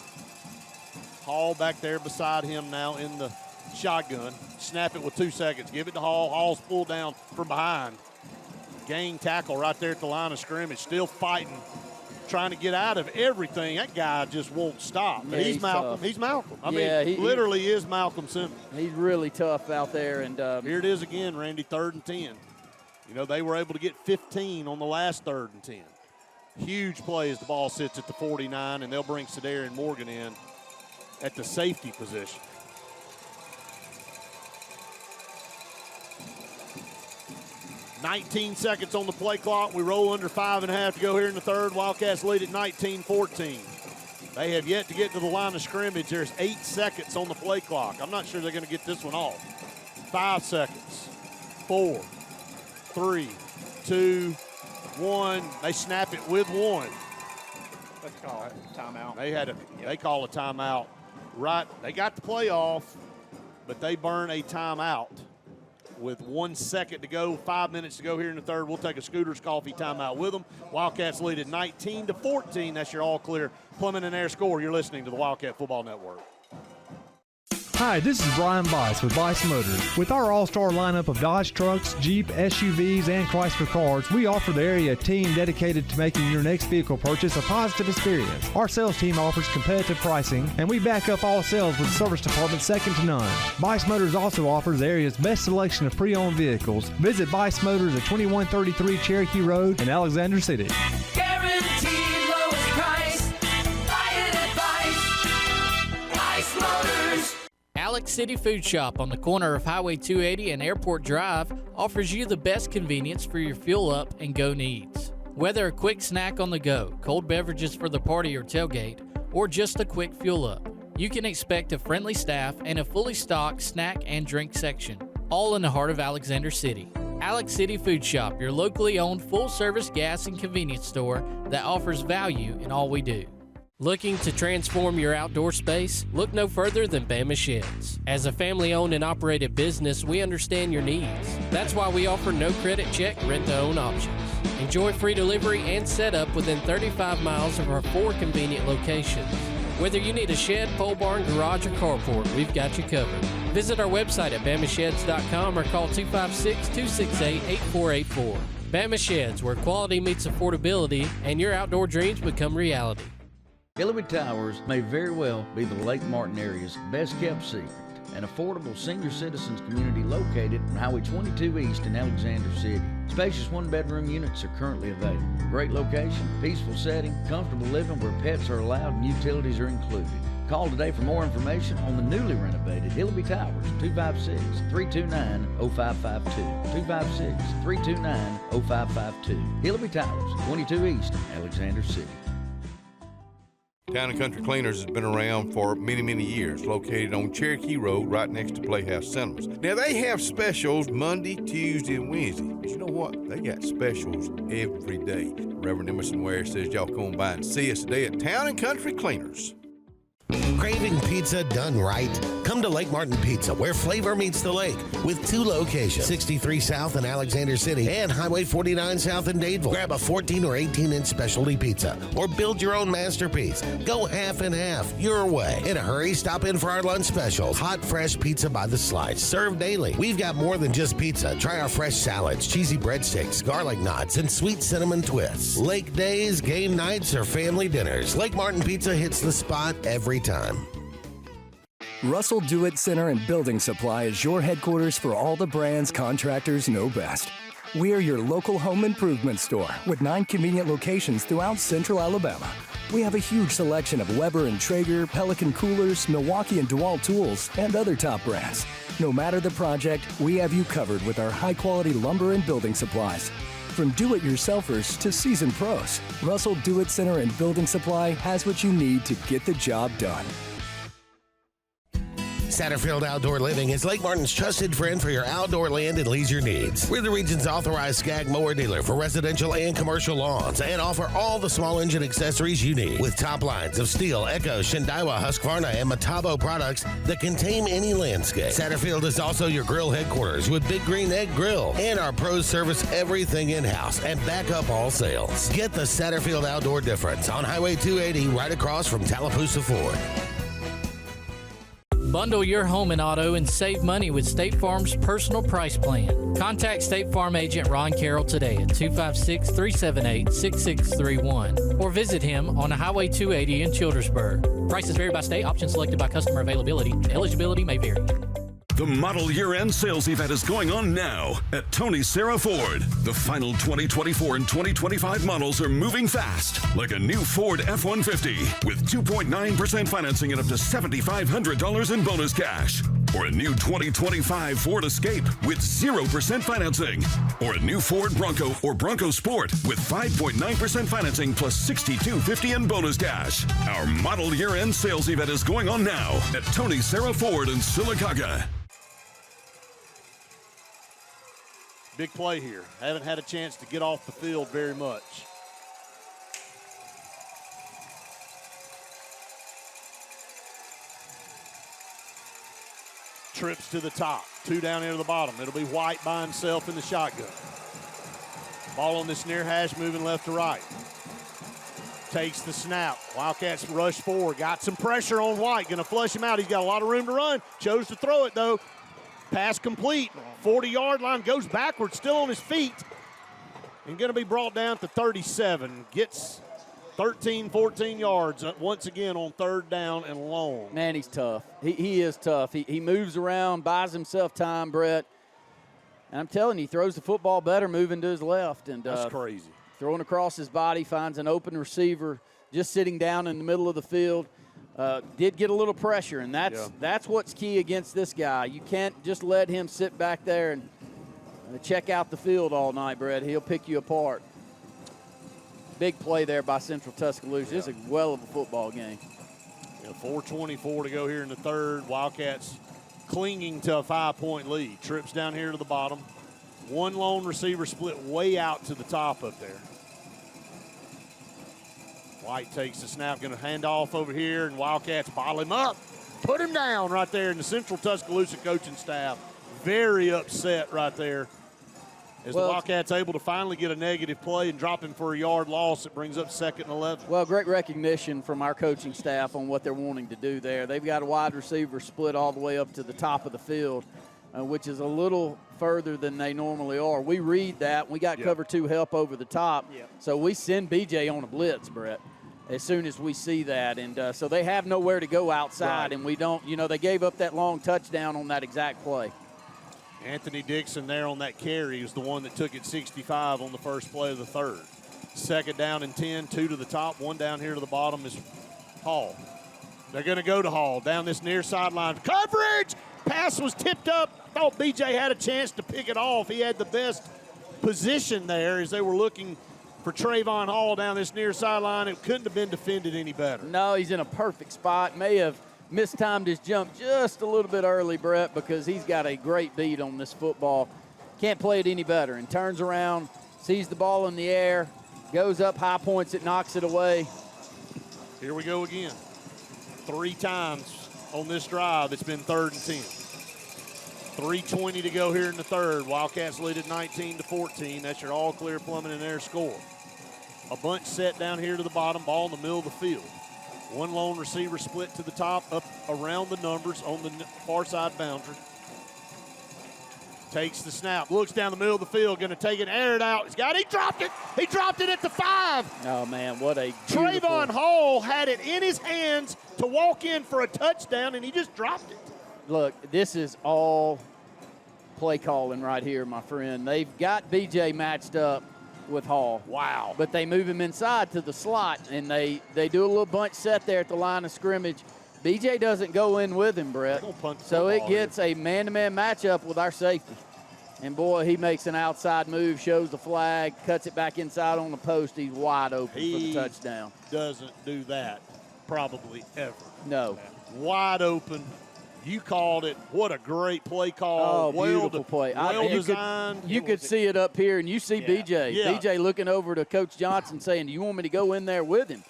A: Hall back there beside him now in the shotgun. Snap it with 2 seconds. Give it to Hall. Hall's pulled down from behind. Gang tackle right there at the line of scrimmage. Still fighting, trying to get out of everything. That guy just won't stop.
B: Yeah,
A: he's Malcolm.
B: tough.
A: He's Malcolm. I
B: Yeah,
A: mean, literally is Malcolm Simmons.
B: He's really tough out there. And
A: here it is again, Randy, 3rd and 10. You know, they were able to get 15 on the last 3rd and 10. Huge play as the ball sits at the 49, and they'll bring Sedarian Morgan in at the safety position. .19 seconds on the play clock. We roll under 5.5 to go here in the third. Wildcats lead at 19-14. They have yet to get to the line of scrimmage. There's 8 seconds on the play clock. I'm not sure they're going to get this one off. 5 seconds. 4, 3, 2, 1. They snap it with 1.
C: Let's call it timeout.
A: They call a timeout. Right, they got the play off, but they burn a timeout with 1 second to go, 5 minutes to go here in the third. We'll take a Scooters Coffee timeout with them. Wildcats lead at 19-14. That's your all-clear plumbing and air score. You're listening to the Wildcat Football Network.
F: Hi, this is Brian Bice with Bice Motors. With our all-star lineup of Dodge trucks, Jeep, SUVs, and Chrysler cars, we offer the area a team dedicated to making your next vehicle purchase a positive experience. Our sales team offers competitive pricing, and we back up all sales with service department second to none. Bice Motors also offers the area's best selection of pre-owned vehicles. Visit Bice Motors at 2133 Cherokee Road in Alexander City.
G: Guaranteed lowest price. Buy it at Bice Motors.
K: Alex City Food Shop on the corner of Highway 280 and Airport Drive offers you the best convenience for your fuel up and go needs. Whether a quick snack on the go, cold beverages for the party or tailgate, or just a quick fuel up, you can expect a friendly staff and a fully stocked snack and drink section, all in the heart of Alexander City. Alex City Food Shop, your locally owned full-service gas and convenience store that offers value in all we do. Looking to transform your outdoor space? Look no further than Bama Sheds. As a family-owned and operated business, we understand your needs. That's why we offer no credit check, rent-to-own options. Enjoy free delivery and setup within 35 miles of our 4 convenient locations. Whether you need a shed, pole barn, garage, or carport, we've got you covered. Visit our website at bamasheds.com or call 256-268-8484. Bama Sheds, where quality meets affordability and your outdoor dreams become reality.
N: Hillary Towers may very well be the Lake Martin area's best kept secret. An affordable senior citizens community located on Highway 22 East in Alexander City. Spacious one-bedroom units are currently available. Great location, peaceful setting, comfortable living where pets are allowed and utilities are included. Call today for more information on the newly renovated Hillary Towers, 256-329-0552. 256-329-0552. Hillary Towers, 22 East, Alexander City.
H: Town & Country Cleaners has been around for many, many years, located on Cherokee Road right next to Playhouse Cinemas. Now, they have specials Monday, Tuesday, and Wednesday. But you know what? They got specials every day. Reverend Emerson Ware says y'all come by and see us today at Town & Country Cleaners.
T: Craving pizza done right? Come to Lake Martin Pizza, where flavor meets the lake, with 2 locations, 63 South in Alexander City and Highway 49 South in Dadeville. Grab a 14 or 18-inch specialty pizza or build your own masterpiece. Go half and half your way. In a hurry, stop in for our lunch specials. Hot, fresh pizza by the slice, served daily. We've got more than just pizza. Try our fresh salads, cheesy breadsticks, garlic knots, and sweet cinnamon twists. Lake days, game nights, or family dinners, Lake Martin Pizza hits the spot every time.
M: Russell Do-It Center and Building Supply is your headquarters for all the brands contractors know best. We are your local home improvement store with 9 convenient locations throughout Central Alabama. We have a huge selection of Weber and Traeger, Pelican coolers, Milwaukee and DeWalt tools, and other top brands. No matter the project, we have you covered with our high-quality lumber and building supplies. From do-it-yourselfers to seasoned pros, Russell Do-It Center and Building Supply has what you need to get the job done.
T: Satterfield Outdoor Living is Lake Martin's trusted friend for your outdoor land and leisure needs. We're the region's authorized Skag mower dealer for residential and commercial lawns and offer all the small engine accessories you need. With top lines of Steel, Echo, Shindaiwa, Husqvarna, and Metabo products that can tame any landscape. Satterfield is also your grill headquarters with Big Green Egg Grill, and our pros service everything in-house and back up all sales. Get the Satterfield Outdoor difference on Highway 280 right across from Tallapoosa Ford.
K: Bundle your home and auto and save money with State Farm's personal price plan. Contact State Farm agent Ron Carroll today at 256-378-6631 or visit him on Highway 280 in Childersburg. Prices vary by state, options selected by customer availability. Eligibility may vary.
U: The model year-end sales event is going on now at Tony Sarah Ford. The final 2024 and 2025 models are moving fast, like a new Ford F-150 with 2.9% financing and up to $7,500 in bonus cash. Or a new 2025 Ford Escape with 0% financing. Or a new Ford Bronco or Bronco Sport with 5.9% financing plus $6,250 in bonus cash. Our model year-end sales event is going on now at Tony Sarah Ford in Sylacauga.
A: Big play here. Haven't had a chance to get off the field very much. Trips to the top. 2 down into the bottom. It'll be White by himself in the shotgun. Ball on this near hash, moving left to right. Takes the snap. Wildcats rush forward. Got some pressure on White. Going to flush him out. He's got a lot of room to run. Chose to throw it, though. Pass complete. 40-yard line. Goes backwards. Still on his feet. And going to be brought down to 37. Gets 13, 14 yards once again on 3rd down and long.
B: Man, he's tough. He is tough. He moves around, buys himself time, Brett. And I'm telling you, he throws the football better moving to his left. And
A: that's crazy.
B: Throwing across his body, finds an open receiver just sitting down in the middle of the field. Did get a little pressure, and that's what's key against this guy. You can't just let him sit back there and check out the field all night, Brett. He'll pick you apart. Big play there by Central Tuscaloosa. It's a well of a football game.
A: 4:24 to go here in the 3rd. Wildcats clinging to a 5-point lead. Trips down here to the bottom. One lone receiver split way out to the top up there. White takes the snap, going to hand off over here, and Wildcats bottle him up. Put him down right there, and the Central Tuscaloosa coaching staff very upset right there. As the Wildcats able to finally get a negative play and drop him for a yard loss, it brings up 2nd and 11.
B: Well, great recognition from our coaching staff on what they're wanting to do there. They've got a wide receiver split all the way up to the top of the field, which is a little further than they normally are. We read that. We got cover 2 help over the top. So we send BJ on a blitz, Brett, as soon as we see that. And so they have nowhere to go outside, and we don't, they gave up that long touchdown on that exact play.
A: Anthony Dixon there on that carry is the one that took it 65 on the first play of the third. 2nd down and 10, 2 to the top, 1 down here to the bottom is Hall. They're going to go to Hall down this near sideline. Coverage! Pass was tipped up. Thought BJ had a chance to pick it off. He had the best position there as they were looking for Trayvon Hall down this near sideline. It couldn't have been defended any better.
B: No, he's in a perfect spot. May have mistimed his jump just a little bit early, Brett, because he's got a great beat on this football. Can't play it any better. And turns around, sees the ball in the air, goes up, high points it, knocks it away.
A: Here we go again. 3 times on this drive, it's been 3rd and 10. 3:20 to go here in the third. Wildcats lead at 19-14. That's your all-clear Plumbing and Air score. A bunch set down here to the bottom, ball in the middle of the field. One lone receiver split to the top, up around the numbers on the far side boundary. Takes the snap, looks down the middle of the field, going to take it, air it out. He dropped it. He dropped it at the 5.
B: Oh, man, what a
A: Trayvon Hall had it in his hands to walk in for a touchdown, and he just dropped it.
B: Look, this is all play calling right here, my friend. They've got BJ matched up with Hall.
A: Wow.
B: But they move him inside to the slot, and they do a little bunch set there at the line of scrimmage. BJ doesn't go in with him, Brett. So it gets a man-to-man matchup with our safety. And, boy, he makes an outside move, shows the flag, cuts it back inside on the post. He's wide open for the touchdown.
A: Doesn't do that probably ever.
B: No.
A: Wide open. You called it. What a great play call.
B: Oh, beautiful play.
A: Well designed.
B: You could see it up here, and you see BJ.
A: Yeah.
B: BJ looking over to Coach Johnson saying, do you want me to go in there with him?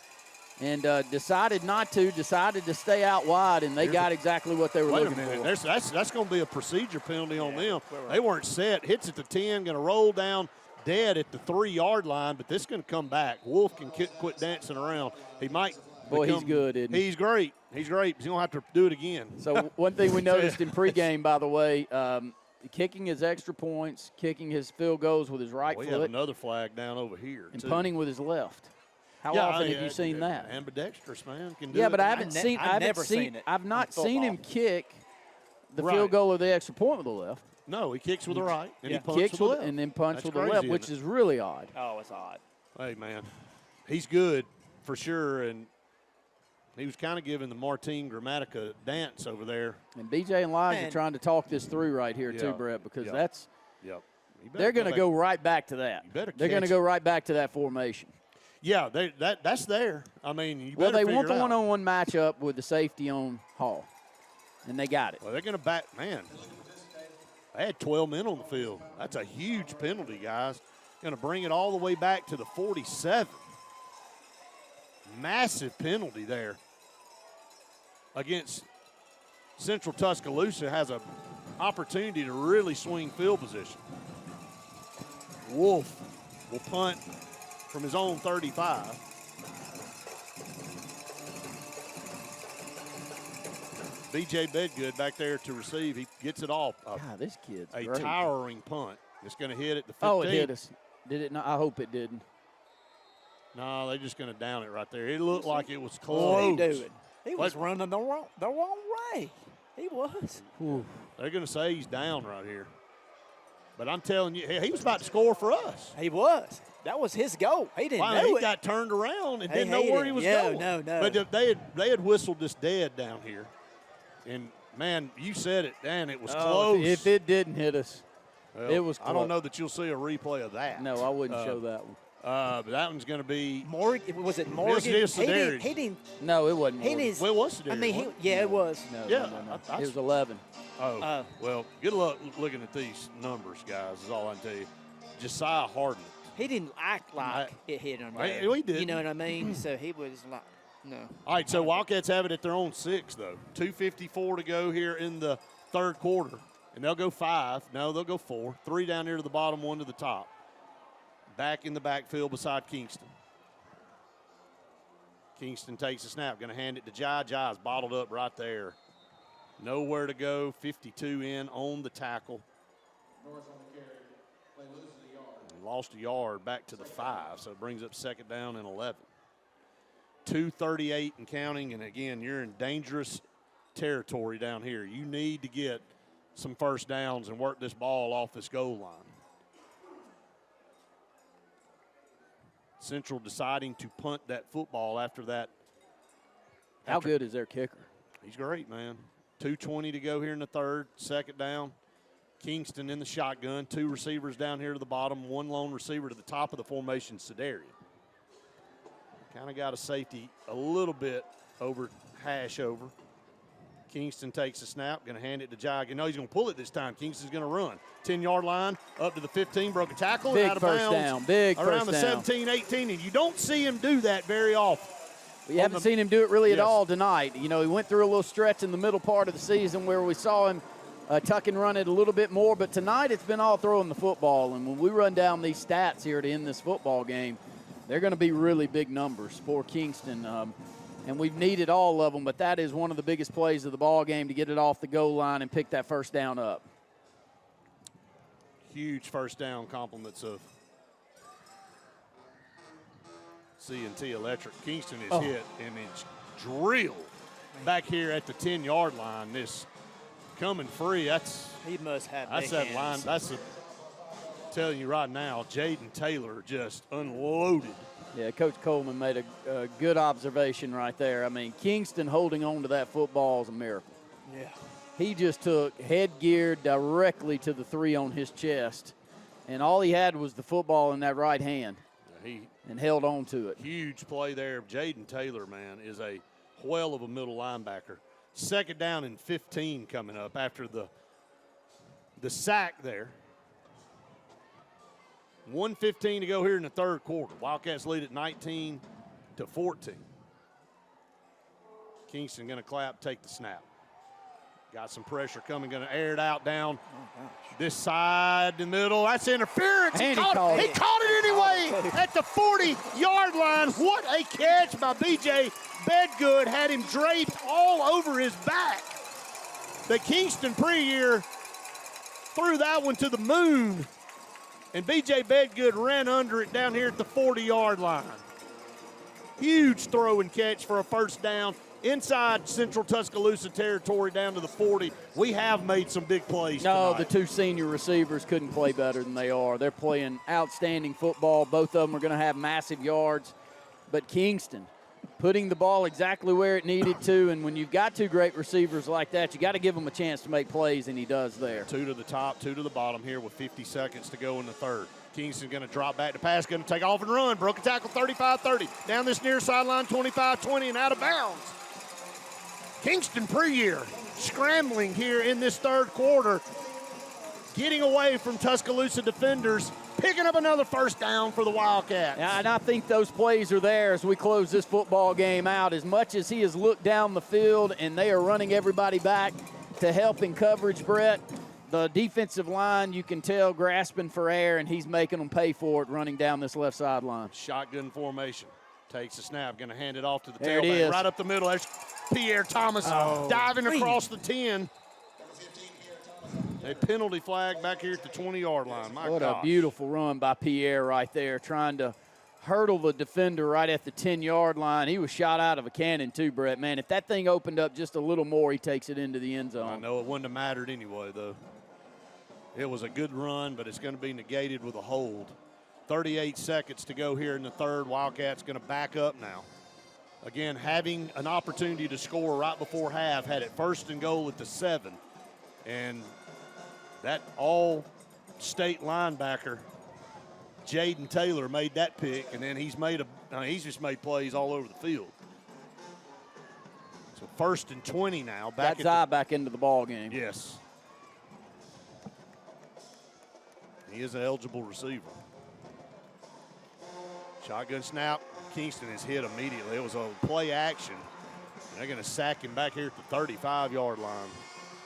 B: And decided not to, decided to stay out wide, and they got exactly what they were looking for.
A: That's going to be a procedure penalty on them. They weren't set. Hits at the 10, going to roll down dead at the 3-yard line, but this is going to come back. Wolf can quit dancing around. He might.
B: Boy, he's good, isn't he?
A: He's great. He's great. He's going to have to do it again.
B: So one thing we noticed in pregame, by the way, kicking his extra points, kicking his field goals with his right
A: We
B: foot.
A: have another flag down over here,
B: and
A: too.
B: punting with his left. How often have you seen that?
A: Ambidextrous, man. Can do
B: Yeah,
A: it.
B: but I haven't seen. I've not seen him kick the field goal or the extra point with the left.
A: No, he kicks with the right, and he
B: Kicks
A: punts with the
B: with
A: left.
B: and then punch
A: That's
B: with the
A: crazy,
B: left,
A: isn't
B: which
A: it?
B: is really odd.
C: Oh, it's odd.
A: Hey, man, he's good for sure, and he was kind of giving the Martin Grammatica dance over there.
B: And BJ and Elijah trying to talk this through right here too, Brett, because that's they're going to go right back to that. They're going to go right back to that formation.
A: Yeah, that's there. I mean, you
B: Well,
A: better
B: they want the
A: figure it out.
B: one-on-one matchup with the safety on Hall, and they got it.
A: Well, they're going to back, man. They had 12 men on the field. That's a huge penalty, guys. Going to bring it all the way back to the 47. Massive penalty there against Central Tuscaloosa. Has an opportunity to really swing field position. Wolf will punt from his own 35. BJ Bedgood back there to receive. He gets it off.
B: God, this kid's
A: a
B: great.
A: towering punt. It's going to hit at the 15.
B: Oh, it hit us. Did it not? I hope it didn't.
A: No, they're just going to down it right there. It looked like it was
C: What he
A: close.
C: doing? He was running the wrong way. He was.
A: They're going to say he's down right here. But I'm telling you, he was about to score for us.
C: He was. That was his goal. He didn't know
A: He
C: it.
A: got turned around and
C: He
A: didn't know where he was going.
C: No.
A: But they had whistled this dead down here. And, man, you said it, Dan, it was close.
B: If it didn't hit us,
A: Well,
B: it was close.
A: I don't know that you'll see a replay of that.
B: No, I wouldn't show that one.
A: But that one's going to be
C: Was it Morgan? He didn't.
B: No, it wasn't.
C: He didn't.
A: Well, it was Sedaris,
C: I mean,
A: wasn't
C: it was.
B: No,
A: Yeah,
B: no. It was 11.
A: Oh, well, good luck looking at these numbers, guys, is all I can tell you. Josiah Harden.
C: He didn't act like it hit him. There.
A: He did.
C: You know what I mean? So he was like, no.
A: All right, so Wildcats have it at their own 6, though. 2:54 to go here in the third quarter. And they'll go 5. No, they'll go 4. 3 down here to the bottom, 1 to the top. Back in the backfield beside Kingston. Kingston takes a snap, going to hand it to Jai. Jai's bottled up right there. Nowhere to go, 52 in on the tackle. Lost a yard back to the 5, so it brings up second down and 11. 2:38 and counting, and again, you're in dangerous territory down here. You need to get some first downs and work this ball off this goal line. Central deciding to punt that football after that.
B: How good is their kicker?
A: He's great, man. 2:20 to go here in the third, second down. Kingston in the shotgun, 2 receivers down here to the bottom, 1 lone receiver to the top of the formation, Sedaris. Kind of got a safety a little bit over hash over. Kingston takes a snap, going to hand it to Jai. You know he's going to pull it this time. Kingston's going to run. 10-yard line, up to the 15, broke a tackle,
B: big
A: out of
B: first
A: bounds.
B: Down, big
A: around
B: first
A: the
B: down.
A: 17, 18, and you don't see him do that very often.
B: We haven't seen him do it really at all tonight. You know, he went through a little stretch in the middle part of the season where we saw him tuck and run it a little bit more, but tonight it's been all throwing the football. And when we run down these stats here to end this football game, they're going to be really big numbers for Kingston. And we've needed all of them, but that is one of the biggest plays of the ball game to get it off the goal line and pick that first down up.
A: Huge first down, compliments of C&T Electric. Kingston is hit and it's drilled back here at the 10-yard line. This coming free,
C: he must have
A: that's
C: big
A: that
C: hands.
A: line. Telling you right now, Jaden Taylor just unloaded.
B: Yeah, Coach Coleman made a good observation right there. I mean, Kingston holding on to that football is a miracle.
C: Yeah.
B: He just took headgear directly to the 3 on his chest, and all he had was the football in that right hand and held on to it.
A: Huge play there. Jaden Taylor, man, is a whale of a middle linebacker. Second down and 15 coming up after the sack there. 1:15 to go here in the third quarter. Wildcats lead at 19-14. Kingston going to clap, take the snap. Got some pressure coming, going to air it out down this side, the middle. That's interference.
B: And
A: he caught it anyway at the 40-yard line. What a catch by B.J. Bedgood. Had him draped all over his back. The Kingston pre-year threw that one to the moon. And B.J. Bedgood ran under it down here at the 40-yard line. Huge throw and catch for a first down inside Central Tuscaloosa territory down to the 40. We have made some big plays
B: No,
A: tonight.
B: the 2 senior receivers couldn't play better than they are. They're playing outstanding football. Both of them are going to have massive yards. But Kingston putting the ball exactly where it needed to, and when you've got 2 great receivers like that, you got to give them a chance to make plays, and he does there.
A: 2 to the top, 2 to the bottom here with 50 seconds to go in the third. Kingston going to drop back to pass, going to take off and run. Broke a tackle 35-30. Down this near sideline 25-20 and out of bounds. Kingston pre-year scrambling here in this third quarter, getting away from Tuscaloosa defenders, picking up another first down for the Wildcats.
B: Yeah, and I think those plays are there as we close this football game out. As much as he has looked down the field and they are running everybody back to help in coverage, Brett, the defensive line, you can tell, grasping for air, and he's making them pay for it running down this left sideline.
A: Shotgun formation. Takes a snap, going to hand it off to the
B: There it
A: tailback.
B: is.
A: Right up the middle. There's Pierre Thomas diving across the 10. A penalty flag back here at the 20-yard line. My
B: What
A: gosh.
B: a beautiful run by Pierre right there, trying to hurdle the defender right at the 10-yard line. He was shot out of a cannon too, Brett. Man, if that thing opened up just a little more, he takes it into the end zone.
A: I know it wouldn't have mattered anyway, though. It was a good run, but it's going to be negated with a hold. 38 seconds to go here in the third. Wildcats going to back up now. Again, having an opportunity to score right before half, had it first and goal at the 7. And that all-state linebacker Jaden Taylor made that pick, and then he's just made plays all over the field. So 1st and 20 now.
B: Back into the ball game.
A: Yes. He is an eligible receiver. Shotgun snap. Kingston is hit immediately. It was a play action. They're going to sack him back here at the 35-yard line.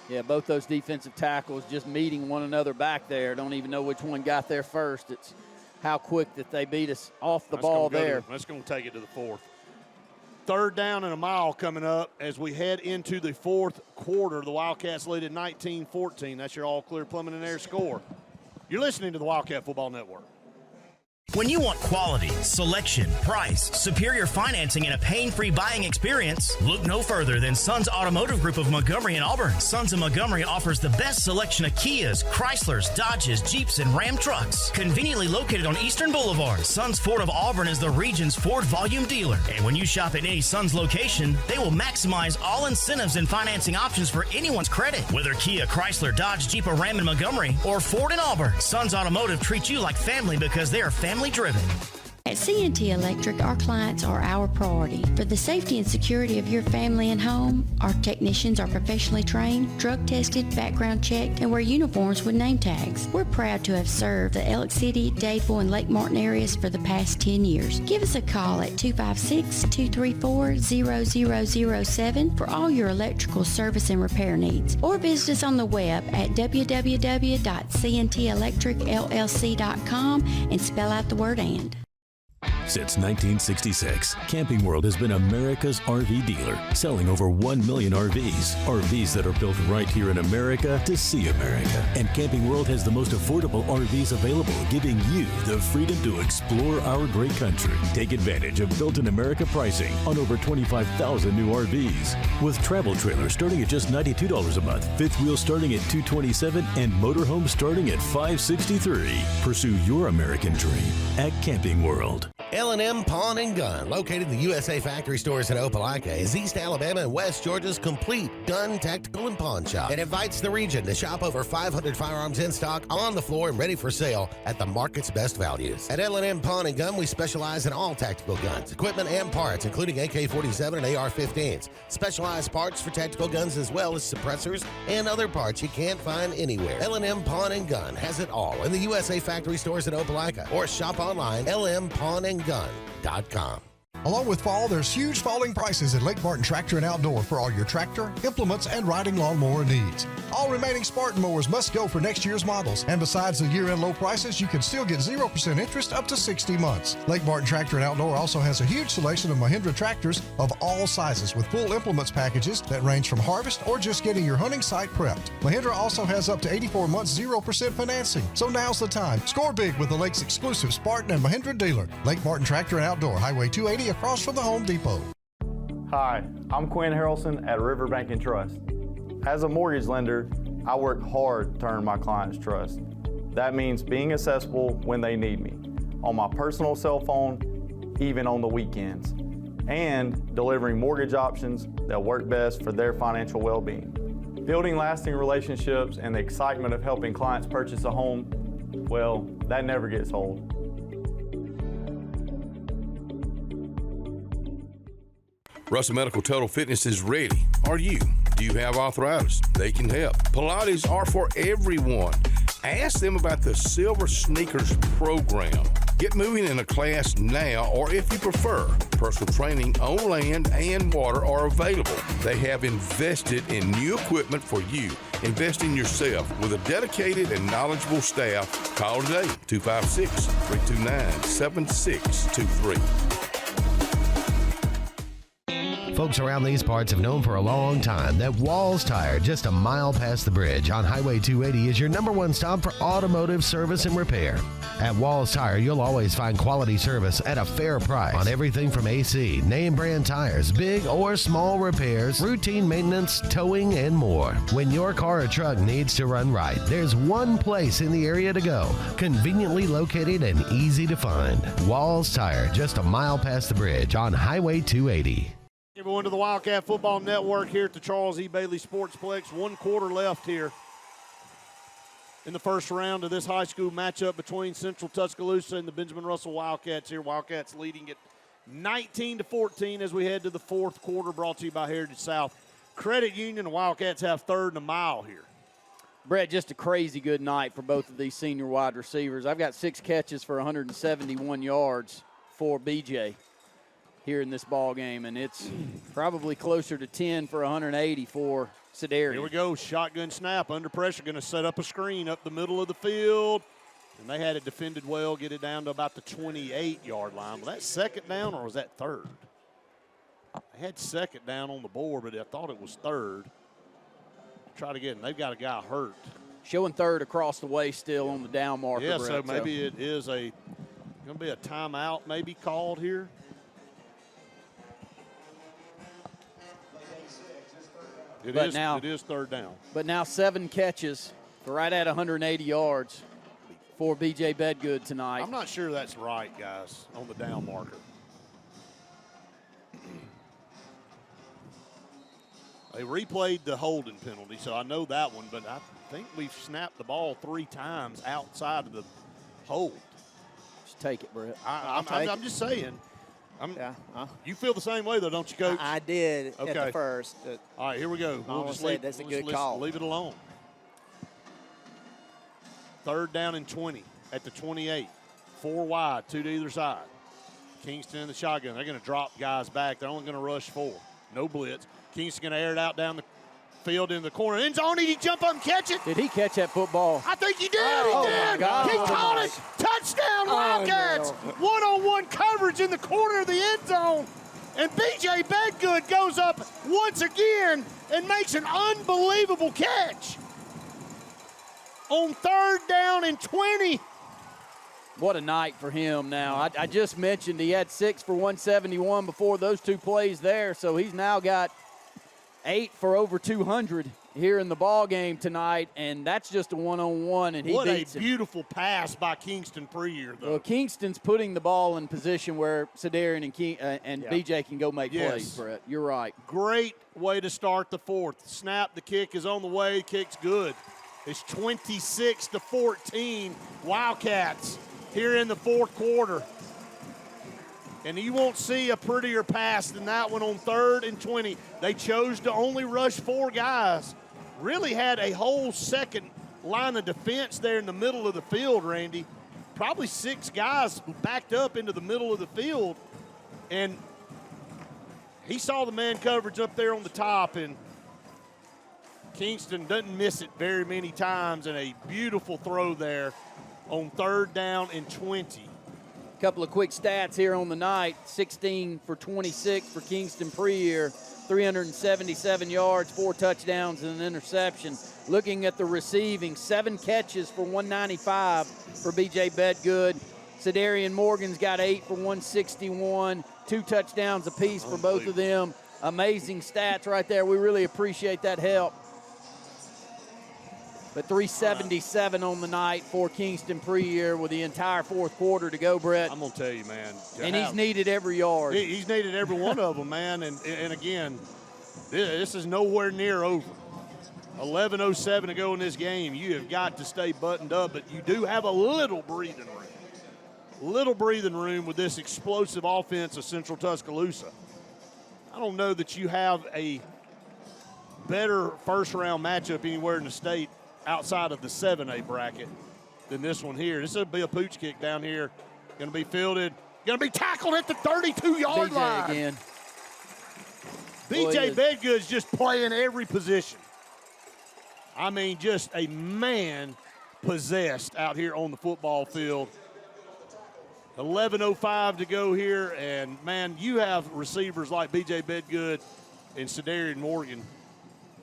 B: Yeah, both those defensive tackles just meeting one another back there. Don't even know which one got there first. It's how quick that they beat us off the ball there.
A: That's going to take it to the 4th. 3rd down and a mile coming up as we head into the 4th quarter. The Wildcats lead at 19-14. That's your all-clear plumbing and air score. You're listening to the Wildcat Football Network.
E: When you want quality, selection, price, superior financing, and a pain-free buying experience, look no further than Sons Automotive Group of Montgomery and Auburn. Sons of Montgomery offers the best selection of Kias, Chryslers, Dodges, Jeeps, and Ram trucks. Conveniently located on Eastern Boulevard, Sons Ford of Auburn is the region's Ford volume dealer. And when you shop at any Sons location, they will maximize all incentives and financing options for anyone's credit. Whether Kia, Chrysler, Dodge, Jeep, or Ram in Montgomery, or Ford in Auburn, Sons Automotive treats you like family because they are family driven.
L: At C&T Electric, our clients are our priority. For the safety and security of your family and home, our technicians are professionally trained, drug tested, background checked, and wear uniforms with name tags. We're proud to have served the Elliott City, Dadeville, and Lake Martin areas for the past 10 years. Give us a call at 256-234-0007 for all your electrical service and repair needs, or visit us on the web at www.cntelectricllc.com and spell out the word "and."
V: Since 1966, Camping World has been America's RV dealer, selling over 1 million RVs. RVs that are built right here in America to see America. And Camping World has the most affordable RVs available, giving you the freedom to explore our great country. Take advantage of built-in America pricing on over 25,000 new RVs. With travel trailers starting at just $92 a month, fifth wheel starting at $227, and motorhomes starting at $563. Pursue your American dream at Camping World.
T: L&M Pawn and Gun, located in the USA Factory Stores in Opelika, is East Alabama and West Georgia's complete gun, tactical, and pawn shop. It invites the region to shop over 500 firearms in stock, on the floor, and ready for sale at the market's best values. At L&M Pawn and Gun, we specialize in all tactical guns, equipment, and parts, including AK-47 and AR-15s. Specialized parts for tactical guns as well as suppressors and other parts you can't find anywhere. L&M Pawn and Gun has it all in the USA Factory Stores in Opelika, or shop online, lmpawnandgun.com.
Q: Along with fall, there's huge falling prices at Lake Martin Tractor and Outdoor for all your tractor, implements, and riding lawnmower needs. All remaining Spartan mowers must go for next year's models. And besides the year-end low prices, you can still get 0% interest up to 60 months. Lake Martin Tractor and Outdoor also has a huge selection of Mahindra tractors of all sizes with full implements packages that range from harvest or just getting your hunting site prepped. Mahindra also has up to 84 months 0% financing. So now's the time. Score big with the Lake's exclusive Spartan and Mahindra dealer. Lake Martin Tractor and Outdoor, Highway 280 across from the Home Depot.
W: Hi, I'm Quinn Harrelson at Riverbank and Trust. As a mortgage lender, I work hard to earn my clients' trust. That means being accessible when they need me, on my personal cell phone, even on the weekends, and delivering mortgage options that work best for their financial well-being. Building lasting relationships and the excitement of helping clients purchase a home, well, that never gets old.
H: Russell Medical Total Fitness is ready. Are you? Do you have arthritis? They can help. Pilates are for everyone. Ask them about the Silver Sneakers program. Get moving in a class now, or if you prefer, personal training on land and water are available. They have invested in new equipment for you. Invest in yourself with a dedicated and knowledgeable staff. Call today, 256-329-7623.
T: Folks around these parts have known for a long time that Walls Tire, just a mile past the bridge on Highway 280, is your #1 stop for automotive service and repair. At Walls Tire, you'll always find quality service at a fair price on everything from AC, name brand tires, big or small repairs, routine maintenance, towing, and more. When your car or truck needs to run right, there's one place in the area to go, conveniently located and easy to find. Walls Tire, just a mile past the bridge on Highway 280.
A: Everyone to the Wildcat Football Network here at the Charles E. Bailey Sportsplex. 1 quarter left here. in the first round of this high school matchup between Central Tuscaloosa and the Benjamin Russell Wildcats here. Wildcats leading it 19-14 as we head to the fourth quarter, brought to you by Heritage South Credit Union. The Wildcats have third and a mile here.
B: Brett, just a crazy good night for both of these senior wide receivers. I've got 6 catches for 171 yards for BJ here in this ball game, and it's probably closer to 10 for 180 for Sedarian.
A: Here we go, shotgun snap, under pressure, going to set up a screen up the middle of the field. And they had it defended well, get it down to about the 28-yard line. Was that second down or was that third? They had second down on the board, but I thought it was third. Try it again. They've got a guy hurt.
B: Showing third across the way still on the down marker.
A: Yeah,
B: Brett,
A: so maybe it is going to be a timeout maybe called here. It is third down.
B: But now 7 catches for right at 180 yards for B.J. Bedgood tonight.
A: I'm not sure that's right, guys, on the down marker. They replayed the holding penalty, so I know that one, but I think we've snapped the ball 3 times outside of the hold.
B: Just take it, Brett.
A: I'm just saying. You feel the same way, though, don't you, Coach?
C: I did at the first.
A: All right, here we go.
C: We'll just that's a good call.
A: Leave it alone. Third down and 20 at the 28. 4 wide, 2 to either side. Kingston in the shotgun. They're going to drop guys back. They're only going to rush 4. No blitz. Kingston going to air it out down the field in the corner. End zone. Did he jump up and catch it?
B: Did he catch that football?
A: I think he did.
B: Oh,
A: he did.
B: my God.
A: He caught it. Touchdown, Wildcats. One-on-one coverage in the corner of the end zone. And B.J. Bedgood goes up once again and makes an unbelievable catch. On third down and 20.
B: What a night for him now. I just mentioned he had 6 for 171 before those 2 plays there, so he's now got 8 for over 200 here in the ball game tonight, and that's just a one-on-one, and he beats him.
A: What a beautiful pass by Kingston Preer, though.
B: Well, Kingston's putting the ball in position where Sedarian and BJ can go make plays, Brett. You're right.
A: Great way to start the fourth. Snap, the kick is on the way. Kick's good. It's 26-14 Wildcats here in the fourth quarter. And you won't see a prettier pass than that one on third and 20. They chose to only rush 4 guys. Really had a whole second line of defense there in the middle of the field, Randy. Probably 6 guys backed up into the middle of the field. And he saw the man coverage up there on the top, and Kingston doesn't miss it very many times, and a beautiful throw there on third down and 20.
B: Couple of quick stats here on the night. 16 for 26 for Kingston Preer, 377 yards, 4 touchdowns, and an interception. Looking at the receiving, 7 catches for 195 for B.J. Bedgood. Sedarian Morgan's got 8 for 161, 2 touchdowns apiece for both of them. Amazing stats right there. We really appreciate that help. But 377 on the night for Kingston Preer with the entire fourth quarter to go, Brett.
A: I'm going to tell you, man.
B: And he's needed every yard.
A: He's needed every one of them, man. And again, this is nowhere near over. 11:07 to go in this game. You have got to stay buttoned up, but you do have a little breathing room. Little breathing room with this explosive offense of Central Tuscaloosa. I don't know that you have a better first-round matchup anywhere in the state outside of the 7A bracket than this one here. This will be a pooch kick down here. Going to be fielded. Going to be tackled at the 32-yard line.
B: Again.
A: B.J. Bedgood's just playing every position. I mean, just a man possessed out here on the football field. 11:05 to go here, and, man, you have receivers like B.J. Bedgood and Sedarian Morgan.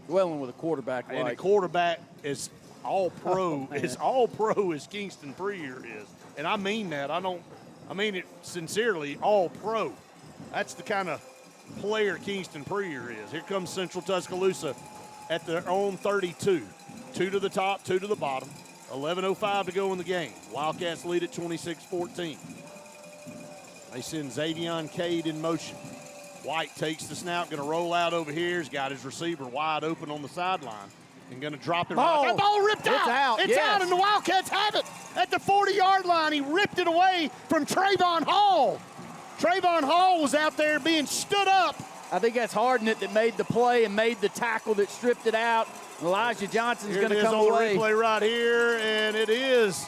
B: Dwelling with a quarterback.
A: And a quarterback is all-pro. Is all-pro as Kingston Preer is. And I mean that. I mean it sincerely, all-pro. That's the kind of player Kingston Preer is. Here comes Central Tuscaloosa at their own 32. 2 to the top, 2 to the bottom. 11:05 to go in the game. Wildcats lead at 26-14. They send Xavion Cade in motion. White takes the snap, going to roll out over here. He's got his receiver wide open on the sideline. And going to drop it.
C: Ball.
A: That ball ripped out.
C: It's out.
A: It's
C: Yes.
A: out, and the Wildcats have it at the 40-yard line. He ripped it away from Trayvon Hall. Trayvon Hall was out there being stood up.
B: I think that's Hardnett that made the play and made the tackle that stripped it out. Elijah Johnson's going to come away.
A: Here it is on the replay right here, and it is.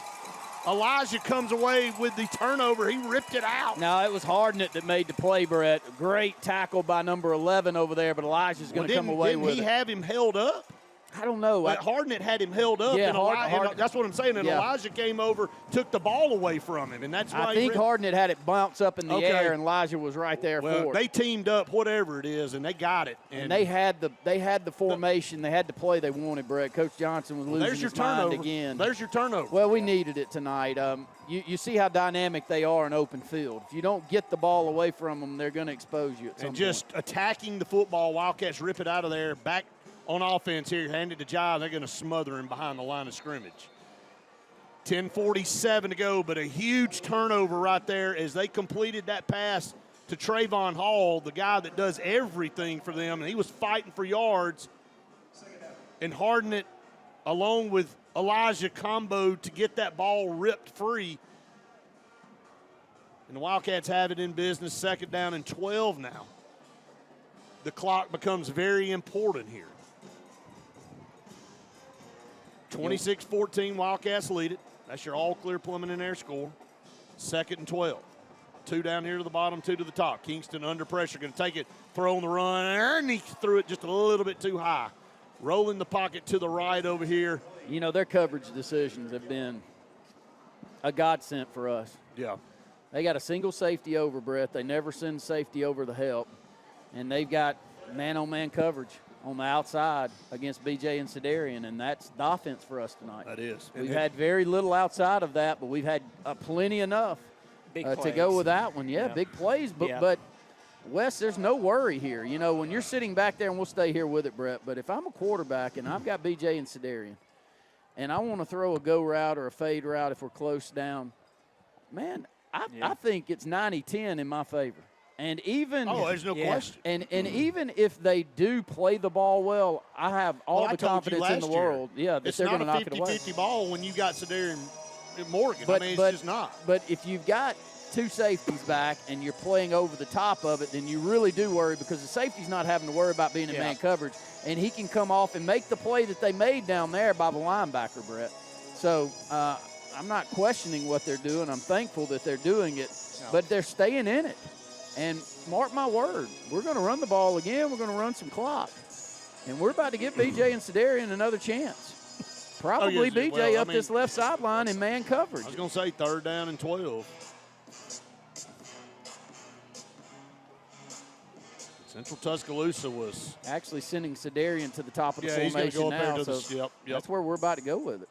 A: Elijah comes away with the turnover. He ripped it out.
B: No, it was Hardnett that made the play, Brett. Great tackle by number 11 over there, but Elijah's going to come away with it.
A: Didn't he have him held up?
B: I don't know.
A: Hardnett had him held up,
B: Yeah,
A: and that's what I'm saying. And
B: Yeah.
A: Elijah came over, took the ball away from him, and that's why
B: I think Hardnett had it bounce up in the air, and Elijah was right there for it.
A: They teamed up, whatever it is, and they got it.
B: And they had the formation, they had the play they wanted, Brett. Coach Johnson was losing his mind again.
A: There's your turnover.
B: Well, we needed it tonight. You see how dynamic they are in open field. If you don't get the ball away from them, they're going to expose you at some
A: point. And just attacking the football, Wildcats rip it out of there, back on offense here, hand it to Jive. They're going to smother him behind the line of scrimmage. 10:47 to go, but a huge turnover right there as they completed that pass to Trayvon Hall, the guy that does everything for them, and he was fighting for yards. And Hardnett, along with Elijah, comboed to get that ball ripped free. And the Wildcats have it in business, 2nd down and 12 now. The clock becomes very important here. 26-14, Wildcats lead it. That's your all-clear Plummet in air score. 2nd and 12. 2 down here to the bottom, 2 to the top. Kingston under pressure, going to take it, throw on the run, and he threw it just a little bit too high. Rolling the pocket to the right over here.
B: You know, their coverage decisions have been a godsend for us.
A: Yeah.
B: They got a single safety over, Brett. They never send safety over the help. And they've got man-on-man coverage on the outside against BJ and Sedarian, and that's the offense for us tonight.
A: That is.
B: We've had very little outside of that, but we've had plenty enough to go with that one. Yeah, big plays, but Wes, there's no worry here. You know, when you're sitting back there, and we'll stay here with it, Brett, but if I'm a quarterback and I've got BJ and Sedarian, and I want to throw a go route or a fade route if we're close down, man, I think it's 90-10 in my favor. And even
A: there's no question.
B: And even if they do play the ball well, I have all the confidence in the world. Yeah, that they're going to knock it away.
A: It's not a 50-50 ball when you got Sedarian and Morgan. It's just not.
B: But if you've got two safeties back and you're playing over the top of it, then you really do worry because the safety's not having to worry about being in man coverage, and he can come off and make the play that they made down there by the linebacker, Brett. So I'm not questioning what they're doing. I'm thankful that they're doing it, but they're staying in it. And mark my word, we're going to run the ball again. We're going to run some clock. And we're about to give BJ and Sedarian another chance. Probably BJ up this left sideline in man coverage.
A: I was going to say 3rd down and 12. Central Tuscaloosa was
B: actually sending Sedarian to the top of the formation
A: he's go
B: now.
A: Up there
B: so that's where we're about to go with it.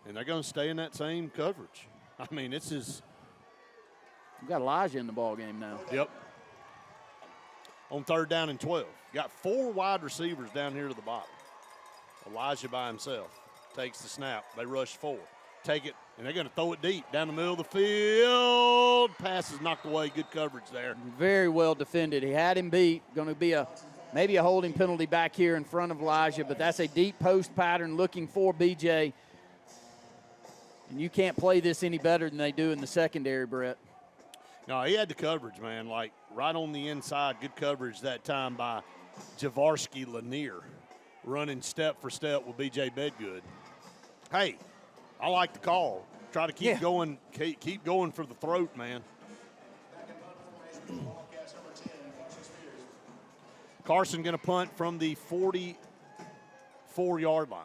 A: And they're going to stay in that same coverage. I mean, this is –
B: we've got Elijah in the ball game now.
A: Yep. On 3rd down and 12. Got 4 wide receivers down here to the bottom. Elijah by himself takes the snap. They rush 4. Take it, and they're going to throw it deep down the middle of the field. Pass is knocked away. Good coverage there.
B: Very well defended. He had him beat. Going to be maybe a holding penalty back here in front of Elijah, but that's a deep post pattern looking for BJ. And you can't play this any better than they do in the secondary, Brett.
A: No, he had the coverage, man, like right on the inside. Good coverage that time by Javarsky Lanier, running step for step with B.J. Bedgood. Hey, I like the call. Try to keep going, keep going for the throat, man. Carson going to punt from the 44-yard line.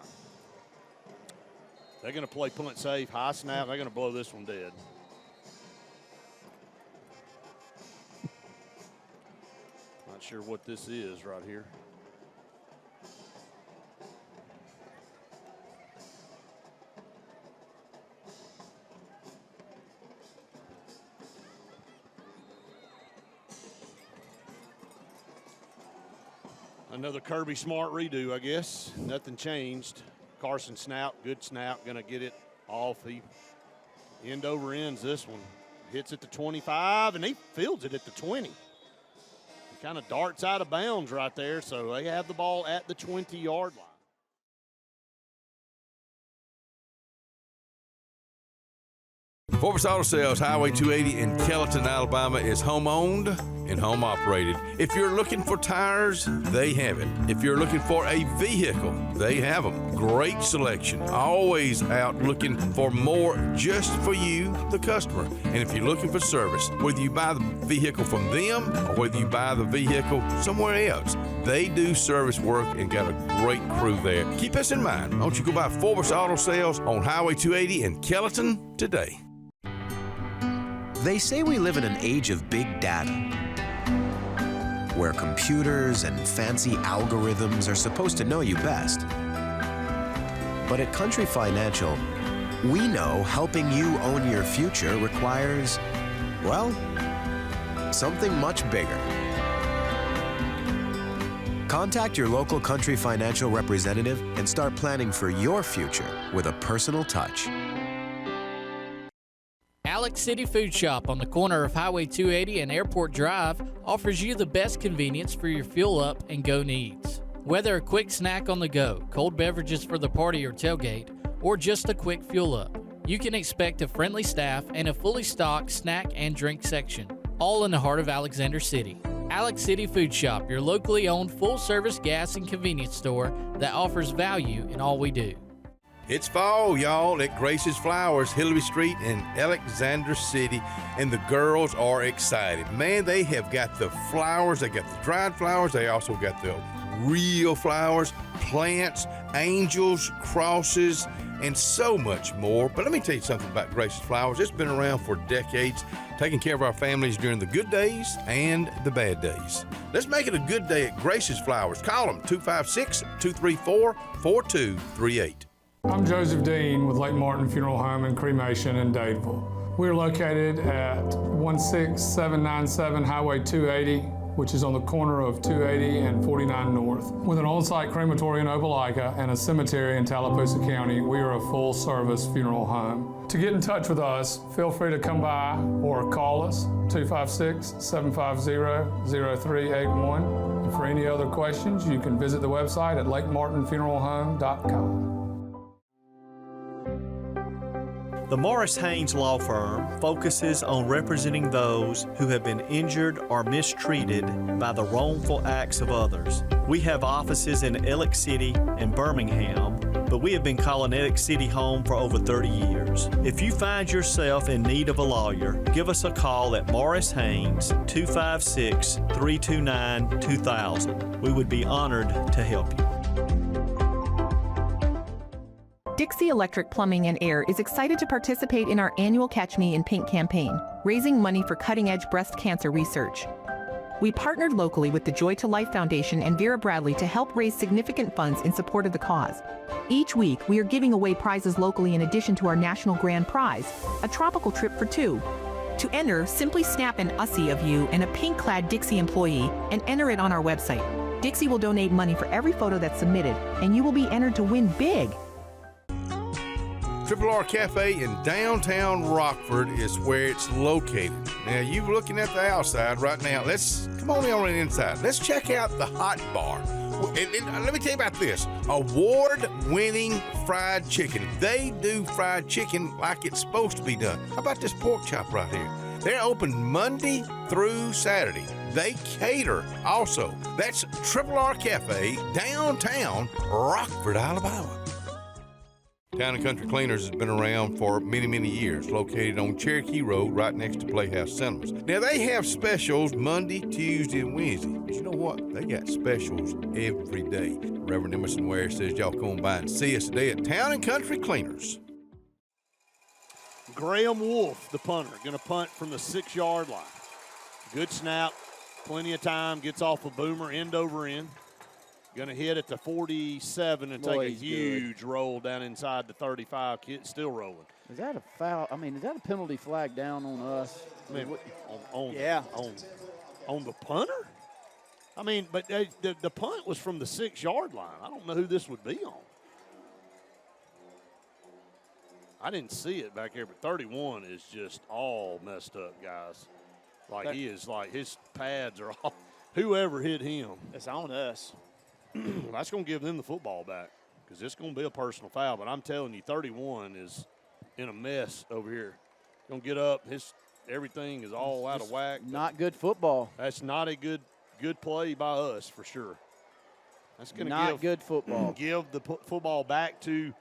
A: They're going to play punt safe, high snap. They're going to blow this one dead. Not sure what this is right here. Another Kirby Smart redo, I guess. Nothing changed. Carson snap, good snap, going to get it off. He end over ends this one. Hits at the 25, and he fields it at the 20. Kind of darts out of bounds right there, so they have the ball at the 20-yard line.
H: Forbes Auto Sales, Highway 280 in Kellyton, Alabama is home-owned and home-operated. If you're looking for tires, they have it. If you're looking for a vehicle, they have them. Great selection. Always out looking for more just for you, the customer. And if you're looking for service, whether you buy the vehicle from them or whether you buy the vehicle somewhere else, they do service work and got a great crew there. Keep us in mind. Why don't you go by Forbes Auto Sales on Highway 280 in Kellyton today.
J: They say we live in an age of big data, where computers and fancy algorithms are supposed to know you best. But at Country Financial, we know helping you own your future requires, well, something much bigger. Contact your local Country Financial representative and start planning for your future with a personal touch.
K: Alex City Food Shop on the corner of Highway 280 and Airport Drive offers you the best convenience for your fuel up and go needs. Whether a quick snack on the go, cold beverages for the party or tailgate, or just a quick fuel up, you can expect a friendly staff and a fully stocked snack and drink section, all in the heart of Alexander City. Alex City Food Shop, your locally owned full-service gas and convenience store that offers value in all we do.
H: It's fall, y'all, at Grace's Flowers, Hillary Street in Alexander City, and the girls are excited. Man, they have got the flowers. They got the dried flowers. They also got the real flowers, plants, angels, crosses, and so much more. But let me tell you something about Grace's Flowers. It's been around for decades, taking care of our families during the good days and the bad days. Let's make it a good day at Grace's Flowers. Call them 256-234-4238.
O: I'm Joseph Dean with Lake Martin Funeral Home and Cremation in Dadeville. We're located at 16797 Highway 280, which is on the corner of 280 and 49 North. With an on-site crematory in Opelika and a cemetery in Tallapoosa County, we are a full-service funeral home. To get in touch with us, feel free to come by or call us, 256-750-0381. And for any other questions, you can visit the website at lakemartinfuneralhome.com.
P: The Morris Haynes Law Firm focuses on representing those who have been injured or mistreated by the wrongful acts of others. We have offices in Ellick City and Birmingham, but we have been calling Ellick City home for over 30 years. If you find yourself in need of a lawyer, give us a call at Morris Haynes, 256-329-2000. We would be honored to help you.
X: Dixie Electric Plumbing and Air is excited to participate in our annual Catch Me in Pink campaign, raising money for cutting-edge breast cancer research. We partnered locally with the Joy to Life Foundation and Vera Bradley to help raise significant funds in support of the cause. Each week, we are giving away prizes locally in addition to our national grand prize, a tropical trip for two. To enter, simply snap an USSI of you and a pink-clad Dixie employee and enter it on our website. Dixie will donate money for every photo that's submitted, and you will be entered to win big.
H: Triple R Cafe in downtown Rockford is where it's located. Now, you're looking at the outside right now. Let's come on the inside. Let's check out the hot bar. And let me tell you about this. Award-winning fried chicken. They do fried chicken like it's supposed to be done. How about this pork chop right here? They're open Monday through Saturday. They cater also. That's Triple R Cafe, downtown Rockford, Alabama. Town & Country Cleaners has been around for many, many years, located on Cherokee Road right next to Playhouse Cinemas. Now, they have specials Monday, Tuesday, and Wednesday. But you know what? They got specials every day. Reverend Emerson Ware says y'all come by and see us today at Town & Country Cleaners.
A: Graham Wolf, the punter, going to punt from the 6-yard line. Good snap, plenty of time, gets off a boomer, end over end. Going to hit at the 47 and take a huge roll down inside the 35. Kid still rolling.
B: Is that a foul? I mean, is that a penalty flag down on us?
A: I mean, on the punter? I mean, but the punt was from the 6-yard line. I don't know who this would be on. I didn't see it back here, but 31 is just all messed up, guys. Like, he is like, his pads are all, whoever hit him.
C: It's on us.
A: That's going to give them the football back because it's going to be a personal foul. But I'm telling you, 31 is in a mess over here. Going to get up. Everything is all out of whack.
B: Not good football.
A: That's not a good play by us for sure. That's going to
B: not good football.
A: Give the football back to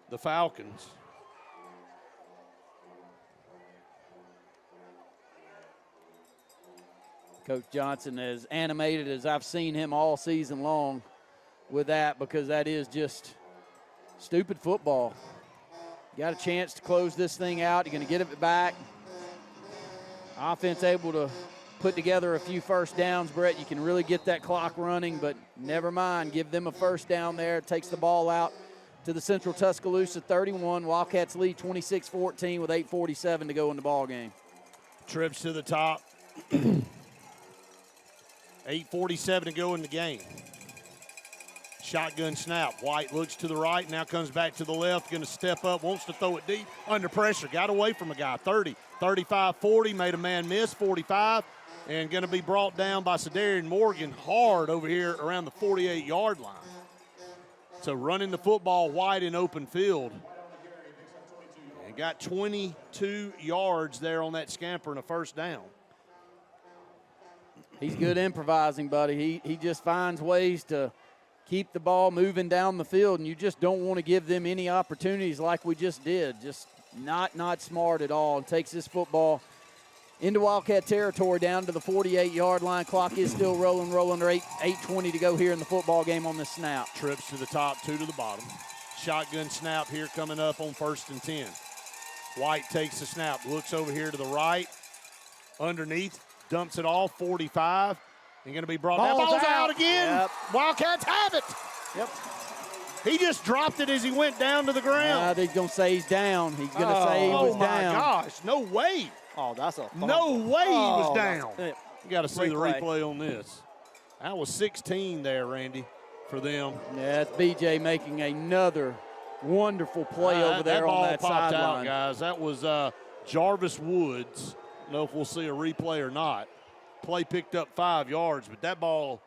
A: the Falcons.
B: Coach Johnson, as animated as I've seen him all season long with that, because that is just stupid football. You got a chance to close this thing out. You're going to get it back. Offense able to put together a few first downs, Brett. You can really get that clock running, but never mind. Give them a first down there. It takes the ball out to the Central Tuscaloosa 31. Wildcats lead 26-14 with 8:47 to go in the ball game.
A: Trips to the top. 8:47 to go in the game. Shotgun snap. White looks to the right, now comes back to the left, going to step up, wants to throw it deep. Under pressure, got away from a guy. 30, 35, 40, made a man miss, 45, and going to be brought down by Sedarian Morgan hard over here around the 48-yard line. So running the football wide in open field. And got 22 yards there on that scamper and a first down.
B: He's good improvising, buddy. He just finds ways to keep the ball moving down the field, and you just don't want to give them any opportunities like we just did. Just not smart at all. And takes this football into Wildcat territory down to the 48-yard line. Clock is still rolling. Under 8:20 to go here in the football game on this snap.
A: Trips to the top, 2 to the bottom. Shotgun snap here coming up on 1st and 10. White takes the snap, looks over here to the right. Underneath, dumps it off, 45. And going to be brought down. Ball's out again.
B: Yep.
A: Wildcats have it.
B: Yep.
A: He just dropped it as he went down to the ground.
B: They're going to say he's down. He's going to say he was down.
A: Oh, my gosh. No way.
C: Oh, that's a fumble.
A: No way he was down. You got to see the
C: Replay.
A: replay on this. That was 16 there, Randy, for them.
B: Yeah, it's BJ making another wonderful play over there on that
A: sideline. That ball popped
B: sideline.
A: out, guys. That was Jarvis Woods. I don't know if we'll see a replay or not. Play picked up 5 yards, but that ball,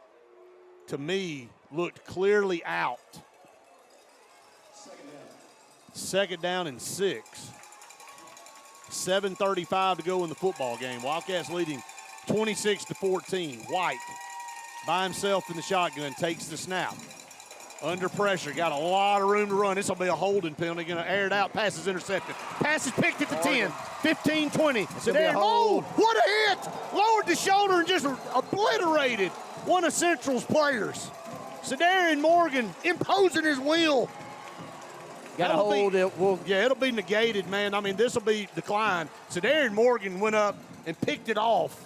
A: to me, looked clearly out. Second down and 6. 7:35 to go in the football game. Wildcats leading 26-14. White by himself in the shotgun, takes the snap. Under pressure, got a lot of room to run. This will be a holding penalty. Going to air it out. Pass is intercepted. Pass is picked at the 10, 15, 20.
B: hold.
A: What a hit! Lowered the shoulder and just obliterated one of Central's players. Sedarian Morgan imposing his will.
B: Got to hold it.
A: Yeah, it'll be negated, man. I mean, this will be declined. Sedarian Morgan went up and picked it off,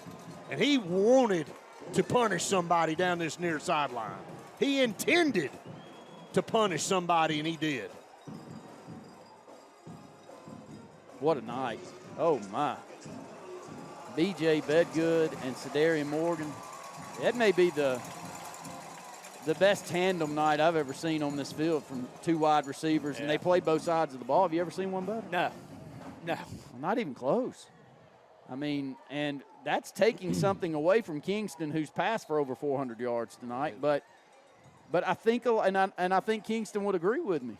A: and he wanted to punish somebody down this near sideline. He intended to punish somebody, and he did.
B: What a night. Oh, my. BJ Bedgood and Sedarian Morgan. That may be the best tandem night I've ever seen on this field from 2 wide receivers, and they play both sides of the ball. Have you ever seen one better?
C: No.
B: Not even close. I mean, and that's taking something away from Kingston, who's passed for over 400 yards tonight. But I think, and I think Kingston would agree with me.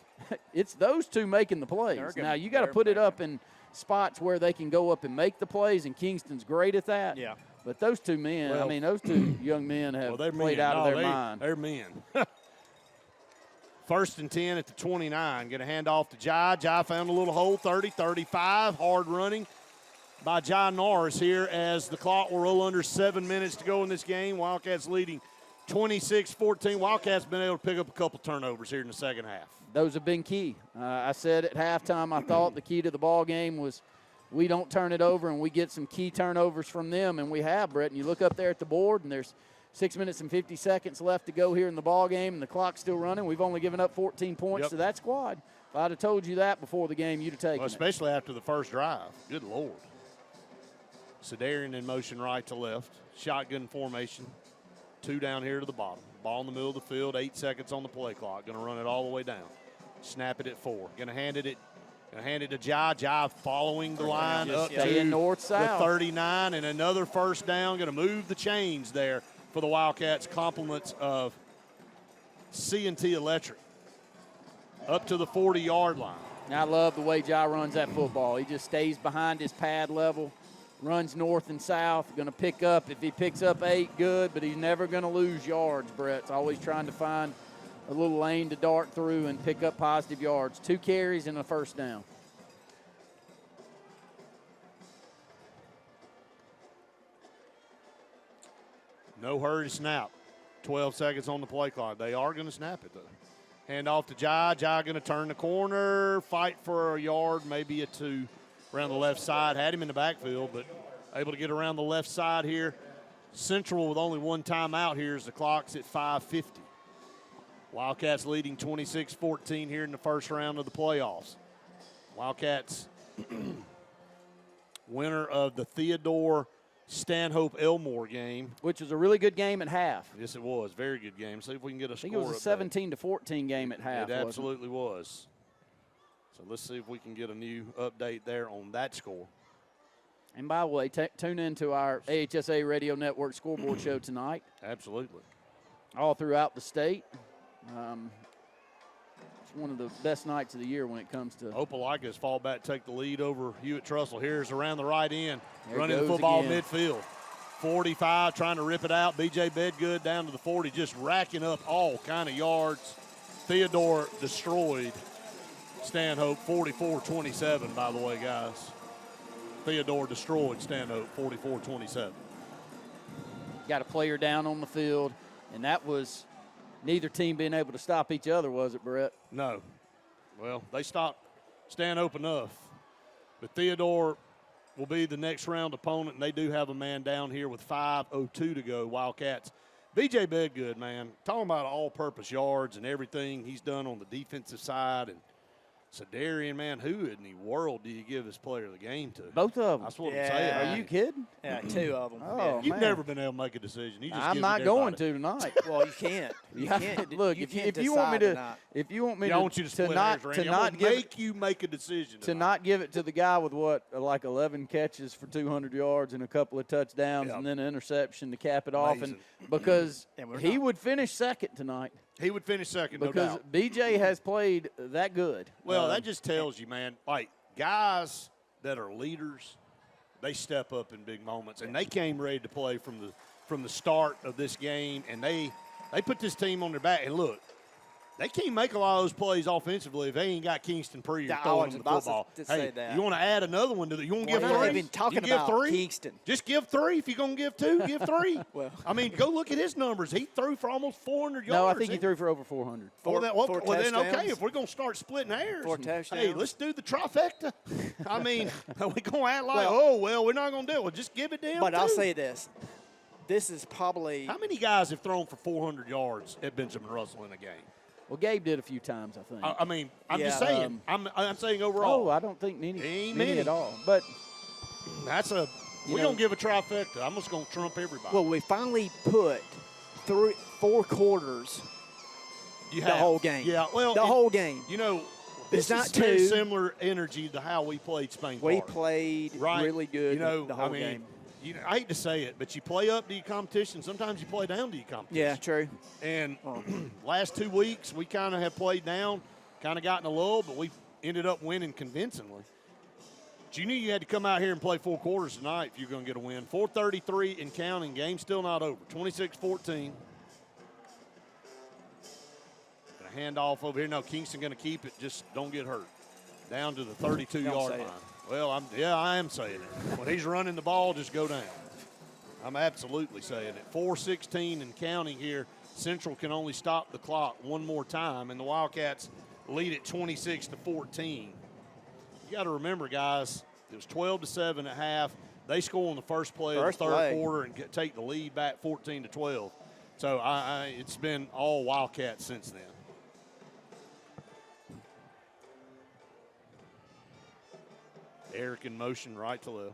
B: It's those two making the plays. Now you got to put it up in spots where they can go up and make the plays, and Kingston's great at that.
C: Yeah.
B: But those two men, those two young men have played out of their mind.
A: They're men. 1st and 10 at the 29. Going to hand off to Jai. Jai found a little hole, 30, 35. Hard running by Jai Norris here as the clock will roll under 7 minutes to go in this game. Wildcats leading 26-14. Wildcats been able to pick up a couple turnovers here in the second half.
B: Those have been key. I said at halftime I thought the key to the ball game was we don't turn it over and we get some key turnovers from them, and we have, Brett. And you look up there at the board, and there's 6 minutes and 50 seconds left to go here in the ball game, and the clock's still running. We've only given up 14 points to that squad. If I'd have told you that before the game, you'd have taken
A: especially after the first drive. Good Lord. Sedarian in motion right to left. Shotgun formation. 2 down here to the bottom. Ball in the middle of the field, 8 seconds on the play clock. Going to run it all the way down. Snap it at 4. Going to hand it to Jai. Jai following the line up to
B: north-south.
A: The 39, and another first down. Going to move the chains there for the Wildcats. Compliments of C&T Electric. Up to the 40-yard line.
B: And I love the way Jai runs that football. He just stays behind his pad level, runs north and south, going to pick up. If he picks up 8, good, but he's never going to lose yards, Brett's always trying to find a little lane to dart through and pick up positive yards. 2 carries and a first down.
A: No hurry to snap. 12 seconds on the play clock. They are going to snap it, though. Hand off to Jai. Jai going to turn the corner, fight for a yard, maybe a 2 around the left side. Had him in the backfield, but able to get around the left side here. Central with only 1 timeout here as the clock's at 5:50. Wildcats leading 26-14 here in the first round of the playoffs. Wildcats winner of the Theodore Stanhope-Elmore game.
B: Which was a really good game at half.
A: Yes, it was. Very good game. See if we can get a score.
B: I think it was a 17-14 game at half.
A: It absolutely was. So let's see if we can get a new update there on that score.
B: And by the way, tune in to our AHSA Radio Network scoreboard show tonight.
A: Absolutely.
B: All throughout the state. It's one of the best nights of the year when it comes to.
A: Opelika's fall back, take the lead over Hewitt-Trussell. Here's around the right end,
B: There
A: running the
B: goes
A: football
B: again.
A: midfield. 45, trying to rip it out. B.J. Bedgood down to the 40, just racking up all kind of yards. Theodore destroyed Stanhope, 44-27, by the way, guys. Theodore destroyed Stanhope, 44-27.
B: Got a player down on the field, and that was neither team being able to stop each other, was it, Brett?
A: No. Well, they stopped Stanhope enough. But Theodore will be the next round opponent, and they do have a man down here with 5:02 to go, Wildcats. B.J. Bedgood, man, talking about all-purpose yards and everything he's done on the defensive side. And Sedarian, man, who in the world do you give this player the game to?
B: Both of them.
A: That's what I'm saying.
B: Are you kidding?
C: Yeah, 2 of them.
B: Oh,
A: You've
B: man.
A: never been able to make a decision. You just
B: I'm
A: give
B: not
A: it
B: going
A: everybody.
B: to tonight.
C: Well, you can't. You can't.
B: Look,
C: you
B: if
C: can't
B: you want me
C: decide
B: to,
C: tonight.
B: if you want me
A: I want you to split
B: not
A: hairs,
B: to
A: Randy.
B: not
A: I'm
B: give
A: gonna
B: it,
A: make you make a decision
B: to
A: tonight.
B: not give it to the guy with what, like 11 catches for 200 yards and a couple of touchdowns
A: Yeah.
B: and then an interception to cap it off, and
A: Amazing.
B: because
C: And we're
B: he
C: not-
B: would finish second tonight
A: He would finish second, no
B: because
A: doubt.
B: BJ has played that good.
A: Well, that just tells you, man, like guys that are leaders, they step up in big moments, and they came ready to play from the start of this game, and they put this team on their back. And look, they can't make a lot of those plays offensively if they ain't got Kingston Pryor
C: Yeah, I
A: throwing
C: was
A: them the
C: about
A: football.
C: to
A: Hey,
C: say that.
A: you want to add another one to the? You want to
C: We're
A: give
C: not
A: 3?
C: even talking
A: you give
C: about
A: 3?
C: Kingston.
A: Just give 3. If you're gonna give 2, give 3.
C: Well,
A: I mean, go look at his numbers. He threw for almost 400 yards.
B: No, I think he threw for over 400.
A: Well, then okay,
C: touchdowns.
A: if we're going to start splitting hairs,
C: 4
A: hey,
C: touchdowns.
A: let's do the trifecta. I mean, are we going to act like,
C: Well-
A: we're not going to do it. Well, just give it to him.
C: But I'll
A: too.
C: say this. This is probably
A: How many guys have thrown for 400 yards at Benjamin Russell in a game?
B: Well, Gabe did a few times, I think.
A: I mean, I'm just
C: Yeah,
A: saying. I'm saying overall.
B: Oh, I don't think many
A: Ain't
B: many
A: many.
B: at all. But
A: That's a.
C: You
A: We're
C: know-
A: going to give a trifecta. I'm just going to trump everybody.
C: well, we finally put 4 quarters
A: you
C: the whole game.
A: Yeah, well,
C: the whole game.
A: You know,
C: It's
A: this
C: not
A: is very
C: 2.
A: similar energy to how we played Spain.
C: We
A: Park.
C: played
A: Right.
C: really good
A: You know,
C: the whole
A: I mean,
C: game.
A: You know, I hate to say it, but you play up to your competition. Sometimes you play down to your competition.
C: Yeah, true.
A: And last 2 weeks, we kind of have played down, kind of gotten a lull, but we ended up winning convincingly. But you knew you had to come out here and play 4 quarters tonight if you're going to get a win. 4:33 and counting. Game still not over. 26-14. Gonna hand off over here. No, Kingston going to keep it. Just don't get hurt. Down to the 32-yard
C: say
A: line.
C: it.
A: Well, I am saying it. When he's running the ball, just go down. I'm absolutely saying it. 4:16 and counting here. Central can only stop the clock one more time, and the Wildcats lead it 26-14. You got to remember, guys, it was 12-7 at half. They score on the first play of the third quarter and take the lead back 14-12. So it's been all Wildcats since then. Eric in motion right to left.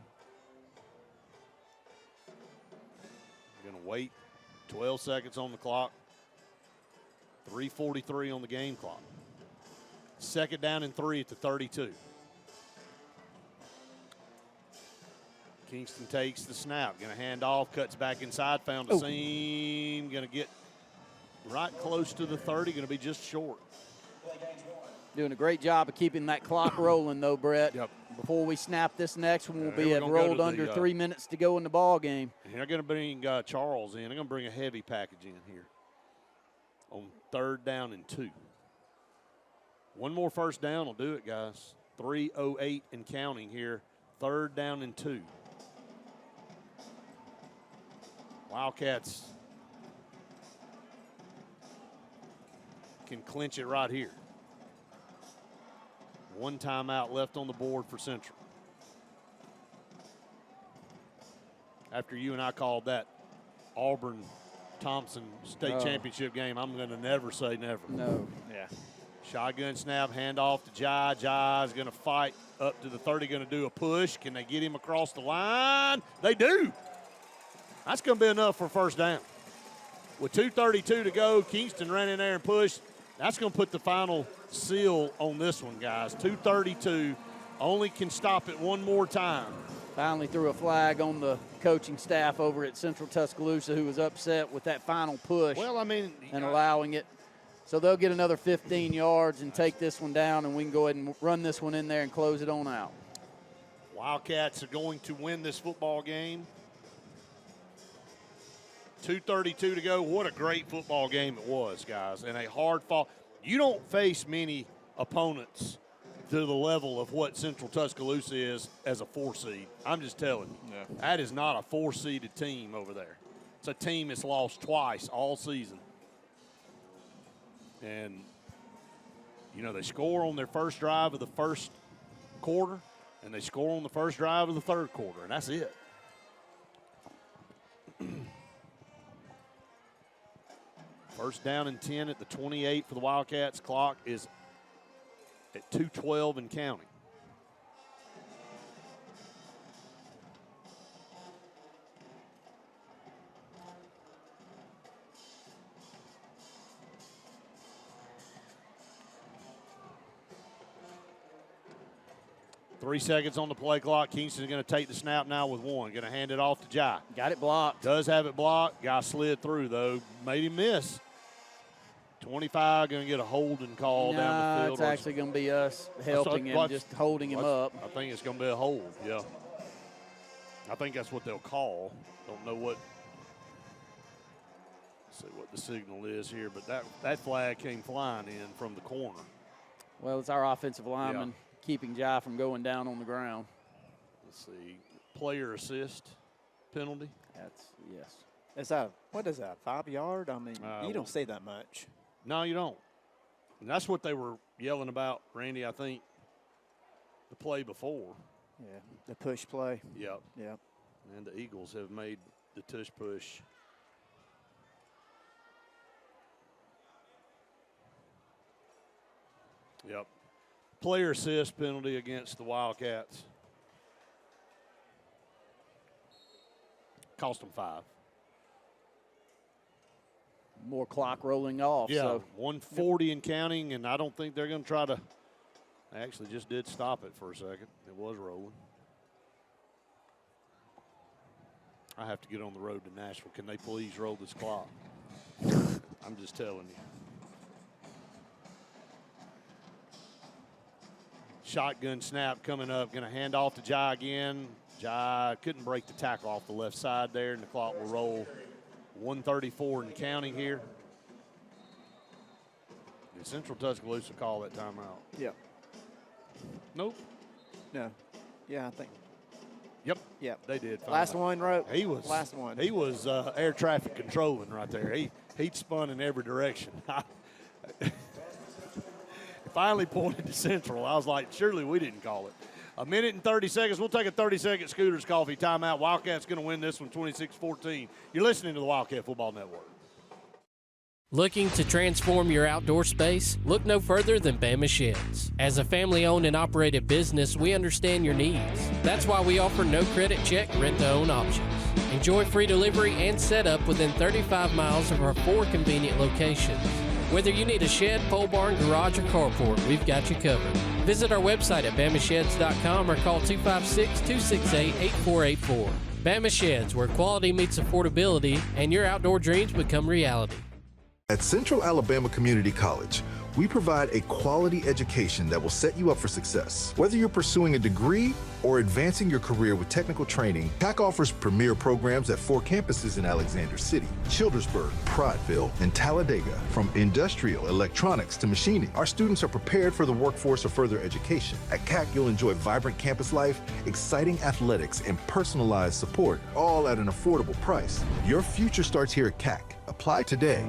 A: Going to wait. 12 seconds on the clock. 3:43 on the game clock. Second down and 3 at the 32. Kingston takes the snap. Going to hand off, cuts back inside, found a seam. Going to get right close to the 30. Going to be just short.
B: Doing a great job of keeping that clock rolling, though, Brett.
A: Yep.
B: Before we snap this next one, we'll be
A: we're
B: at
A: gonna
B: rolled
A: go to
B: under
A: the,
B: 3 minutes to go in the ball game.
A: And they're going to bring Charles in. They're going to bring a heavy package in here on 3rd down and 2. One more first down will do it, guys. 3:08 and counting here. 3rd down and 2. Wildcats can clinch it right here. One timeout left on the board for Central. After you and I called that Auburn-Thompson state championship game, I'm going to never say never.
B: No.
C: Yeah.
A: Shotgun snap, handoff to Jai. Jai is going to fight up to the 30, going to do a push. Can they get him across the line? They do. That's going to be enough for first down. With 2:32 to go, Kingston ran in there and pushed. That's going to put the final seal on this one, guys. 2:32. Only can stop it one more time.
B: Finally threw a flag on the coaching staff over at Central Tuscaloosa, who was upset with that final push.
A: Well, I mean,
B: and allowing it. So they'll get another 15 yards and take this one down, and we can go ahead and run this one in there and close it on out.
A: Wildcats are going to win this football game. 2:32 to go. What a great football game it was, guys, and a hard fought. You don't face many opponents to the level of what Central Tuscaloosa is as a 4 seed. I'm just telling you.
C: Yeah.
A: That is not a 4-seeded team over there. It's a team that's lost twice all season. And, you know, they score on their first drive of the first quarter, and they score on the first drive of the third quarter, and that's it. First down and 10 at the 28 for the Wildcats. Clock is at 2:12 and counting. Three seconds on the play clock. Kingston's going to take the snap now with 1. Going to hand it off to Jai.
B: Got it blocked.
A: Does have it blocked. Guy slid through, though. Made him miss. 25 going to get a holding call down the field.
B: It's actually going to be us helping him, just holding him up.
A: I think it's going to be a hold, yeah. I think that's what they'll call. Don't know what. Let's see what the signal is here, but that flag came flying in from the corner.
B: Well, it's our offensive lineman keeping Jai from going down on the ground.
A: Let's see. Player assist penalty.
B: Yes.
C: Is that, what is that, 5 yard? I mean, you don't say that much.
A: No, you don't. And that's what they were yelling about, Randy, I think, the play before.
C: Yeah, the push play.
A: Yep.
C: Yep.
A: And the Eagles have made the tush push. Yep. Player assist penalty against the Wildcats. Cost them 5.
B: More clock rolling off.
A: Yeah,
B: so.
A: 140 and counting, and I don't think they're going to try to. They actually just did stop it for a second. It was rolling. I have to get on the road to Nashville. Can they please roll this clock? I'm just telling you. Shotgun snap coming up. Going to hand off to Jai again. Jai couldn't break the tackle off the left side there, and the clock will roll. 1:34 and counting here. Did Central Tuscaloosa call that timeout?
C: Yep.
A: Nope.
C: No. Yeah, I think.
A: Yep.
C: Yep.
A: They did.
C: Last one, right?
A: He was.
C: Last one.
A: He was air traffic controlling right there. He'd spun in every direction. Finally pointed to Central. I was like, surely we didn't call it. 1 minute and 30 seconds. We'll take a 30-second Scooters Coffee timeout. Wildcats going to win this one 26-14. You're listening to the Wildcat Football Network.
K: Looking to transform your outdoor space? Look no further than Bama Sheds. As a family-owned and operated business, we understand your needs. That's why we offer no credit check, rent-to-own options. Enjoy free delivery and setup within 35 miles of our 4 convenient locations. Whether you need a shed, pole barn, garage, or carport, we've got you covered. Visit our website at BamaSheds.com or call 256-268-8484. Bama Sheds, where quality meets affordability and your outdoor dreams become reality.
D: At Central Alabama Community College, We provide a quality education that will set you up for success. Whether you're pursuing a degree or advancing your career with technical training, CAC offers premier programs at 4 campuses in Alexander City, Childersburg, Prattville, and Talladega. From industrial, electronics to machining, our students are prepared for the workforce or further education. At CAC, you'll enjoy vibrant campus life, exciting athletics, and personalized support, all at an affordable price. Your future starts here at CAC. Apply today.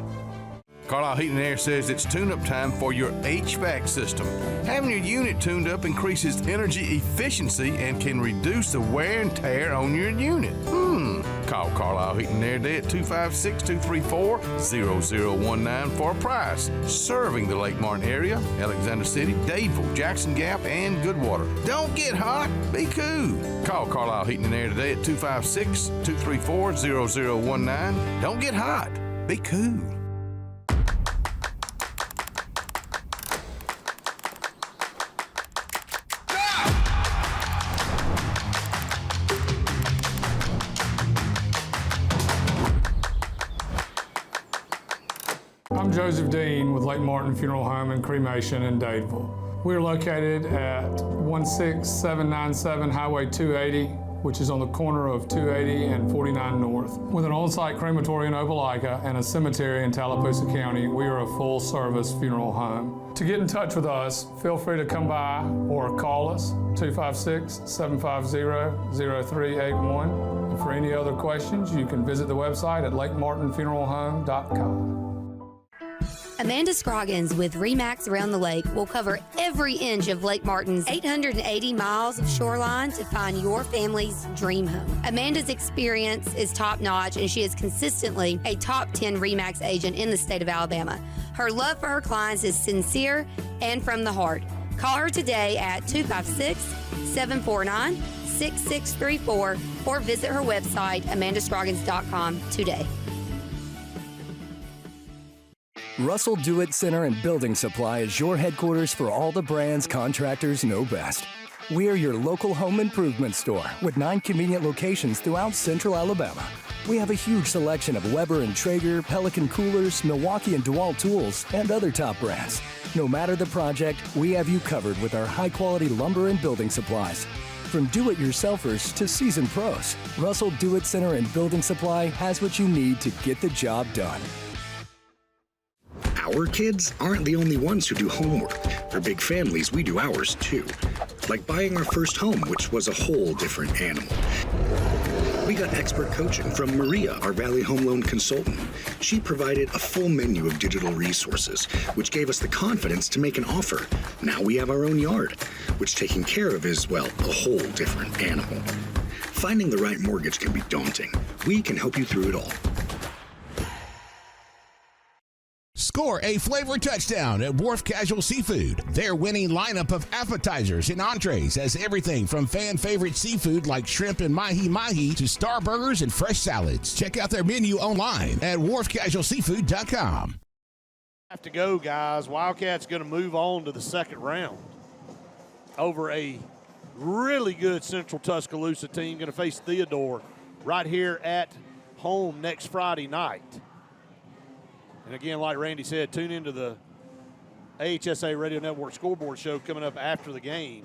H: Carlisle Heating and Air says it's tune-up time for your HVAC system. Having your unit tuned up increases energy efficiency and can reduce the wear and tear on your unit. Call Carlisle Heating and Air today at 256-234-0019 for a price. Serving the Lake Martin area, Alexander City, Dadeville, Jackson Gap, and Goodwater. Don't get hot, be cool. Call Carlisle Heating and Air today at 256-234-0019. Don't get hot, be cool.
O: I'm Joseph Dean with Lake Martin Funeral Home and Cremation in Dadeville. We're located at 16797 Highway 280, which is on the corner of 280 and 49 North. With an on-site crematory in Opelika and a cemetery in Tallapoosa County, we are a full-service funeral home. To get in touch with us, feel free to come by or call us, 256-750-0381. And for any other questions, you can visit the website at lakemartinfuneralhome.com.
I: Amanda Scroggins with RE/MAX Around the Lake will cover every inch of Lake Martin's 880 miles of shoreline to find your family's dream home. Amanda's experience is top-notch, and she is consistently a top 10 RE/MAX agent in the state of Alabama. Her love for her clients is sincere and from the heart. Call her today at 256-749-6634 or visit her website, amandascroggins.com today.
M: Russell Do-It Center and Building Supply is your headquarters for all the brands contractors know best. We are your local home improvement store with 9 convenient locations throughout central Alabama. We have a huge selection of Weber and Traeger, Pelican coolers, Milwaukee and DeWalt tools, and other top brands. No matter the project, we have you covered with our high-quality lumber and building supplies. From do-it-yourselfers to seasoned pros, Russell Do-It Center and Building Supply has what you need to get the job done.
R: Our kids aren't the only ones who do homework. For big families, we do ours too. Like buying our first home, which was a whole different animal. We got expert coaching from Maria, our Valley Home Loan consultant. She provided a full menu of digital resources, which gave us the confidence to make an offer. Now we have our own yard, which taking care of is, well, a whole different animal. Finding the right mortgage can be daunting. We can help you through it all.
S: Score a flavor touchdown at Wharf Casual Seafood. Their winning lineup of appetizers and entrees has everything from fan favorite seafood like shrimp and mahi-mahi to star burgers and fresh salads. Check out their menu online at wharfcasualseafood.com.
A: Have to go, guys. Wildcats going to move on to the second round over a really good Central Tuscaloosa team. Going to face Theodore right here at home next Friday night. And again, like Randy said, tune into the AHSA Radio Network scoreboard show coming up after the game.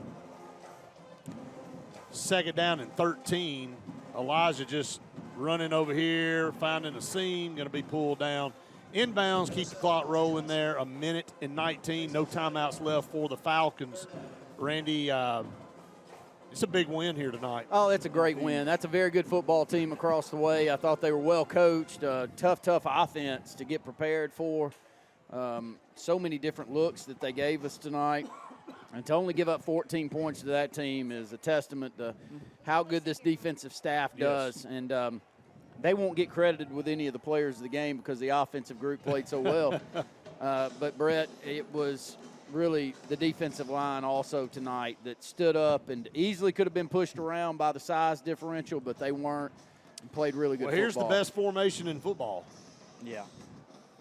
A: Second down and 13. Elijah just running over here, finding a seam, going to be pulled down. Inbounds, keep the clock rolling there. 1:19, no timeouts left for the Falcons. Randy, it's a big win here tonight.
B: Oh, that's a great win. That's a very good football team across the way. I thought they were well coached, tough offense to get prepared for. So many different looks that they gave us tonight. And to only give up 14 points to that team is a testament to how good this defensive staff does. Yes. And they won't get credited with any of the players of the game because the offensive group played so well. But, Brett, it was really the defensive line also tonight that stood up and easily could have been pushed around by the size differential, but they weren't and played really good football.
A: Here's the best formation in football.
B: Yeah.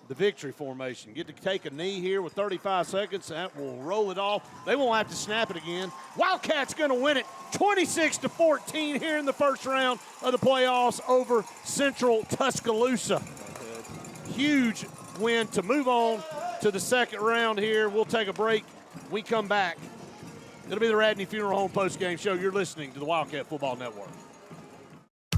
A: The victory formation. Get to take a knee here with 35 seconds. That will roll it off. They won't have to snap it again. Wildcats going to win it 26-14 here in the first round of the playoffs over Central Tuscaloosa. Huge win to move on to the second round here. We'll take a break. We come back. It'll be the Radney Funeral Home post-game show. You're listening to the Wildcat Football Network.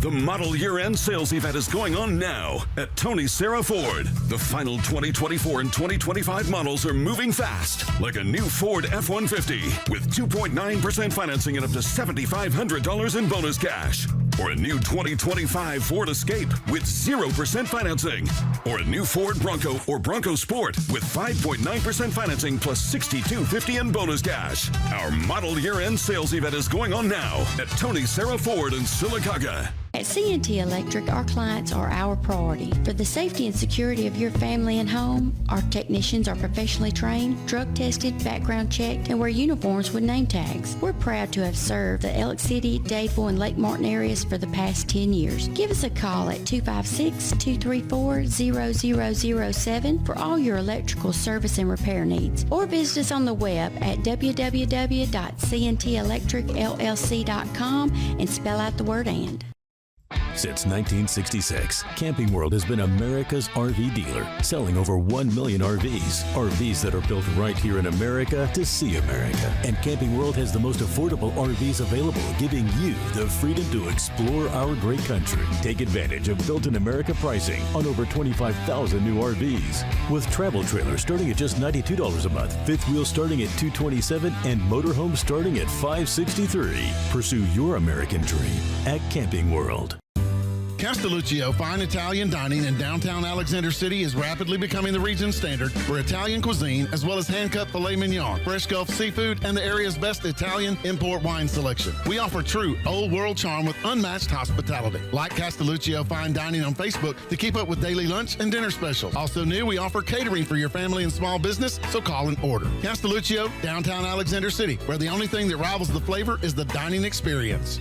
F: The model year-end sales event is going on now at Tony Sarah Ford. The final 2024 and 2025 models are moving fast, like a new Ford F-150 with 2.9% financing and up to $7,500 in bonus cash. Or a new 2025 Ford Escape with 0% financing. Or a new Ford Bronco or Bronco Sport with 5.9% financing plus $6,250 in bonus cash. Our model year-end sales event is going on now at Tony Sarah Ford in Sylacauga.
L: At C&T Electric, our clients are our priority. For the safety and security of your family and home, our technicians are professionally trained, drug tested, background checked, and wear uniforms with name tags. We're proud to have served the Elliott City, Dadeville, and Lake Martin areas for the past 10 years. Give us a call at 256-234-0007 for all your electrical service and repair needs, or visit us on the web at www.cntelectricllc.com and spell out the word "and."
V: Since 1966, Camping World has been America's RV dealer, selling over 1 million RVs. RVs that are built right here in America to see America. And Camping World has the most affordable RVs available, giving you the freedom to explore our great country. Take advantage of Built in America pricing on over 25,000 new RVs. With travel trailers starting at just $92 a month, fifth wheel starting at $227, and motorhomes starting at $563. Pursue your American dream at Camping World.
G: Castelluccio Fine Italian Dining in downtown Alexander City is rapidly becoming the region standard for Italian cuisine, as well as hand-cut filet mignon, fresh Gulf seafood, and the area's best Italian import wine selection. We offer true old-world charm with unmatched hospitality. Like Castelluccio Fine Dining on Facebook to keep up with daily lunch and dinner specials. Also new, we offer catering for your family and small business, so call and order. Castelluccio, downtown Alexander City, where the only thing that rivals the flavor is the dining experience.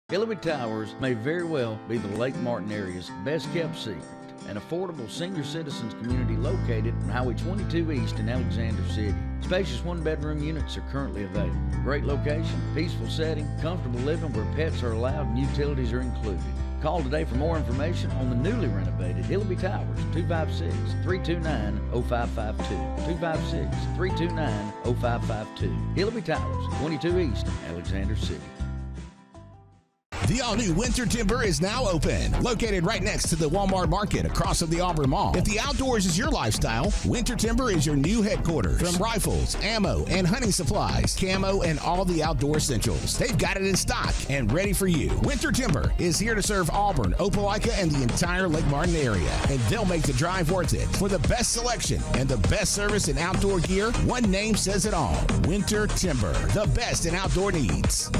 N: Hillary Towers may very well be the Lake Martin area's best-kept secret, an affordable senior citizens community located on Highway 22 East in Alexander City. Spacious one-bedroom units are currently available. Great location, peaceful setting, comfortable living where pets are allowed and utilities are included. Call today for more information on the newly renovated Hillary Towers, 256-329-0552. 256-329-0552. Hillary Towers, 22 East, Alexander City.
S: The all-new Winter Timber is now open. Located right next to the Walmart Market across from the Auburn Mall. If the outdoors is your lifestyle, Winter Timber is your new headquarters. From rifles, ammo, and hunting supplies, camo, and all the outdoor essentials, they've got it in stock and ready for you. Winter Timber is here to serve Auburn, Opelika, and the entire Lake Martin area, and they'll make the drive worth it. For the best selection and the best service in outdoor gear, one name says it all: Winter Timber, the best in outdoor needs.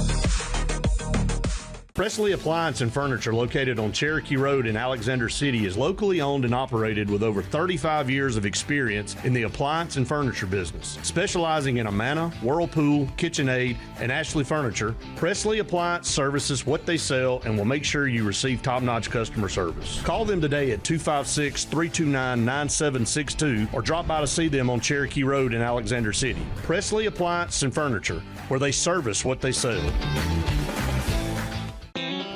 A: Presley Appliance and Furniture, located on Cherokee Road in Alexander City, is locally owned and operated with over 35 years of experience in the appliance and furniture business. Specializing in Amana, Whirlpool, KitchenAid, and Ashley Furniture, Presley Appliance services what they sell and will make sure you receive top-notch customer service. Call them today at 256-329-9762 or drop by to see them on Cherokee Road in Alexander City. Presley Appliance and Furniture, where they service what they sell.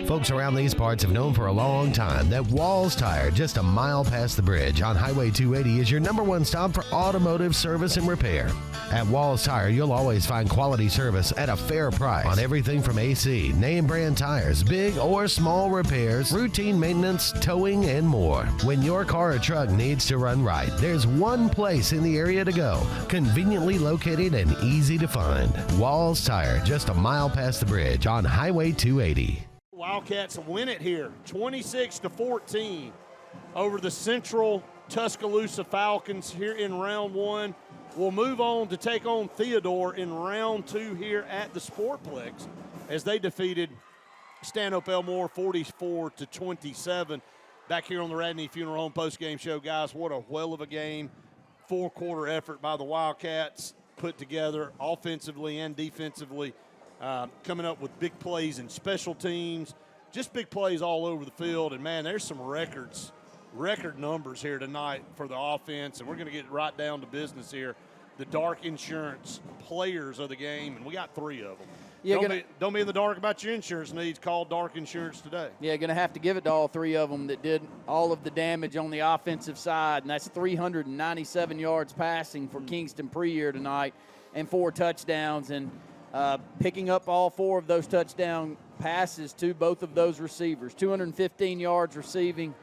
T: Folks around these parts have known for a long time that Walls Tire, just a mile past the bridge on Highway 280, is your #1 stop for automotive service and repair. At Walls Tire, you'll always find quality service at a fair price on everything from AC, name brand tires, big or small repairs, routine maintenance, towing, and more. When your car or truck needs to run right, there's one place in the area to go, conveniently located and easy to find. Walls Tire, just a mile past the bridge on Highway 280.
A: Wildcats win it here, 26-14 over the Central Tuscaloosa Falcons here in round one. We'll move on to take on Theodore in round two here at the Sportplex as they defeated Stanhope Elmore 44-27. Back here on the Radney Funeral Home postgame show, guys, what a whale of a game. Four-quarter effort by the Wildcats put together offensively and defensively. Coming up with big plays and special teams, just big plays all over the field. And, man, there's some record numbers here tonight for the offense, and we're going to get right down to business here. The Dark Insurance players of the game, and we got three of them. Don't be in the dark about your insurance needs. Call Dark Insurance today.
B: Yeah, going to have to give it to all three of them that did all of the damage on the offensive side, and that's 397 yards passing for Kingston Preyer tonight and 4 touchdowns, and picking up all 4 of those touchdown passes to both of those receivers. 215 yards receiving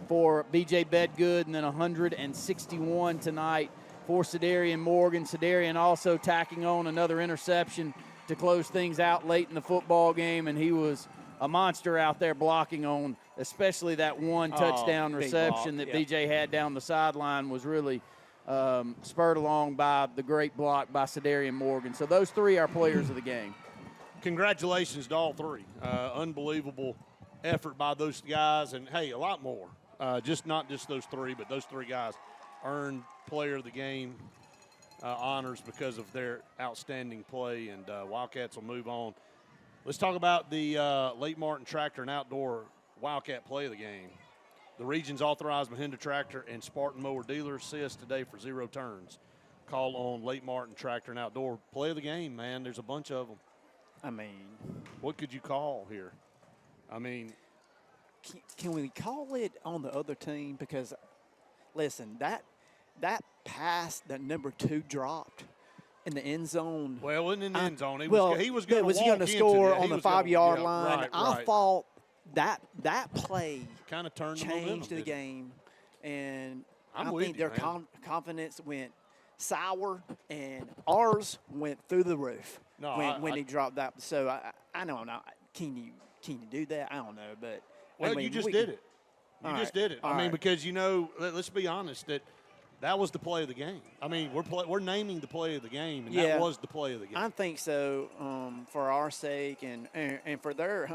B: for B.J. Bedgood, and then 161 tonight for Cedarian Morgan. Cedarian also tacking on another interception to close things out late in the football game, and he was a monster out there blocking on, especially that one touchdown reception that BJ had down the sideline was really spurred along by the great block by Cedarian Morgan. So those 3 are players of the game.
A: Congratulations to all 3. Unbelievable effort by those guys, and, hey, a lot more. Not just those 3, but those 3 guys earned player of the game honors because of their outstanding play, and Wildcats will move on. Let's talk about the Lake Martin Tractor and Outdoor Wildcat play of the game. The region's authorized Mahindra Tractor and Spartan Mower dealers see us today for 0 turns. Call on Lake Martin Tractor and Outdoor. Play of the game, man. There's a bunch of them.
C: I mean,
A: what could you call here? I mean,
C: can we call it on the other team? Because, listen, that pass that number 2 dropped in the end zone.
A: Well, in the end zone, he was
C: going to score on the 5-yard line.
A: Right,
C: I thought that play
A: kind of turned
C: changed the game, and I think their confidence went sour, and ours went through the roof when he dropped that. So I don't know. Can you do that? I don't know, but
A: you just did it. You just did it. I mean, because let's be honest that was the play of the game. I mean, we're naming the play of the game, and that was the play of the game.
C: I think so, for our sake and for their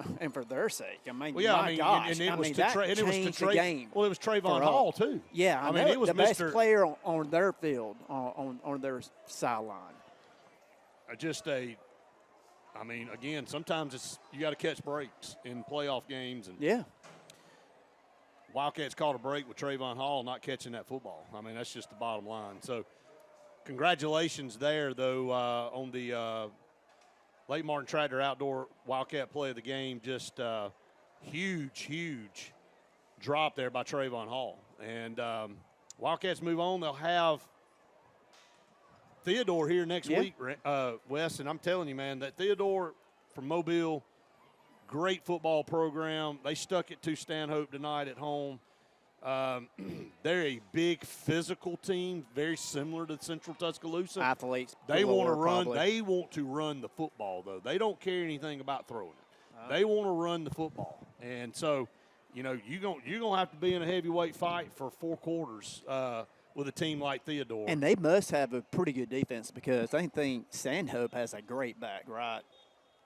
C: sake. I mean, gosh,
A: and it was
C: that changed the game.
A: Well, it was Trayvon Hall too.
C: Yeah, I mean,
A: it was
C: the best player on their field, on their sideline.
A: Again, sometimes you got to catch breaks in playoff games, and Wildcats caught a break with Trayvon Hall not catching that football. I mean, that's just the bottom line. So, congratulations there, though, on the Lake Martin Tractor Outdoor Wildcat play of the game. Just huge drop there by Trayvon Hall. And Wildcats move on. They'll have Theodore here next week, Wes. And I'm telling you, man, that Theodore from Mobile – great football program. They stuck it to Stanhope tonight at home. They're a big physical team, very similar to Central Tuscaloosa.
C: Athletes.
A: They want to run. Probably. They want to run the football, though. They don't care anything about throwing it. They want to run the football, and so you're gonna have to be in a heavyweight fight for 4 quarters with a team like Theodore.
C: And they must have a pretty good defense because I think Stanhope has a great back, right?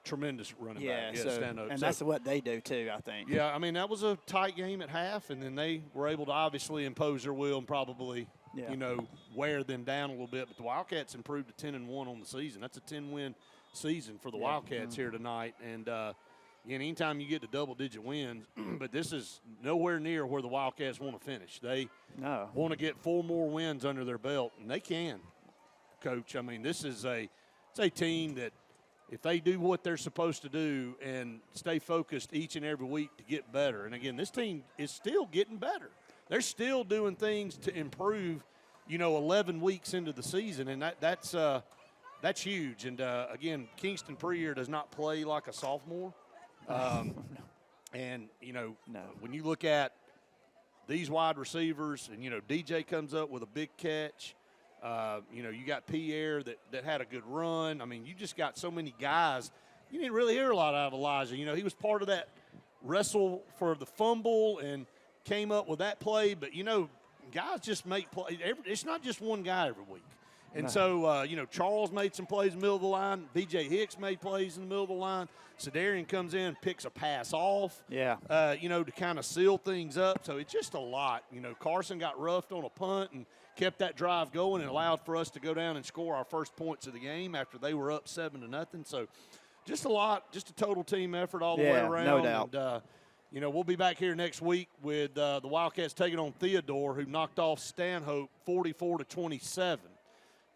A: Tremendous running back.
C: And that's what they do too, I think.
A: Yeah, I mean, that was a tight game at half, and then they were able to obviously impose their will and probably, wear them down a little bit. But the Wildcats improved to 10-1 on the season. That's a 10-win season for the Wildcats here tonight. And, anytime you get to double-digit wins, but this is nowhere near where the Wildcats want to finish. They want to get 4 more wins under their belt, and they can, Coach. I mean, this is a team that, if they do what they're supposed to do and stay focused each and every week to get better, and again, this team is still getting better. They're still doing things to improve, 11 weeks into the season, and that's huge. And, again, Kingston Preyer does not play like a sophomore. And, when you look at these wide receivers and, DJ comes up with a big catch, you got Pierre that had a good run. I mean, you just got so many guys. You didn't really hear a lot out of Elijah. He was part of that wrestle for the fumble and came up with that play. But, guys just make plays. It's not just one guy every week. And so, Charles made some plays in the middle of the line. B.J. Hicks made plays in the middle of the line. Cedarian comes in, picks a pass off, to kind of seal things up. So it's just a lot. Carson got roughed on a punt and kept that drive going and allowed for us to go down and score our first points of the game after they were up 7-0. So just a lot, just a total team effort all the way around.
C: No doubt.
A: And, we'll be back here next week with the Wildcats taking on Theodore, who knocked off Stanhope 44-27.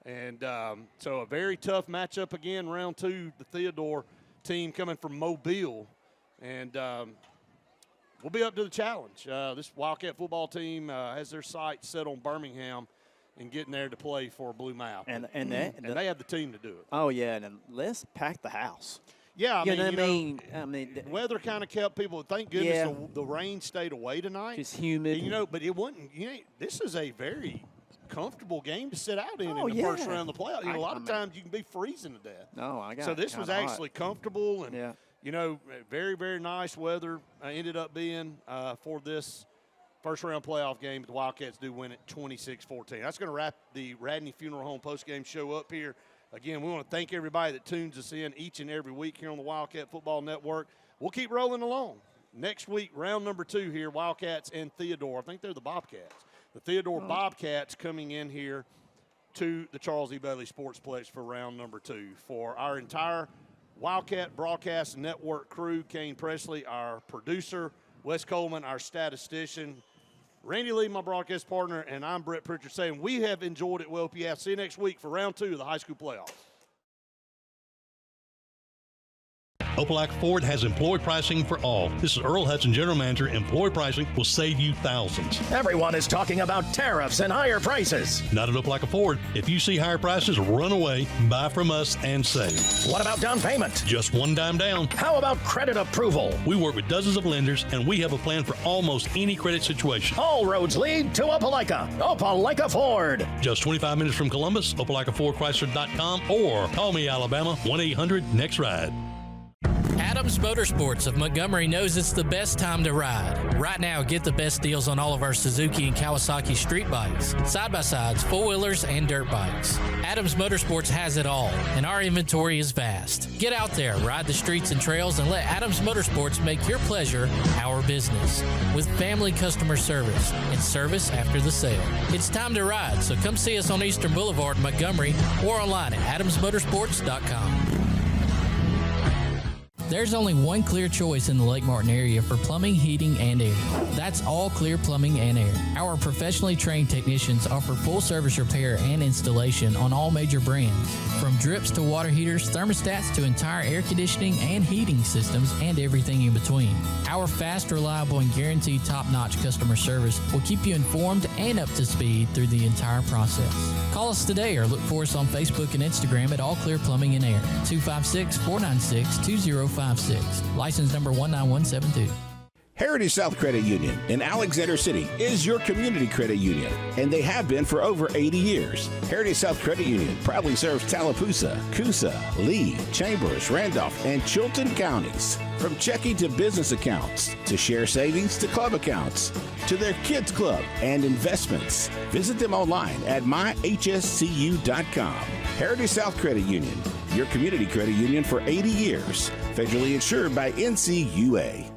A: And so a very tough matchup again, round 2. The Theodore team coming from Mobile, and we'll be up to the challenge. This Wildcat football team has their sights set on Birmingham and getting there to play for Blue Mouth.
C: And
A: they have the team to do it.
C: Oh, yeah, and let's pack the house.
A: Yeah,
C: I mean,
A: the weather kind of kept people. Thank goodness the rain stayed away tonight.
C: It's humid.
A: And, but it wasn't. This is a very comfortable game to sit out in the first round of the playoffs. A lot of times you can be freezing to death.
C: No, I got.
A: So this was actually comfortable and very, very nice weather. Ended up being for this first round playoff game. But the Wildcats do win it 26-14. That's going to wrap the Radney Funeral Home postgame show up here. Again, we want to thank everybody that tunes us in each and every week here on the Wildcat Football Network. We'll keep rolling along. Next week, round number 2 here, Wildcats and Theodore. I think they're the Bobcats. The Theodore Bobcats coming in here to the Charles E. Bailey Sportsplex for round number 2. For our entire Wildcat Broadcast Network crew, Kane Presley, our producer, Wes Coleman, our statistician, Randy Lee, my broadcast partner, and I'm Brett Pritchard saying we have enjoyed it well, PF. See you next week for round 2 of the high school playoffs.
E: Opelika Ford has employee pricing for all. This is Earl Hudson, General Manager. Employee pricing will save you thousands.
Q: Everyone is talking about tariffs and higher prices.
E: Not at Opelika Ford. If you see higher prices, run away, buy from us, and save.
Q: What about down payment?
E: Just one dime down.
Q: How about credit approval?
E: We work with dozens of lenders, and we have a plan for almost any credit situation.
Q: All roads lead to Opelika. Opelika Ford.
E: Just 25 minutes from Columbus, OpelikaFordChrysler.com, or call me, Alabama, 1-800-NEXT-RIDE.
K: Adams Motorsports of Montgomery knows it's the best time to ride. Right now, get the best deals on all of our Suzuki and Kawasaki street bikes, side-by-sides, four-wheelers, and dirt bikes. Adams Motorsports has it all, and our inventory is vast. Get out there, ride the streets and trails, and let Adams Motorsports make your pleasure our business. With family customer service and service after the sale. It's time to ride, so come see us on Eastern Boulevard in Montgomery or online at adamsmotorsports.com. There's only one clear choice in the Lake Martin area for plumbing, heating, and air. That's All Clear Plumbing and Air. Our professionally trained technicians offer full service repair and installation on all major brands. From drips to water heaters, thermostats to entire air conditioning and heating systems, and everything in between. Our fast, reliable, and guaranteed top-notch customer service will keep you informed and up to speed through the entire process. Call us today or look for us on Facebook and Instagram at All Clear Plumbing and Air, 256-496-2056. License number 19172.
S: Heritage South Credit Union in Alexander City is your community credit union, and they have been for over 80 years. Heritage South Credit Union proudly serves Tallapoosa, Coosa, Lee, Chambers, Randolph, and Chilton counties. From checking to business accounts, to share savings to club accounts, to their kids club and investments. Visit them online at myhscu.com. Heritage South Credit Union, your community credit union for 80 years. Federally insured by NCUA.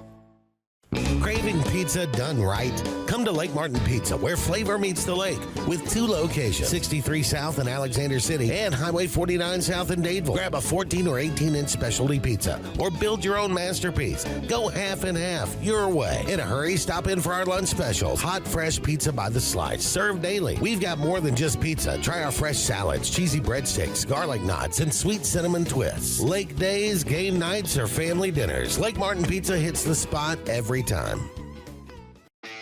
T: Craving pizza done right? Come to Lake Martin Pizza, where flavor meets the lake, with 2 locations, 63 South in Alexander City and Highway 49 South in Dadeville. Grab a 14 or 18-inch specialty pizza or build your own masterpiece. Go half and half your way. In a hurry, stop in for our lunch specials. Hot, fresh pizza by the slice, served daily. We've got more than just pizza. Try our fresh salads, cheesy breadsticks, garlic knots, and sweet cinnamon twists. Lake days, game nights, or family dinners. Lake Martin Pizza hits the spot every time.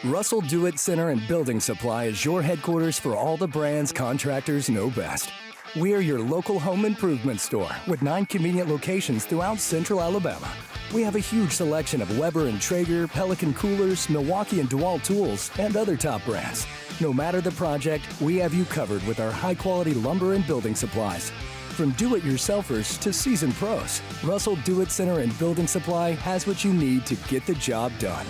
M: Russell Do-It Center and Building Supply is your headquarters for all the brands contractors know best. We are your local home improvement store with 9 convenient locations throughout Central Alabama. We have a huge selection of Weber and Traeger, Pelican coolers, Milwaukee and DeWalt tools, and other top brands. No matter the project, we have you covered with our high-quality lumber and building supplies. From do-it-yourselfers to seasoned pros, Russell Do-It Center and Building Supply has what you need to get the job done.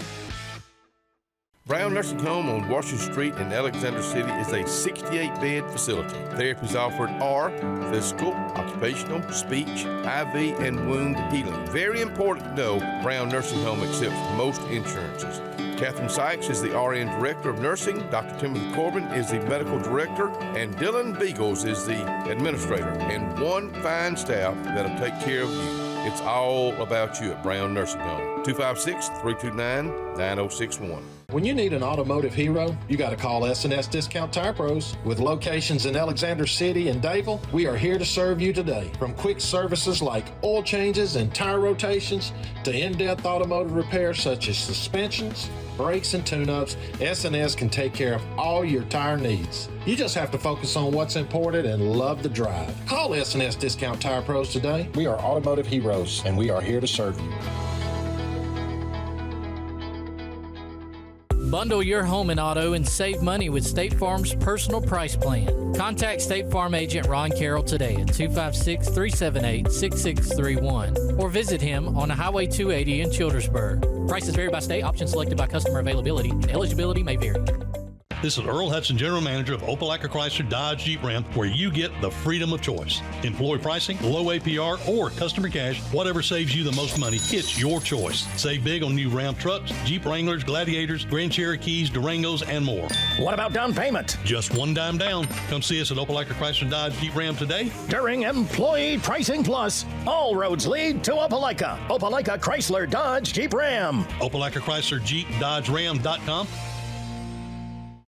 H: Brown Nursing Home on Washington Street in Alexander City is a 68-bed facility. Therapies offered are physical, occupational, speech, IV, and wound healing. Very important to know, Brown Nursing Home accepts most insurances. Catherine Sykes is the RN Director of Nursing, Dr. Timothy Corbin is the Medical Director, and Dylan Beagles is the Administrator, and one fine staff that'll take care of you. It's all about you at Brown Nursing Home. 256-329-9061.
J: When you need an automotive hero, you got to call S&S Discount Tire Pros. With locations in Alexander City and Dadeville, we are here to serve you today. From quick services like oil changes and tire rotations to in-depth automotive repairs such as suspensions, brakes, and tune-ups, S&S can take care of all your tire needs. You just have to focus on what's important and love the drive. Call S&S Discount Tire Pros today. We are automotive heroes, and we are here to serve you.
K: Bundle your home and auto and save money with State Farm's personal price plan. Contact State Farm agent Ron Carroll today at 256-378-6631 or visit him on Highway 280 in Childersburg. Prices vary by state, options selected by customer availability, and eligibility may vary.
E: This is Earl Hudson, General Manager of Opelika Chrysler Dodge Jeep Ram, where you get the freedom of choice. Employee pricing, low APR, or customer cash, whatever saves you the most money, it's your choice. Save big on new Ram trucks, Jeep Wranglers, Gladiators, Grand Cherokees, Durangos, and more.
Q: What about down payment?
E: Just $1 down. Come see us at Opelika Chrysler Dodge Jeep Ram today.
Q: During Employee Pricing Plus, all roads lead to Opelika. Opelika Chrysler Dodge Jeep Ram.
E: Opelika Chrysler Jeep Dodge Ram.com.